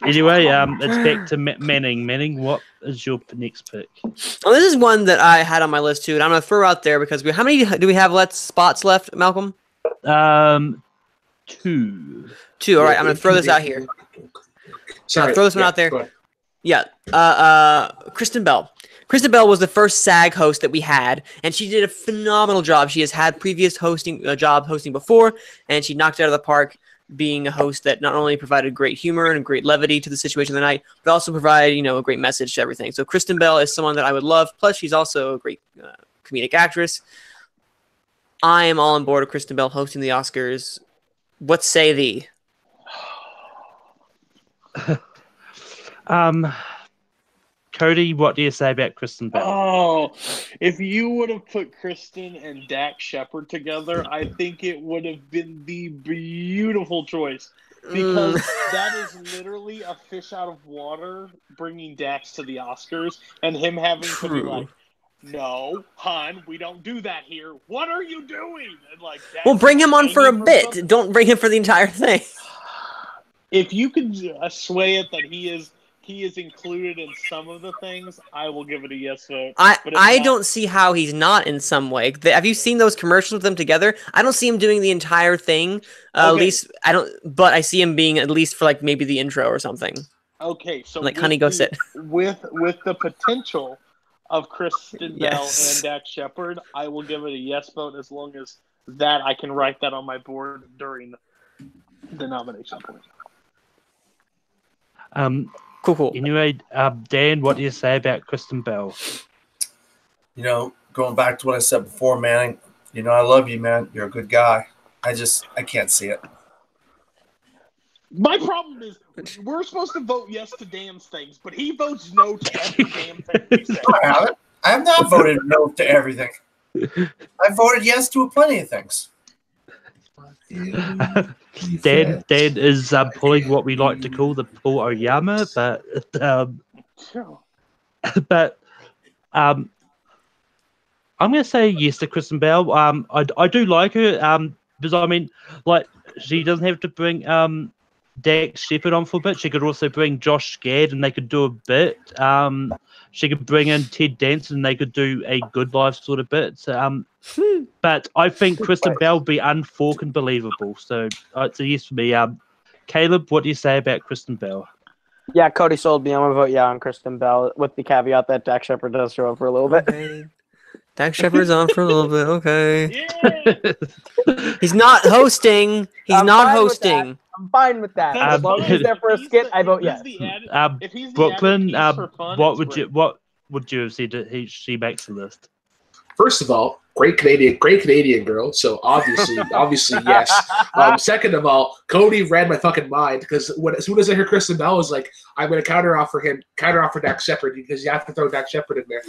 Anyway, it's back to Manning. Manning, what is your next pick? Well, this is one that I had on my list too, and I'm going to throw out there because how many do we have spots left, Malcolm? 2. 2. All right, I'm going to throw this out here. Sorry. Throw this one out there. Yeah, Kristen Bell. Kristen Bell was the first SAG host that we had, and she did a phenomenal job. She has had previous hosting before, and she knocked it out of the park, being a host that not only provided great humor and great levity to the situation of the night, but also provided, a great message to everything. So Kristen Bell is someone that I would love. Plus, she's also a great comedic actress. I am all on board with Kristen Bell hosting the Oscars. What say thee? Cody, what do you say about Kristen Bell? Oh, if you would have put Kristen and Dax Shepard together, I think it would have been the beautiful choice. Because that is literally a fish out of water bringing Dax to the Oscars and him having to be like, no, hon, we don't do that here. What are you doing? And like, well, bring him on for a bit. Don't bring him for the entire thing. If you can sway it that he is included in some of the things, I will give it a yes vote. I don't see how he's not in some way. Have you seen those commercials with them together? I don't see him doing the entire thing. At least I don't. But I see him being at least for like maybe the intro or something. Okay, so like honey, go sit. With the potential of Kristen Bell and Dax Shepard, I will give it a yes vote as long as that I can write that on my board during the nomination point. Cool. Anyway, Dan, what do you say about Kristen Bell? Going back to what I said before, man, I love you, man. You're a good guy. I can't see it. My problem is we're supposed to vote yes to Dan's things, but he votes no to every damn thing we say. I have not voted no to everything. I voted yes to plenty of things. Dan is pulling what we like to call the Paul Oyama, but I'm going to say yes to Kristen Bell. I do like her because I mean, like, she doesn't have to bring Dax Shepard on for a bit. She could also bring Josh Gad and they could do a bit. She could bring in Ted Danson and they could do a Good Life sort of bit. But I think Kristen Bell would be unfork and believable. So it's a yes for me. Caleb, what do you say about Kristen Bell? Yeah, Cody sold me. I'm going to vote on Kristen Bell with the caveat that Dax Shepard does show up for a little bit. Okay. Dax Shepard's on for a little bit. Okay. Yeah. He's not hosting. He's not hosting. I'm fine with that. As long as he's there for a skit, I vote yes. Brooklyn, what would you have said she makes the list? First of all, great Canadian girl. So obviously yes. Second of all, Cody read my fucking mind because as soon as I heard Kristen Bell, I was like, I'm going to counteroffer Dax Shepard because you have to throw Dax Shepard in there.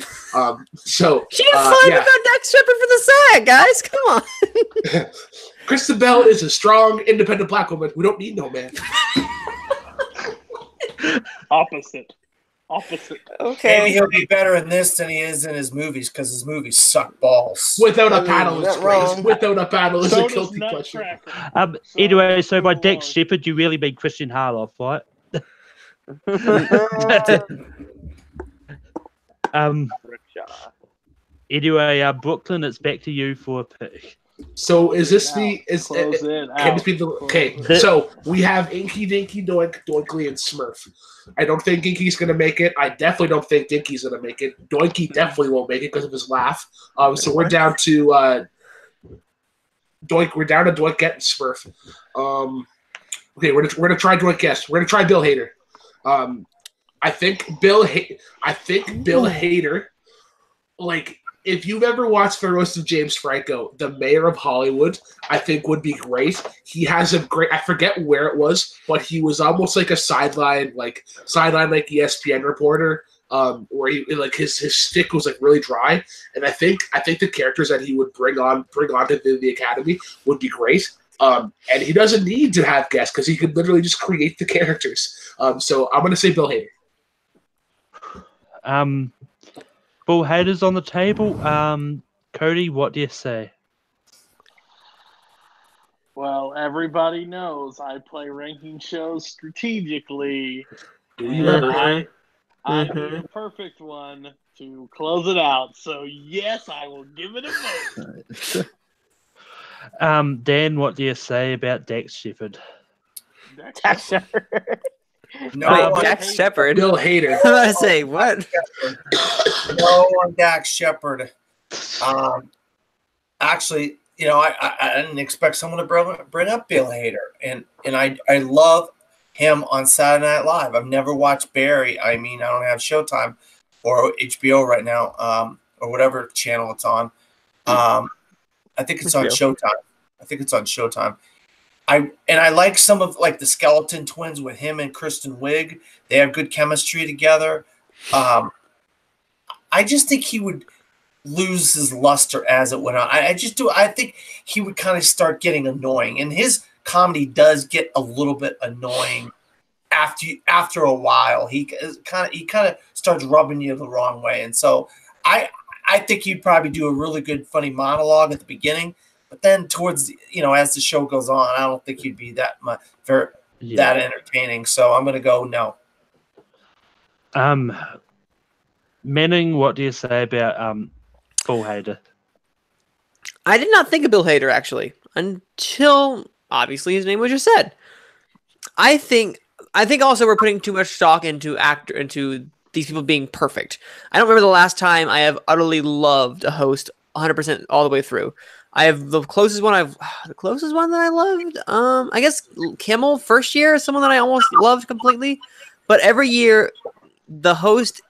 So she did fine without Dax Shepard for the SAG, guys. Come on. Kristen Bell is a strong, independent black woman. We don't need no man. Opposite. Okay. Maybe he'll be better in this than he is in his movies because his movies suck balls. Without a paddle is crazy. Without a paddle is a guilty pleasure. Anyway, so by Dax Shepard, you really mean Christian Harloff, right? Anyway, Brooklyn, it's back to you for a pick. So is this so we have Inky, Dinky, Doink, Doinkly, and Smurf. I don't think Inky's going to make it. I definitely don't think Dinky's going to make it. Doinky definitely won't make it because of his laugh. So we're down to Doink. We're down to Doink, Get, and Smurf. Okay, we're gonna try Doink, Guest. We're gonna try Bill Hader. I think Bill Hader, like, if you've ever watched The Roast of James Franco, the mayor of Hollywood, I think would be great. He has a great, I forget where it was, but he was almost like a sideline ESPN reporter, where he, like, his stick was like really dry. And I think the characters that he would bring on to the Academy would be great. And he doesn't need to have guests because he could literally just create the characters. So I'm going to say Bill Hader. Bill Hader's on the table. Cody, what do you say? Well, everybody knows I play ranking shows strategically. I need a perfect one to close it out. So, yes, I will give it a vote. Dan, what do you say about Dax Shepard? Dax Shepard. No one, Dax Shepard. Bill Hader. I'm gonna say what? no one Dax Shepard. Actually, you know, I didn't expect someone to bring up Bill Hader, and I love him on Saturday Night Live. I've never watched Barry. I mean, I don't have Showtime or HBO right now, or whatever channel it's on. I think it's on Showtime. I think it's on Showtime. I like some of like the Skeleton Twins with him and Kristen Wiig. They have good chemistry together. I just think he would lose his luster as it went on. I think he would kind of start getting annoying, and his comedy does get a little bit annoying after a while. He kind of starts rubbing you the wrong way, and so I think he'd probably do a really good funny monologue at the beginning, but then towards as the show goes on, I don't think he'd be that that entertaining. So I'm gonna go no. Manning, what do you say about Bill Hader? I did not think of Bill Hader actually until obviously his name was just said. I think also we're putting too much stock into these people being perfect. I don't remember the last time I have utterly loved a host 100% all the way through. I have the closest one that I loved. I guess Kimmel first year is someone that I almost loved completely, but every year the host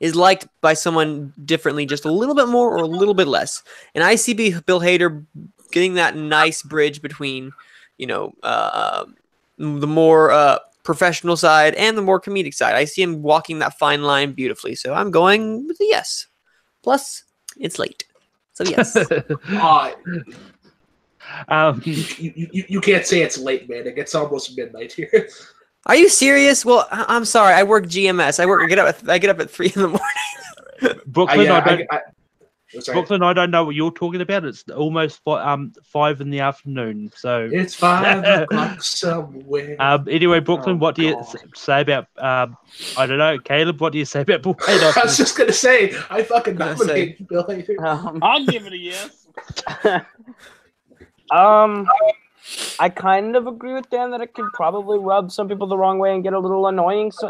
is liked by someone differently, just a little bit more or a little bit less. And I see Bill Hader getting that nice bridge between, the more professional side and the more comedic side. I see him walking that fine line beautifully. So I'm going with a yes. Plus, it's late. So yes. You can't say it's late, man. It's almost midnight here. Are you serious? Well, I'm sorry. I work GMS. I get up at 3 in the morning. Brooklyn, Brooklyn, I don't know what you're talking about. It's almost 5 in the afternoon. So it's 5 o'clock somewhere. Anyway, Brooklyn, what do you say about? I don't know, Caleb. What do you say about Bill Hader? I was just gonna say I fucking nominate Bill Hader. I'll give it a yes. I kind of agree with Dan that it could probably rub some people the wrong way and get a little annoying. So,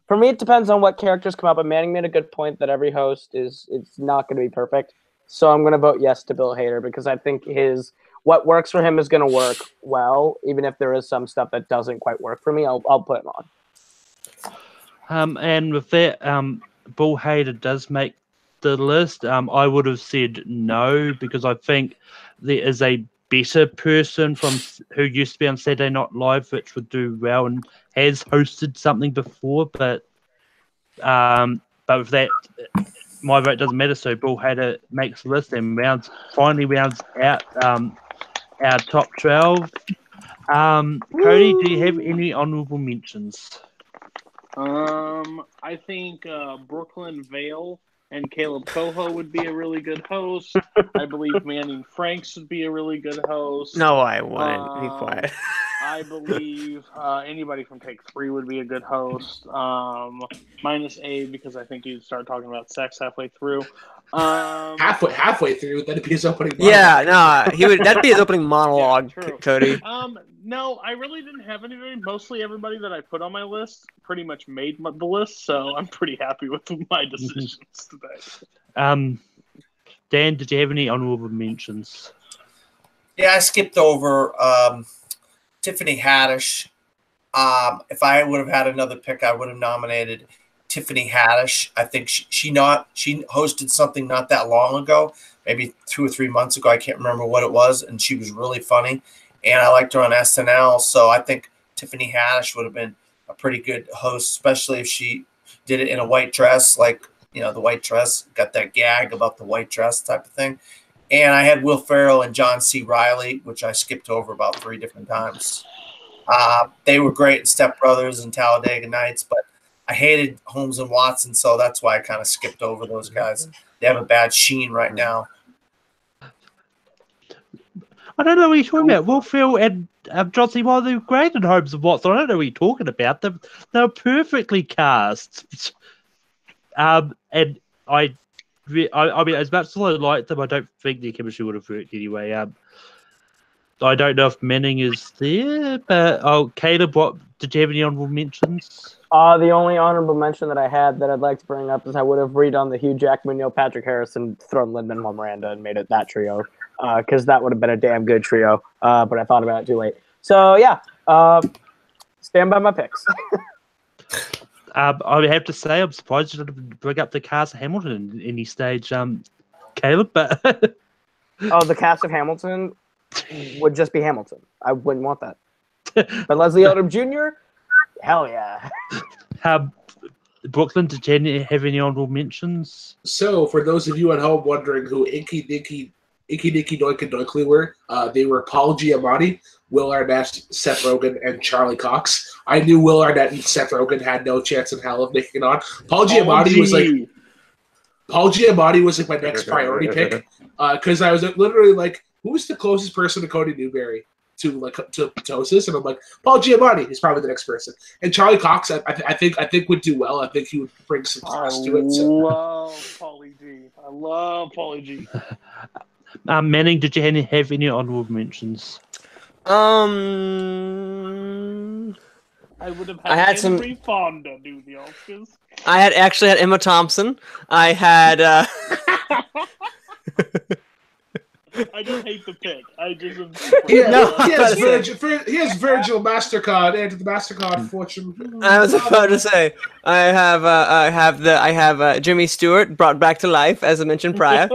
for me, it depends on what characters come up. But Manning made a good point that every host it's not going to be perfect. So I'm going to vote yes to Bill Hader because I think what works for him is going to work well, even if there is some stuff that doesn't quite work for me. I'll put him on. And with that, Bill Hader does make the list. I would have said no because I think there is a better person who used to be on Saturday Night Live, which would do well and has hosted something before, but with that, my vote doesn't matter. So Bill Hader makes the list and finally rounds out our top 12. Cody, do you have any honorable mentions? I think Brooklyn Vale and Caleb Coho would be a really good host. I believe Manning Franks would be a really good host. No, I wouldn't. Be quiet. I believe anybody from Take 3 would be a good host. Minus Abe, because I think he'd start talking about sex halfway through. Halfway through, that'd be his opening monologue. Yeah, no, that'd be his opening monologue, yeah, Cody. No, I really didn't have anybody. Mostly everybody that I put on my list pretty much made the list, so I'm pretty happy with my decisions today. Dan, did you have any honorable mentions? Yeah, I skipped over Tiffany Haddish. If I would have had another pick, I would have nominated Tiffany Haddish. I think she hosted something not that long ago, maybe 2 or 3 months ago. I can't remember what it was, and she was really funny. And I liked her on SNL, so I think Tiffany Haddish would have been a pretty good host, especially if she did it in a white dress, like, the white dress, got that gag about the white dress type of thing. And I had Will Ferrell and John C. Reilly, which I skipped over about 3 different times. They were great in Step Brothers and Talladega Nights, but I hated Holmes and Watson, so that's why I kind of skipped over those guys. They have a bad sheen right now. I don't know what you're talking about. Will Ferrell and John C. Reilly were great in Holmes and Watson. I don't know what you're talking about. They were perfectly cast. And I mean, as much as I like them, I don't think their chemistry would have worked anyway. I don't know if Manning is there, but Caleb, what did you have any honorable mentions? The only honorable mention that I had that I'd like to bring up is I would have redone the Hugh Jackman, Neil Patrick Harris, and thrown Lin-Manuel Miranda and made it that trio, because that would have been a damn good trio. But I thought about it too late. So yeah, stand by my picks. I would have to say I'm surprised you didn't bring up the cast of Hamilton in any stage, Caleb. But The cast of Hamilton would just be Hamilton. I wouldn't want that. But Leslie Odom Jr., hell yeah. Brooklyn, did you have any honorable mentions? So, for those of you at home wondering who Inky Dinky Doink and Doinkly were, they were Paul Giamatti, Will Arnett, Seth Rogen, and Charlie Cox. I knew Will Arnett and Seth Rogen had no chance in hell of making it on. Paul Giamatti was like my next priority pick, because I was literally like, who's the closest person to Cody Newberry to ptosis? And I'm like, Paul Giamatti is probably the next person. And Charlie Cox, I think would do well. I think he would bring some class to it. So. I love Pauly G. Manning, did you have any honorable mentions? I would have had I had Henry Fonda do the Oscars. I actually had Emma Thompson. I had. I don't hate the pick. I just. He has Virgil MasterCard and the MasterCard fortune. I was about to say I have Jimmy Stewart brought back to life, as I mentioned prior.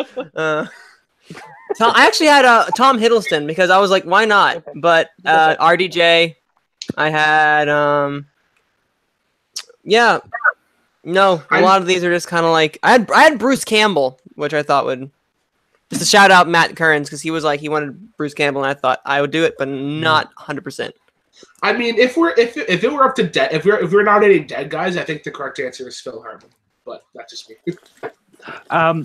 So I actually had Tom Hiddleston because I was like, why not? But RDJ, I had a lot of these are just kind of like I had Bruce Campbell, which I thought would just to shout out Matt Kearns because he was like he wanted Bruce Campbell and I thought I would do it, but not 100%. I mean, if it were up to dead, if we're nominating dead guys, I think the correct answer is Phil Hartman. But that's just me.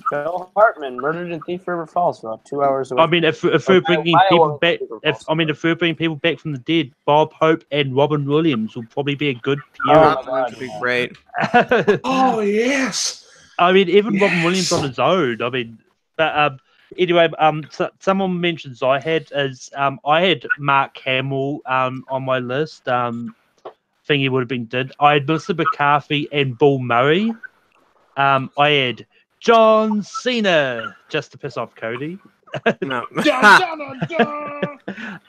Phil Hartman, murdered in Thief River Falls, about 2 hours away. I mean, if we're bringing people back, if we're bringing people back from the dead, Bob Hope and Robin Williams will probably be a good pair. Would be great. Oh yes. I mean, even Robin Williams on his own. I mean, but anyway, so someone mentions I had Mark Hamill on my list. Thing he would have been did. I had Melissa McCarthy and Bill Murray. I had John Cena just to piss off Cody. No.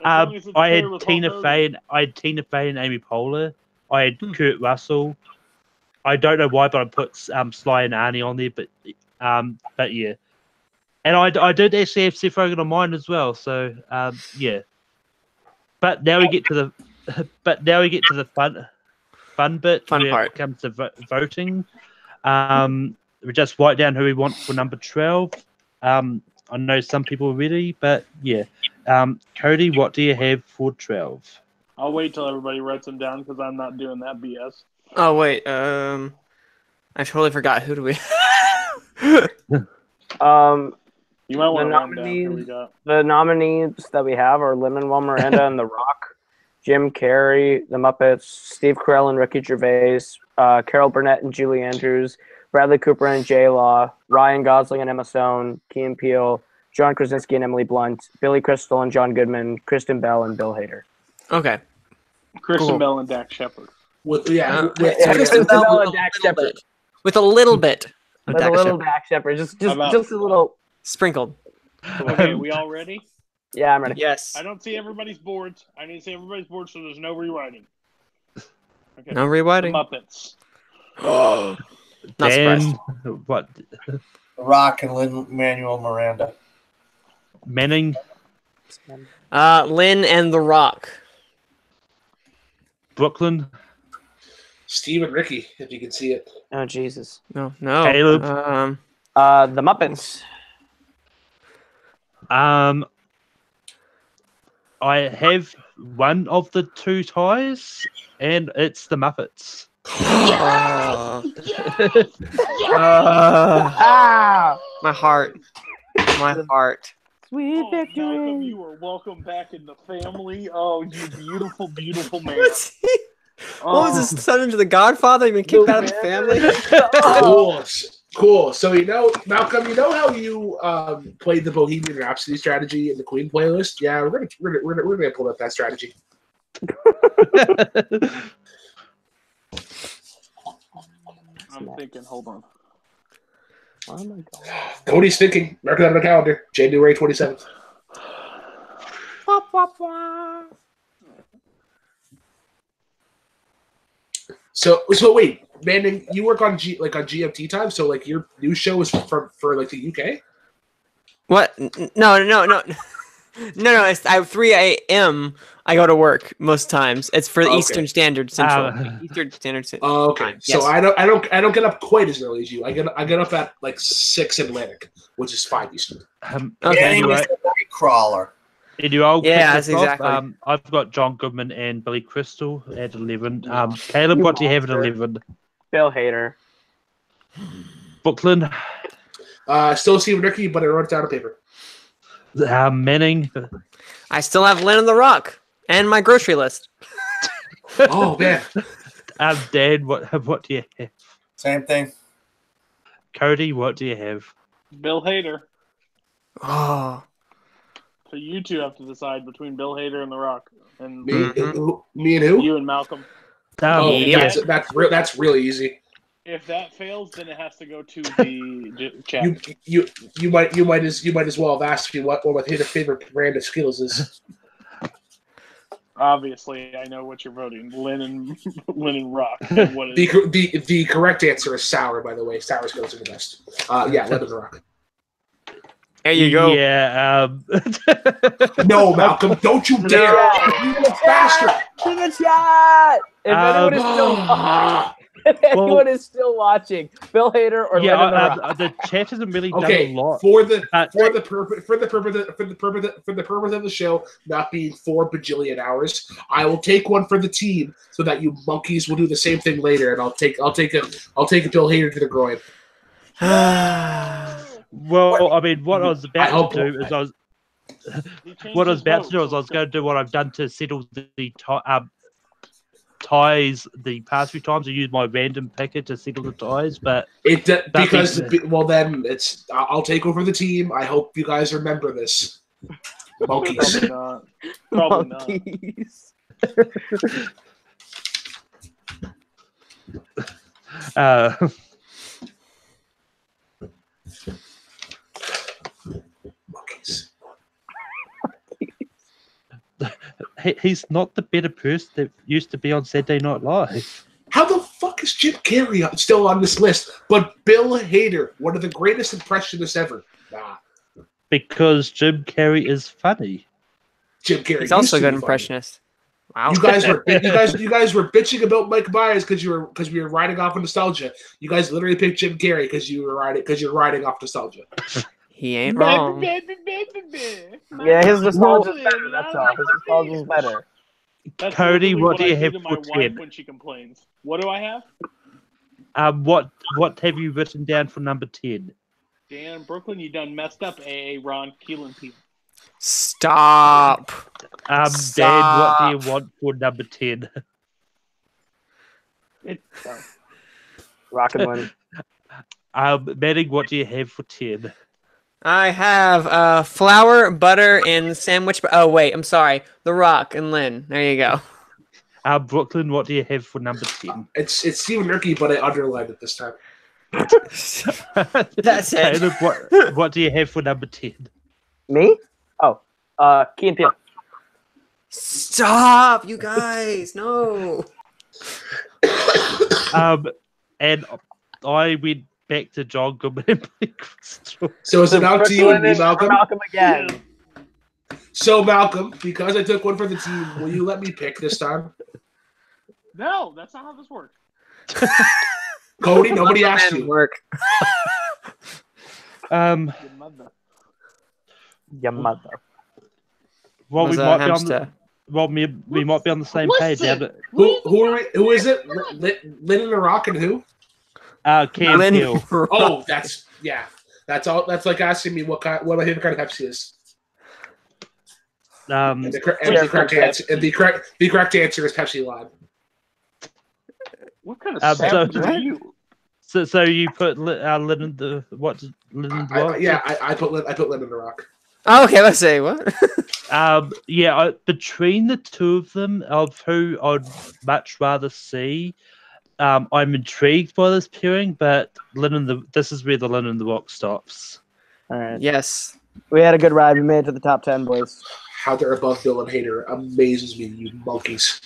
I had Tina Fey and Amy Poehler. I had Kurt Russell. I don't know why, but I put Sly and Arnie on there, but yeah. And I did actually have Seth Rogen on mine as well. So yeah. But now we get to the fun bit. Fun where part. It comes to voting. We just write down who we want for number 12. I know some people are ready, but yeah. Cody, what do you have for 12? I'll wait till everybody writes them down because I'm not doing that BS. Oh wait, I totally forgot. Who do we? You might want to run down who we got. The nominees that we have are Lin-Manuel Miranda and The Rock, Jim Carrey, The Muppets, Steve Carell and Ricky Gervais, Carol Burnett and Julie Andrews, Bradley Cooper and J. Law, Ryan Gosling and Emma Stone, Key and Peele, John Krasinski and Emily Blunt, Billy Crystal and John Goodman, Kristen Bell and Bill Hader. Okay. Kristen Bell and Dak Shepard. Kristen Bell and Dak Shepard. With a little bit. Of With a little Dak Shepard, just a little sprinkled. Okay, we all ready? Yeah, I'm ready. Yes. I don't see everybody's boards. I need to see everybody's boards, so there's no rewriting. Okay. No rewriting. The Muppets. Not surprised. What? The Rock and Lin-Manuel Miranda. Manning. Lynn and The Rock. Brooklyn. Steve and Ricky, if you can see it. Oh Jesus. No. Caleb. The Muppets. I have one of the two ties, and it's the Muppets. My heart. Sweet victory. Malcolm, you are welcome back in the family. Oh, you beautiful, beautiful man. What was his son into The Godfather? He been kicked out of the family? Cool. So Malcolm, you know how you played the Bohemian Rhapsody strategy in the Queen playlist? Yeah, we're gonna pull up that strategy. I'm thinking. Hold on. Oh my god. Cody's thinking. Mark it on the calendar. January 27th. So wait, Manning, you work on GMT time, so like your news show is for like the UK? What? No. It's 3 a.m. I go to work most times. It's for Okay. Eastern Standard Central. Eastern Standard Central. Oh, okay. Time. So Yes. I don't get up quite as early as you. I get up at like 6 Atlantic, which is 5 Eastern. Okay. Anyway, he's a night crawler. I'll kick Yeah, this that's off. exactly. I've got John Goodman and Billy Crystal at 11. Caleb, what do you have at 11? Bill Hader. Brooklyn, Still Stephen Ricky, but I wrote it down on paper. Manning, I still have Lynn on the Rock and my grocery list. Oh man. Dan, what do you have? Same thing. Cody, what do you have? Bill Hader. Oh. So you two have to decide between Bill Hader and The Rock, and Me and who? you and Malcolm. Oh, Yep. that's really easy. If that fails, then it has to go to the chat. You might as well have asked me what my favorite brand of Skittles is. Obviously, I know what you're voting. Lynn and Rock. And what is The correct answer is sour. By the way, sour Skittles are the best. Yeah, lemon rock. There you go. Yeah. No, Malcolm, don't you dare! You little bastard! To the chat! If anyone is still watching, Bill Hader or Lynn and the Rock. The chat hasn't really Okay, done a lot. for the purpose of the show not being 4 bajillion hours, I will take one for the team so that you monkeys will do the same thing later, and I'll take a Bill Hader to the groin. Well, I mean, what I was I about hope to do is I was going to do what I've done to settle the ties the past few times. I used my random picker to settle the ties, but then I'll take over the team. I hope you guys remember this. Monkeys. Probably not. Monkeys. Monkeys. He's not the better person that used to be on Saturday Night Live. How the fuck is Jim Carrey still on this list? But Bill Hader, one of the greatest impressionists ever. Nah. Because Jim Carrey is funny. Jim Carrey. He's also a good funny. impressionist. Wow. You guys were bitching about Mike Myers because we were riding off of nostalgia. You guys literally picked Jim Carrey because you're riding off nostalgia. He ain't wrong. Yeah, his nostalgia's better, that's all. His nostalgia's better. That's Cody, literally what do you I have to my for wife 10? when she complains? What do I have? What have you written down for number 10? Dan, Brooklyn, you done messed up. Ron Keelan people. Stop. Dan, what do you want for number 10? Rock and Lynn. Manning, what do you have for 10? I have flour, butter, and sandwich. Oh wait, I'm sorry. The Rock and Lynn. There you go. Brooklyn, what do you have for number 10? It's Stephen Ricky, but I underlined it this time. That's it. Caleb, what do you have for number 10? Me? Oh, Key and Peele. Stop, you guys. No. And I went back to John Goodman and Billy Crystal. So is it out to you and me, Malcolm? Malcolm again. So Malcolm, because I took one for the team, will you let me pick this time? No, that's not how this works. Cody, nobody asked you. Work. Your mother. Your mother. Well, we Was a might be on hamster. we might be on the same page now. But, Who is it? Lynn and the Rock and who? Cam Lynn- Hill. Oh, that's all. That's like asking me what my favorite kind of Pepsi is. And the correct answer is Pepsi Lime. What kind of savage are you? So you put Lynn in the what? Lynn in the rock? I put Lynn in the rock. Oh, okay, let's say what? Between the two of them, of who I'd much rather see, I'm intrigued by this pairing, but this is where the Lynn in the rock stops. All right. Yes. We had a good ride. We made it to the top 10, boys. How they're above Bill and Hader amazes me, you monkeys.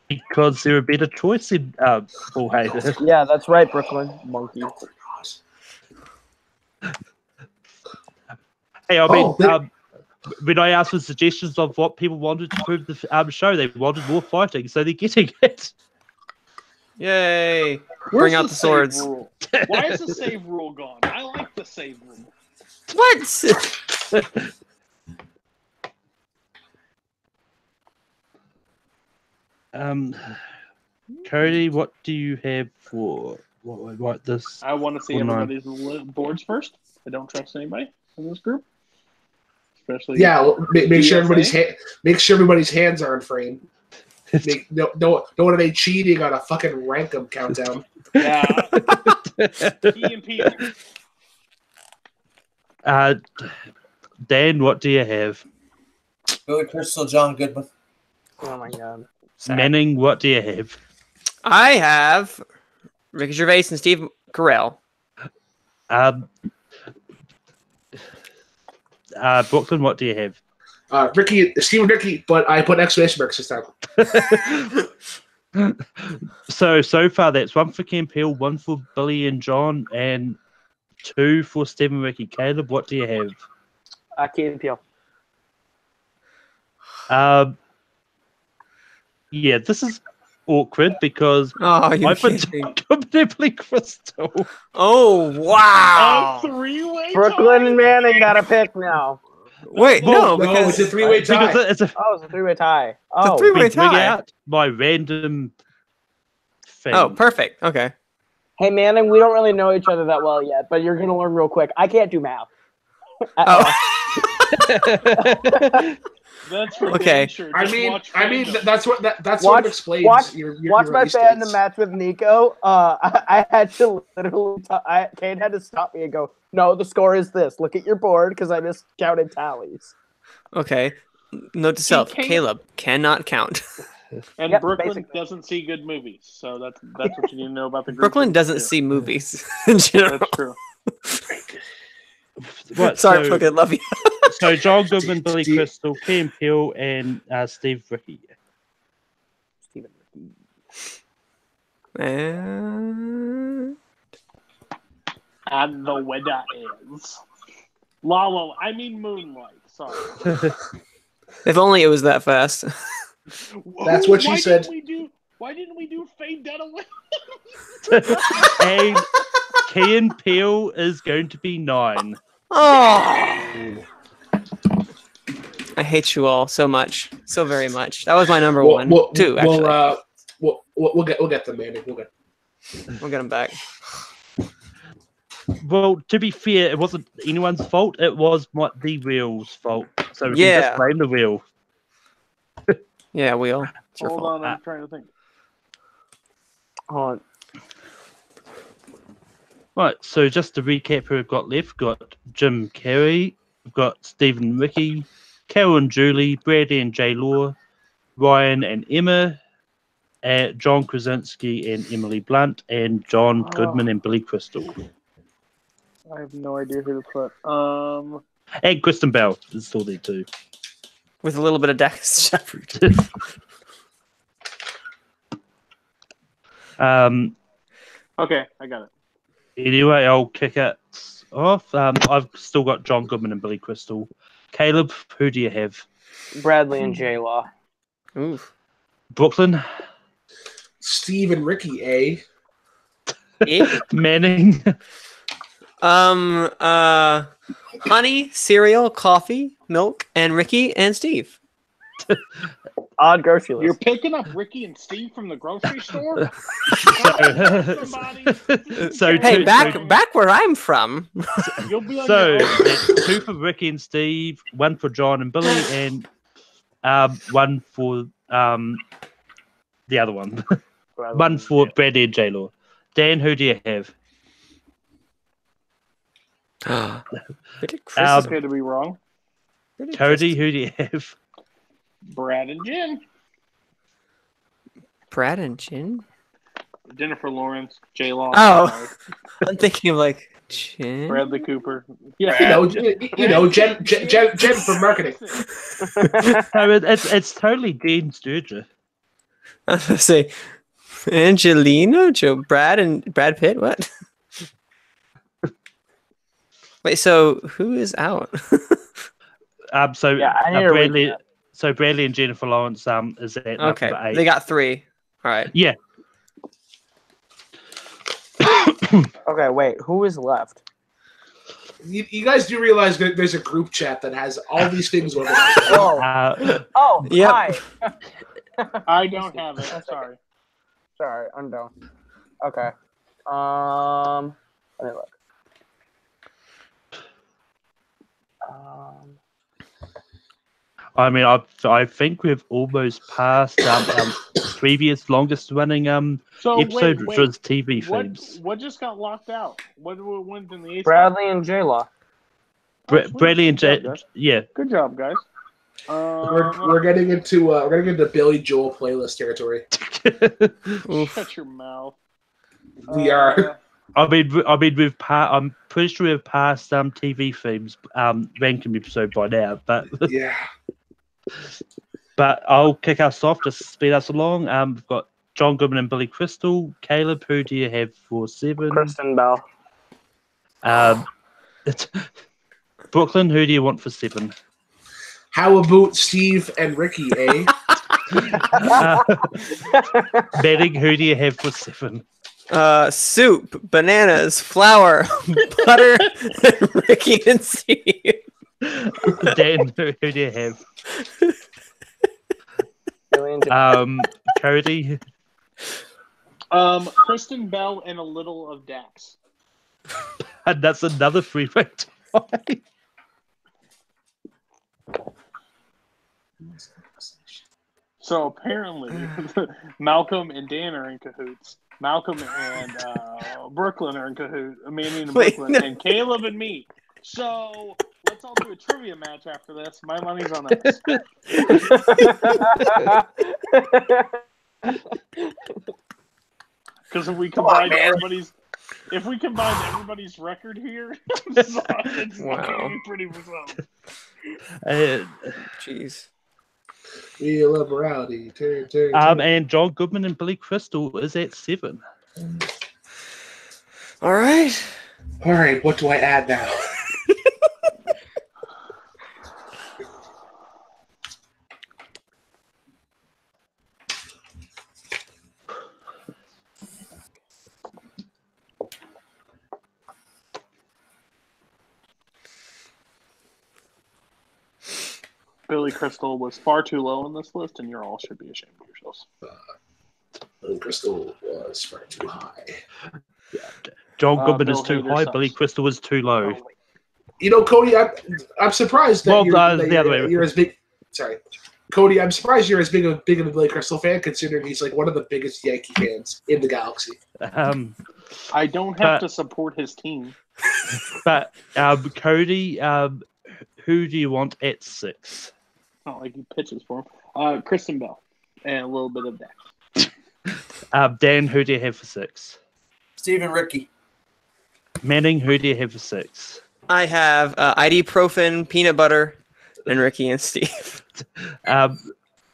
Because they're a better choice in Bill Hader. Yeah, that's right, Brooklyn. Monkey. Hey, I mean, when I asked for suggestions of what people wanted to prove the show, they wanted more fighting, so they're getting it. Yay! Where's Bring out the swords. Rule? Why is the save rule gone? I like the save rule. What? Cody, what do you have for what this? I want to see everybody's boards first. I don't trust anybody in this group, especially. Yeah, well, make sure everybody's hands are in frame. Don't want any cheating on a fucking rankum countdown. Yeah. Key and P. Dan, what do you have? Billy Crystal, John Goodman. Oh my god. Manning, what do you have? I have Ricky Gervais and Steve Carell. Brooklyn, what do you have? Steve and Ricky, but I put exclamation marks this time. So far that's one for Ken Peel, one for Billy and John, and two for Steve and Ricky. Caleb, what do you have? Key and Peele. Yeah, this is awkward because I put Billy Crystal. Oh wow! A three-way Brooklyn tie? and Manning got a pick now. Wait, no, No, because it's a three-way tie. Because it's a It's a three-way tie. Oh, three-way big rig tie. out my random thing. Oh, perfect. Okay. Hey, Manning, we don't really know each other that well yet, but you're gonna learn real quick. I can't do math. That's for Okay. damn sure. I Just mean, watch that's what what explains watch, your watch my release fan the dates. match with Nico. I had to literally, Kane had to stop me and go, no, the score is this. Look at your board because I miscounted tallies. Okay. Note to self: can't- Caleb cannot count. And Yep, Brooklyn basically. doesn't see good movies, so that's what you need to know about the group. Brooklyn doesn't see movies in general. That's true. What, Sorry, so, Brooklyn, love you. so John Goodman, Billy Crystal, Ken Peel, and Steve Ricky. And... And the weather is I mean Moonlight. Sorry. If only it was that fast. That's what she said. Why didn't we do Fade Dunaway? And Key and Peel is going to be 9. Oh, I hate you all so much, so very much. That was my number one, too. Actually, We'll get them, man. We'll get them back. Well, to be fair, it wasn't anyone's fault. It was the wheel's fault. So we can Yeah. just blame the wheel. Yeah, Wheel. It's your Hold fault. on, I'm trying to think. Hold on. Right, so just to recap who we've got left, we've got Jim Carrey, we've got Stephen Ricky, Carol and Julie, Brady and J. Law, Ryan and Emma, John Krasinski and Emily Blunt, and John Goodman and Billy Crystal. I have no idea who to put. And Kristen Bell is still there too. With a little bit of Dax Shepard. Okay, I got it. Anyway, I'll kick it off. I've still got John Goodman and Billy Crystal. Caleb, who do you have? Bradley and J Law. Oof. Brooklyn? Steve and Ricky, eh? Manning? Honey, cereal, coffee, milk, and Ricky and Steve. Odd grocery list. You're picking up Ricky and Steve from the grocery store? Hey, back where I'm from. You'll be on So, your own. it's 2 for Ricky and Steve, 1 for John and Billy, and 1 for the other one. 1 for Brady and J-Law. Dan, who do you have? It's okay to be wrong. Cody, who do you have? Brad and Jen. Brad and Jen? Jennifer Lawrence, J Law. Oh, I'm thinking of like Jen. Bradley Cooper. Yeah, Jen for marketing. I mean, it's totally Dean Sturger. I was gonna say Angelina, Brad Pitt. What? Wait, so who is out? So Yeah, I need to read Bradley. that. So Bradley and Jennifer Lawrence is at Okay, number 8. they got 3. All right. Yeah. Okay, wait. Who is left? You guys do realize that there's a group chat that has all these things organized. Oh, Yep. hi. I don't have it. Sorry. Sorry, I'm done. Okay. Let me look. I mean, I think we've almost passed our previous longest running episode, which was TV themes. What just got locked out? What went in the 8th? Bradley and J-Law. Bradley and Jay. Yeah. Good job, guys. We're getting into Billy Joel playlist territory. Shut your mouth. We are. I mean, I'm pretty sure we've passed TV themes ranking episode by now, but Yeah. But I'll kick us off to speed us along. We've got John Goodman and Billy Crystal. Caleb, who do you have for 7? Kristen Bell. Brooklyn, who do you want for 7? How about Steve and Ricky, eh? Betting, who do you have for 7? Soup, bananas, flour, butter, and Ricky and Steve. Dan, who do you have? Cody. Kristen Bell and a little of Dax. And that's another free-way tie. So apparently, Malcolm and Dan are in cahoots. Malcolm and Brooklyn are in cahoots. Manny and Wait, Brooklyn, and Caleb and me. So let's all do a trivia match after this. My money's on us. Because if we combine everybody's record here, it's looking pretty resolved. Jeez. Wheel of morality. Turn. And John Goodman and Billy Crystal is at 7. All right. What do I add now? Billy Crystal was far too low on this list, and you all should be ashamed of yourselves. Billy Crystal was far too high. John Goodman is Bill too Hader high. sucks. Billy Crystal is too low. You know, Cody, I'm surprised that you're as big. Sorry, Cody, I'm surprised you're as big of a Billy Crystal fan, considering he's like one of the biggest Yankee fans in the galaxy. I don't have to support his team. But Cody, who do you want at 6? Not like he pitches for him. Kristen Bell and a little bit of that. Dan, who do you have for 6? Steve and Ricky. Manning, who do you have for 6? I have ibuprofen, peanut butter, and Ricky and Steve.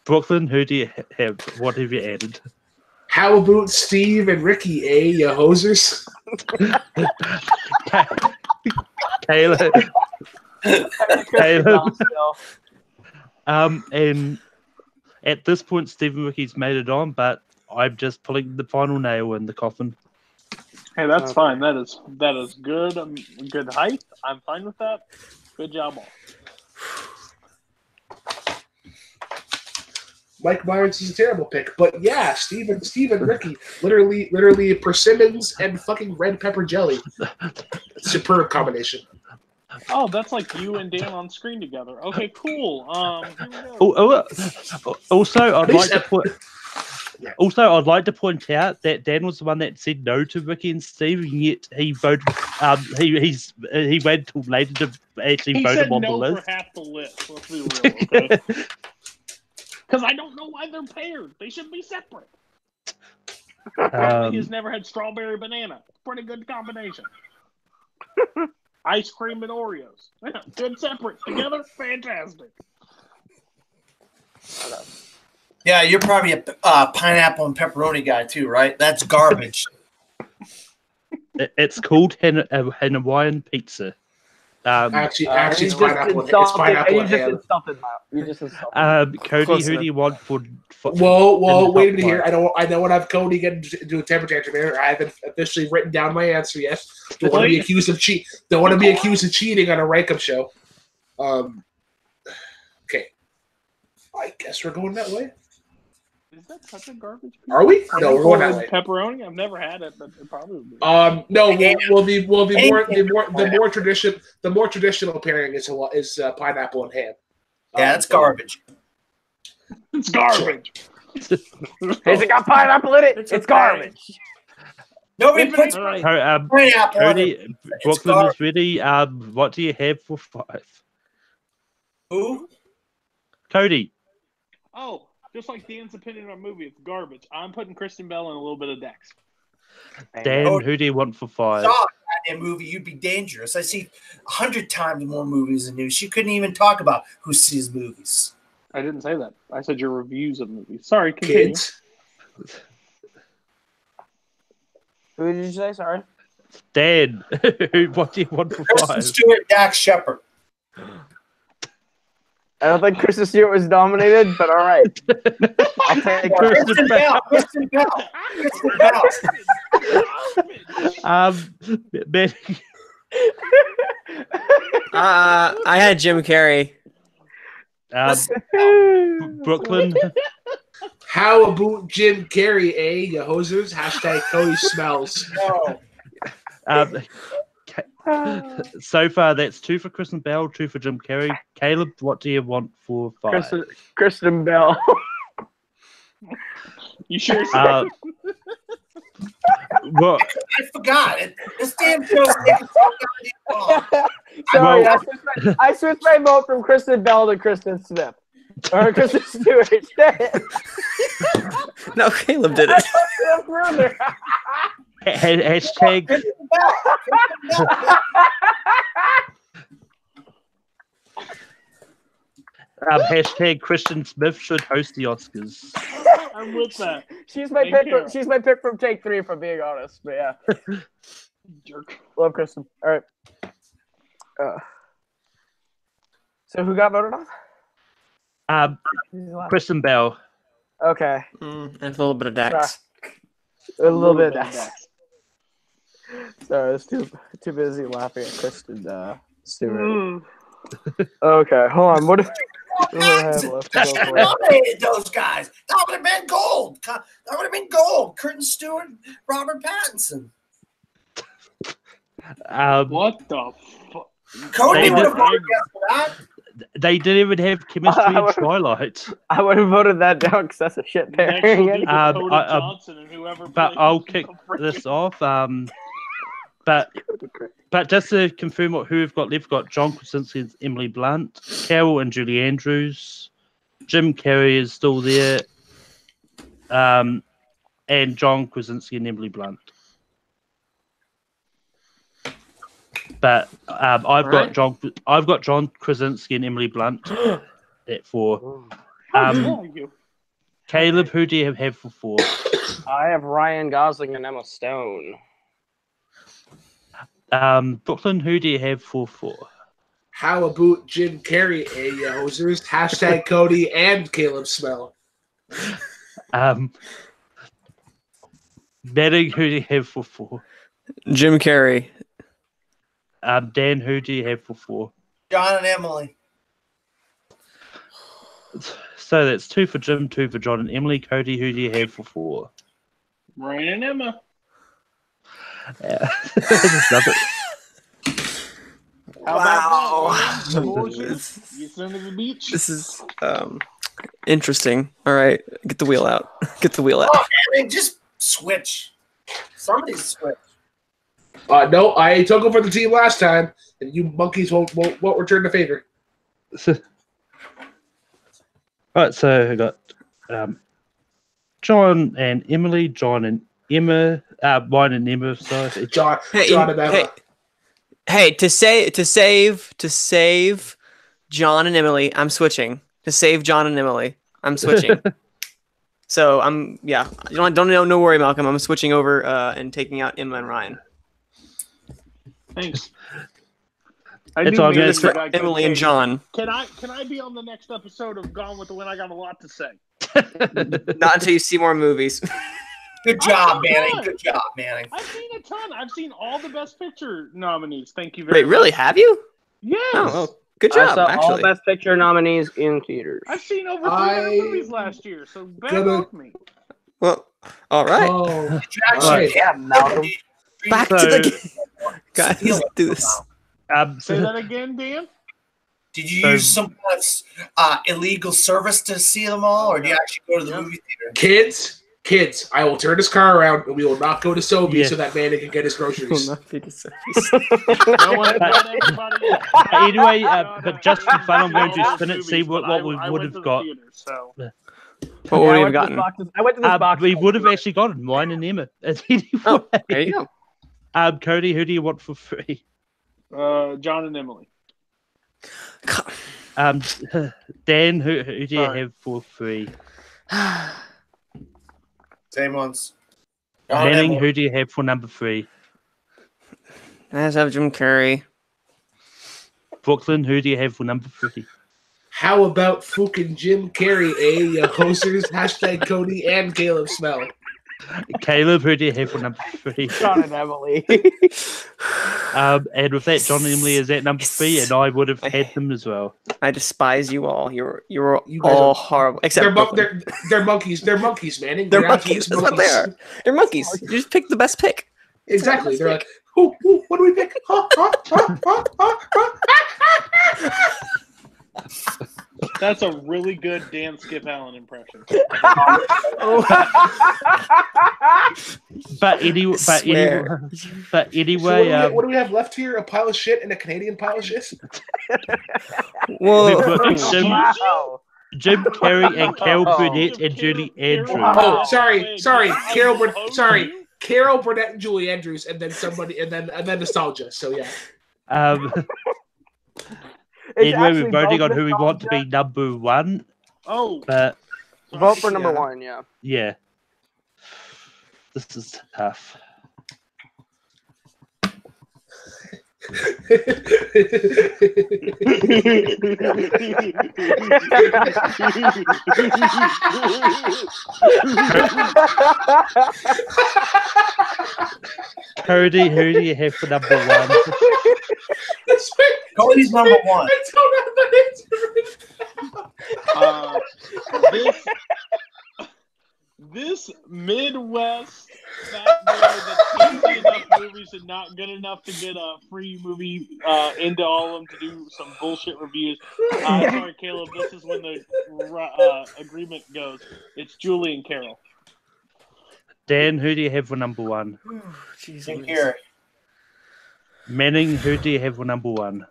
Brooklyn, who do you have? What have you added? How about Steve and Ricky, eh, you hosers? Caleb. And at this point, Stephen Ricky's made it on, but I'm just pulling the final nail in the coffin. Hey, that's fine. That is good. Good height. I'm fine with that. Good job, all. Mike Myers is a terrible pick, but yeah, Steve and Ricky, literally persimmons and fucking red pepper jelly. Superb combination. Oh, that's like you and Dan on screen together. Okay, cool. Here we go. Also, I'd like to Also, I'd like to point out that Dan was the one that said no to Ricky and Steve, and yet he voted. He waited till later to actually vote him on the list. He said no for half the list. Let's be real, okay? Because I don't know why they're paired. They should be separate. He's never had strawberry banana. Pretty good combination. Ice cream and Oreos. Good separate. Together, fantastic. Yeah, you're probably a pineapple and pepperoni guy too, right? That's garbage. It's called Hawaiian pizza. Actually, it's pineapple. It's pineapple and ham. You just insulted. Cody, who do you want for Whoa! Wait a minute here. I don't want to have Cody get into a temper tantrum here. I haven't officially written down my answer yet. Don't want to be accused of Don't want to be accused of cheating on a rank-up show. Okay. I guess we're going that way. Is that such a garbage pizza? Are we? No, we're going that way. Pepperoni? I've never had it, but it probably would be. No. The more traditional pairing is pineapple and ham. Yeah, it's garbage. It's garbage. Has it got pineapple in it? It's garbage. Nobody puts pineapple. Cody, Brooklyn is ready. What do you have for 5? Who? Cody. Oh, just like Dan's opinion on a movie, it's garbage. I'm putting Kristen Bell in a little bit of Dex. Dan, who do you want for 5? Saw that movie, you'd be dangerous. I see 100 times more movies than you. She couldn't even talk about who sees movies. I didn't say that. I said your reviews of movies. Sorry, continue. Kids. Who did you say? Sorry. Dan, what do you want for 5? Kristen Stewart, Dax Shepard. I don't think Kristen Stewart was nominated, but all right. I'll take Kristen Bell. Kristen Bell. Kristen Bell. I had Jim Carrey. Brooklyn. How about Jim Carrey, you hosers? Hashtag Cody smells. No. So far, that's 2 for Kristen Bell, 2 for Jim Carrey. Caleb, what do you want for 5? Kristen Bell. You sure? Well, I forgot it. This damn show's taking so goddamn long. Sorry, I switched my vote from Kristen Bell to Kristen Smith. Or Kristen Stewart. No, Caleb did it. Hashtag. Hashtag Kristen Smith should host the Oscars. I'm with that. She's my pick from Take 3, if I'm being honest. But yeah. Jerk. Love Kristen. All right. So who got voted on? Kristen Bell. Okay. And a little bit of Dax. A little bit of Dax. Sorry, I was too busy laughing at Kristen Stewart. Okay, hold on. What if I have left to go for? Nominated those guys. That would have been gold. That would have been gold. Kristen Stewart, Robert Pattinson. What the fuck? Cody would have voted yes for that. They didn't even have chemistry in Twilight. I would have voted that down because that's a shit pairing. But I'll kick this off. But just to confirm who we've got left, we've got John Krasinski and Emily Blunt, Carol and Julie Andrews, Jim Carrey is still there, and John Krasinski and Emily Blunt. But I've got John Krasinski and Emily Blunt at 4. Caleb, who do you have for 4? I have Ryan Gosling and Emma Stone. Brooklyn, who do you have for 4? How about Jim Carrey, you hosers? Hashtag Cody and Caleb smell. Manning, who do you have for 4? Jim Carrey. Dan, who do you have for 4? John and Emily. So that's 2 for Jim, 2 for John and Emily. Cody, who do you have for 4? Ryan and Emma. Wow. You son of a bitch. This is Interesting. All right, get the wheel out. Get the wheel out. Oh, man, just switch. Somebody switch. No, I took over the team last time, and you monkeys won't return the favor. Right, so I got John and Emily, John and Emma, mine and Emma. Sorry, John and Emma. Hey, to save John and Emily, I'm switching. To save John and Emily, I'm switching. So I'm don't worry, Malcolm. I'm switching over and taking out Emma and Ryan. Thanks. It's all good. Emily and John. Can I be on the next episode of Gone with the Wind? I got a lot to say. Not until you see more movies. Good job, Manning. Good job, Manning. I've seen a ton. I've seen all the Best Picture nominees. Thank you very much. Wait, really? Have you? Yes. Oh, well, good job, I saw actually. all Best Picture nominees in theaters. I've seen over 300 movies last year, so back off me. Well, all right. Oh, Actually, Yeah, Malcolm. Back to the game. Guys, let's do this. Say that again, Dan? Did you use some kind of illegal service to see them all, or do you actually go to the movie theater? Kids, I will turn this car around, and we will not go to Sobeys so that man can get his groceries. Anyway, but just for fun, I'm going to spin it, see what we would have got. What would we have gotten? I went to this box. We would have actually gotten mine and Emma. Anyway. Oh, there you go. Cody, who do you want for free? John and Emily. Dan, who do you have for free? Same ones. Manning, who do you have for number 3? I just have Jim Carrey. Brooklyn, who do you have for number 3? How about fucking Jim Carrey, you hosters? Hashtag Cody and Caleb Smell. Caleb, who do you have for number 3? John and Emily. And with that, John and Emily is at number 3, and I would have had them as well. I despise you all. You're You guys all are- horrible. Except They're monkeys. They're monkeys, Manning. They're absolute monkeys. That's what they are. They're monkeys. You just pick the best pick. Exactly. They're like, ooh, what do we pick? That's a really good Dan Skip Allen impression. But anyway, So what do we have left here? A pile of shit and a Canadian pile of shit? Whoa. Wow. Jim Carrey and Carol Burnett and Julie Andrews. Oh, sorry, Carol Burnett and Julie Andrews, and then somebody, and then nostalgia. So yeah. Anyway, we're voting on who we want to be number 1. Oh, But Vote for number 1, yeah. yeah, this is tough. Cody, who do you have for number 1? Cody's number 1. This Midwest fat boy that's seen enough movies and not good enough to get a free movie into all of them to do some bullshit reviews. Sorry, Caleb. This is when the agreement goes. It's Julie and Carol. Dan, who do you have for number 1? Here. Manning, who do you have for number 1?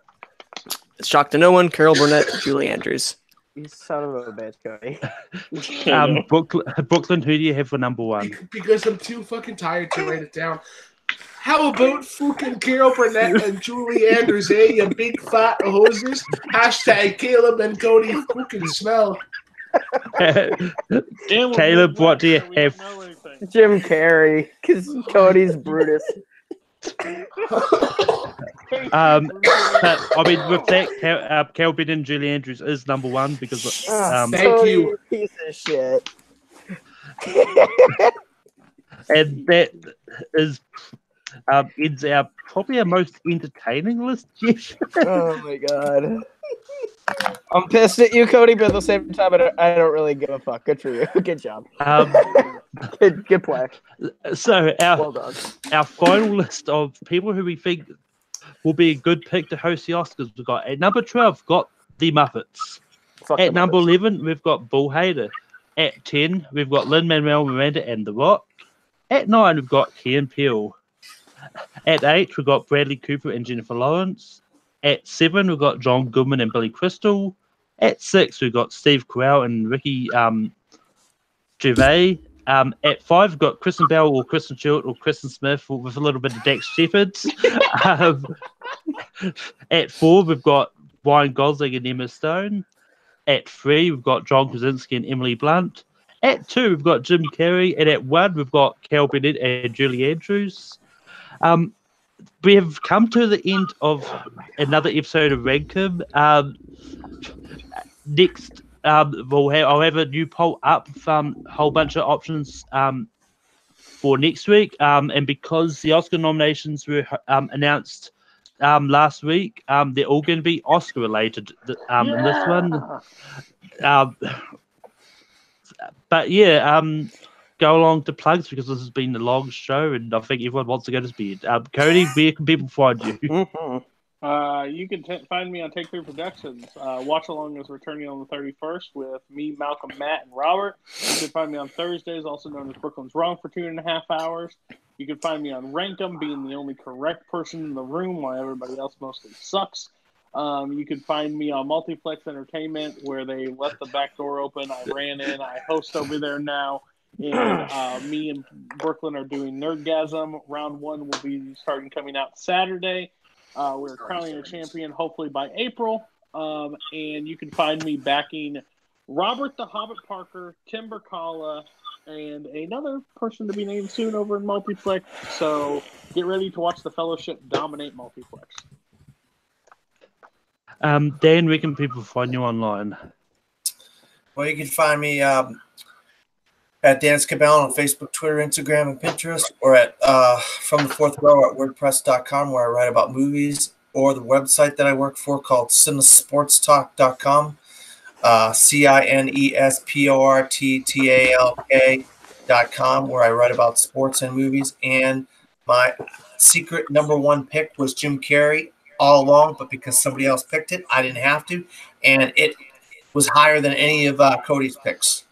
Shock to no one. Carol Burnett, Julie Andrews. You son of a bitch, Cody. Brooklyn, who do you have for number 1? Because I'm too fucking tired to write it down. How about fucking Carol Burnett and Julie Andrews, you big fat hosers? Hashtag Caleb and Cody fucking smell. Caleb, what do you have? Jim Carrey, because Cody's Brutus. But, I mean, with that, Calvin and Julie Andrews is number 1 because Thank you. Piece of shit. and that is ends our probably our most entertaining list. Oh my god. I'm pissed at you, Cody, but at the same time, I don't really give a fuck. Good for you. Good job. Good play. So Well done. our final list of people who we think will be a good pick to host the Oscars. We've got at number 12, got the Muppets. Fuck At the number Muppets. 11, we've got Bull Hader. At 10, we've got Lin-Manuel Miranda and The Rock. At 9, we've got Key and Peele. At 8, we've got Bradley Cooper and Jennifer Lawrence. At 7, we've got John Goodman and Billy Crystal. At 6, we've got Steve Carell and Ricky Gervais. At 5, we've got Kristen Bell or Kristen Stewart or Kristen Smith with a little bit of Dax Shepard. At 4, we've got Ryan Gosling and Emma Stone. At 3, we've got John Krasinski and Emily Blunt. At 2, we've got Jim Carrey. And at 1, we've got Cal Bennett and Julie Andrews. We have come to the end of another episode of Rankum. Next, I'll have a new poll up, a whole bunch of options for next week. And because the Oscar nominations were announced last week, they're all going to be Oscar related in this one. But yeah, go along to plugs because this has been a long show and I think everyone wants to go to bed. Cody, where can people find you? You can find me on Take 3 Productions. Watch Along is returning on the 31st with me, Malcolm, Matt, and Robert. You can find me on Thursdays, also known as Brooklyn's Wrong, for 2.5 hours. You can find me on Rankum, being the only correct person in the room while everybody else mostly sucks. You can find me on Multiplex Entertainment, where they let the back door open. I ran in. I host over there now. And me and Brooklyn are doing Nerdgasm. Round 1 will be coming out Saturday. We're crowning a champion hopefully by April. And you can find me backing Robert the Hobbit Parker, Tim Berkala, and another person to be named soon over in Multiplex. So get ready to watch the Fellowship dominate Multiplex. Dan, where can people find you online? Well, you can find me at Dan Scabell on Facebook, Twitter, Instagram, and Pinterest, or at From the Fourth Row at WordPress.com, where I write about movies, or the website that I work for called Cinesportstalk.com, CINESPORTTALK.com, where I write about sports and movies. And my secret #1 pick was Jim Carrey all along, but because somebody else picked it, I didn't have to, and it was higher than any of Cody's picks.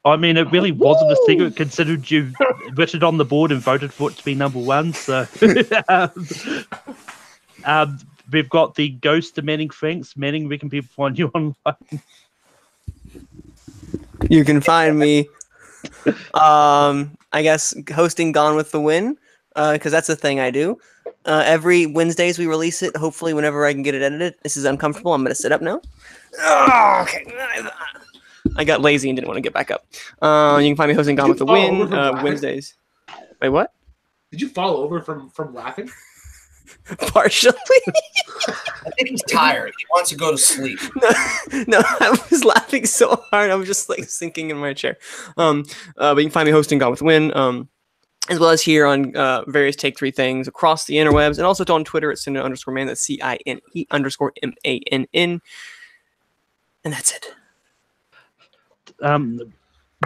I mean, it really wasn't a secret considered you wrote it on the board and voted for it to be #1. So we've got the Ghost of Manning Franks. Manning, where can people find you online? You can find me, I guess, hosting Gone with the Wind, because that's a thing I do. Every Wednesdays we release it, hopefully whenever I can get it edited. This is uncomfortable. I'm going to sit up now. Oh, okay. I got lazy and didn't want to get back up. You can find me hosting Gone with the Wind Wednesdays. Wait, what? Did you fall over from laughing? Partially. I think he's tired. He wants to go to sleep. No, I was laughing so hard. I was just like sinking in my chair. But you can find me hosting Gone with the Wind, as well as here on various Take 3 things across the interwebs, and also on Twitter at Cine_Man. That's CINE_MANN. And that's it.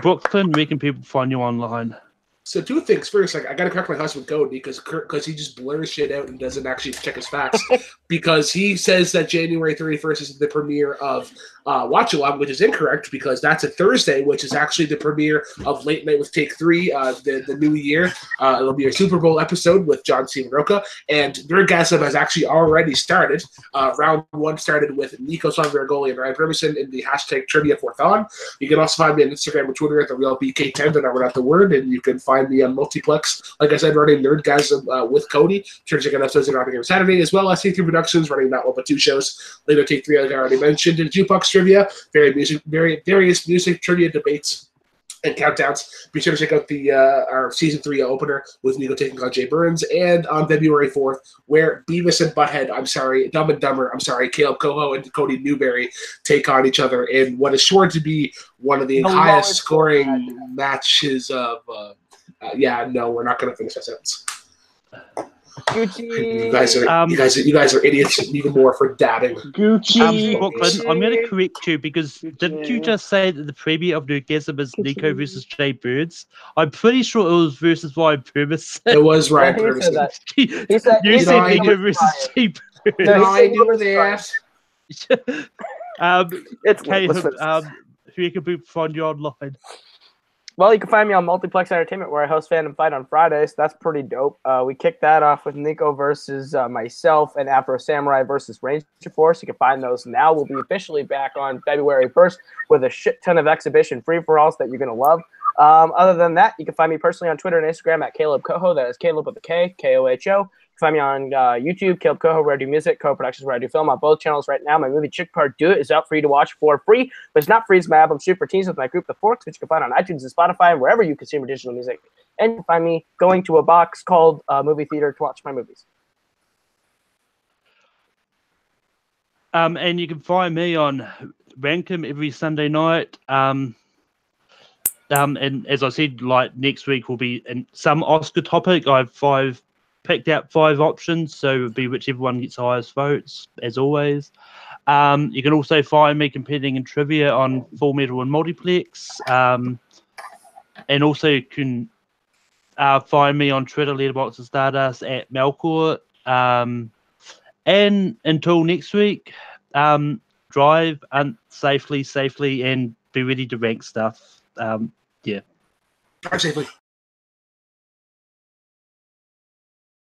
Brooklyn, where can people find you online? So 2 things. First, I got to correct my husband Cody because he just blurs shit out and doesn't actually check his facts. Because he says that January 31st is the premiere of Watch Along, which is incorrect because that's a Thursday, which is actually the premiere of Late Night with Take 3, the new year. It'll be a Super Bowl episode with John C. Roca, and Nerdgasm has actually already started. Round 1 started with Nico Sonvergoli and Ryan Ferguson in the hashtag Trivia for Thon. You can also find me on Instagram and Twitter at the real BK10, the number not the word, and you can find me on Multiplex, like I said, running Nerdgasm with Cody. Sure to check out episodes dropping every Saturday, as well as Take 3 Productions running not 1 but 2 shows. Later Take 3, like I already mentioned, and Jukebox Trivia, various music trivia debates and countdowns. Be sure to check out the our season 3 opener with Nico taking on Jay Burns, and on February 4th, where Beavis and Butthead, Dumb and Dumber, Caleb Coho and Cody Newberry take on each other in what is sure to be one of the highest scoring matches of. No, we're not going to finish that sentence. Gucci. You guys are idiots, even more for dabbing. Gucci. Brooklyn, I'm going to correct you because didn't you just say that the preview of Nerdgasm is Nico versus Jay Birds? I'm pretty sure it was versus Ryan Purvis. It was Ryan Yeah, Purvis. he said You said Nico versus Jay Birds. I do that. It's Caleb, who can we find you online? Well, you can find me on Multiplex Entertainment, where I host Fandom Fight on Fridays. That's pretty dope. We kicked that off with Nico versus myself and Afro Samurai versus Ranger Force. You can find those now. We'll be officially back on February 1st with a shit ton of exhibition free-for-alls that you're going to love. Other than that, you can find me personally on Twitter and Instagram at Caleb Coho. That is Caleb with a K, K-O-H-O. You can find me on YouTube, Caleb Coho, where I do music, Coho Productions, where I do film on both channels right now. My movie Chick Part Do It is out for you to watch for free, but it's not free. It's my album Super Teens with my group The Forks, which you can find on iTunes and Spotify and wherever you consume digital music. And you can find me going to a box called Movie Theater to watch my movies. And you can find me on Rankum every Sunday night. And as I said, like next week will be in some Oscar topic. I've picked out 5 options, so it would be whichever one gets the highest votes, as always. You can also find me competing in trivia on Full Metal and Multiplex. And also you can find me on Twitter, Letterboxd and Stardust at Melcourt. And until next week, drive safely, and be ready to rank stuff. Yeah. Drive safely.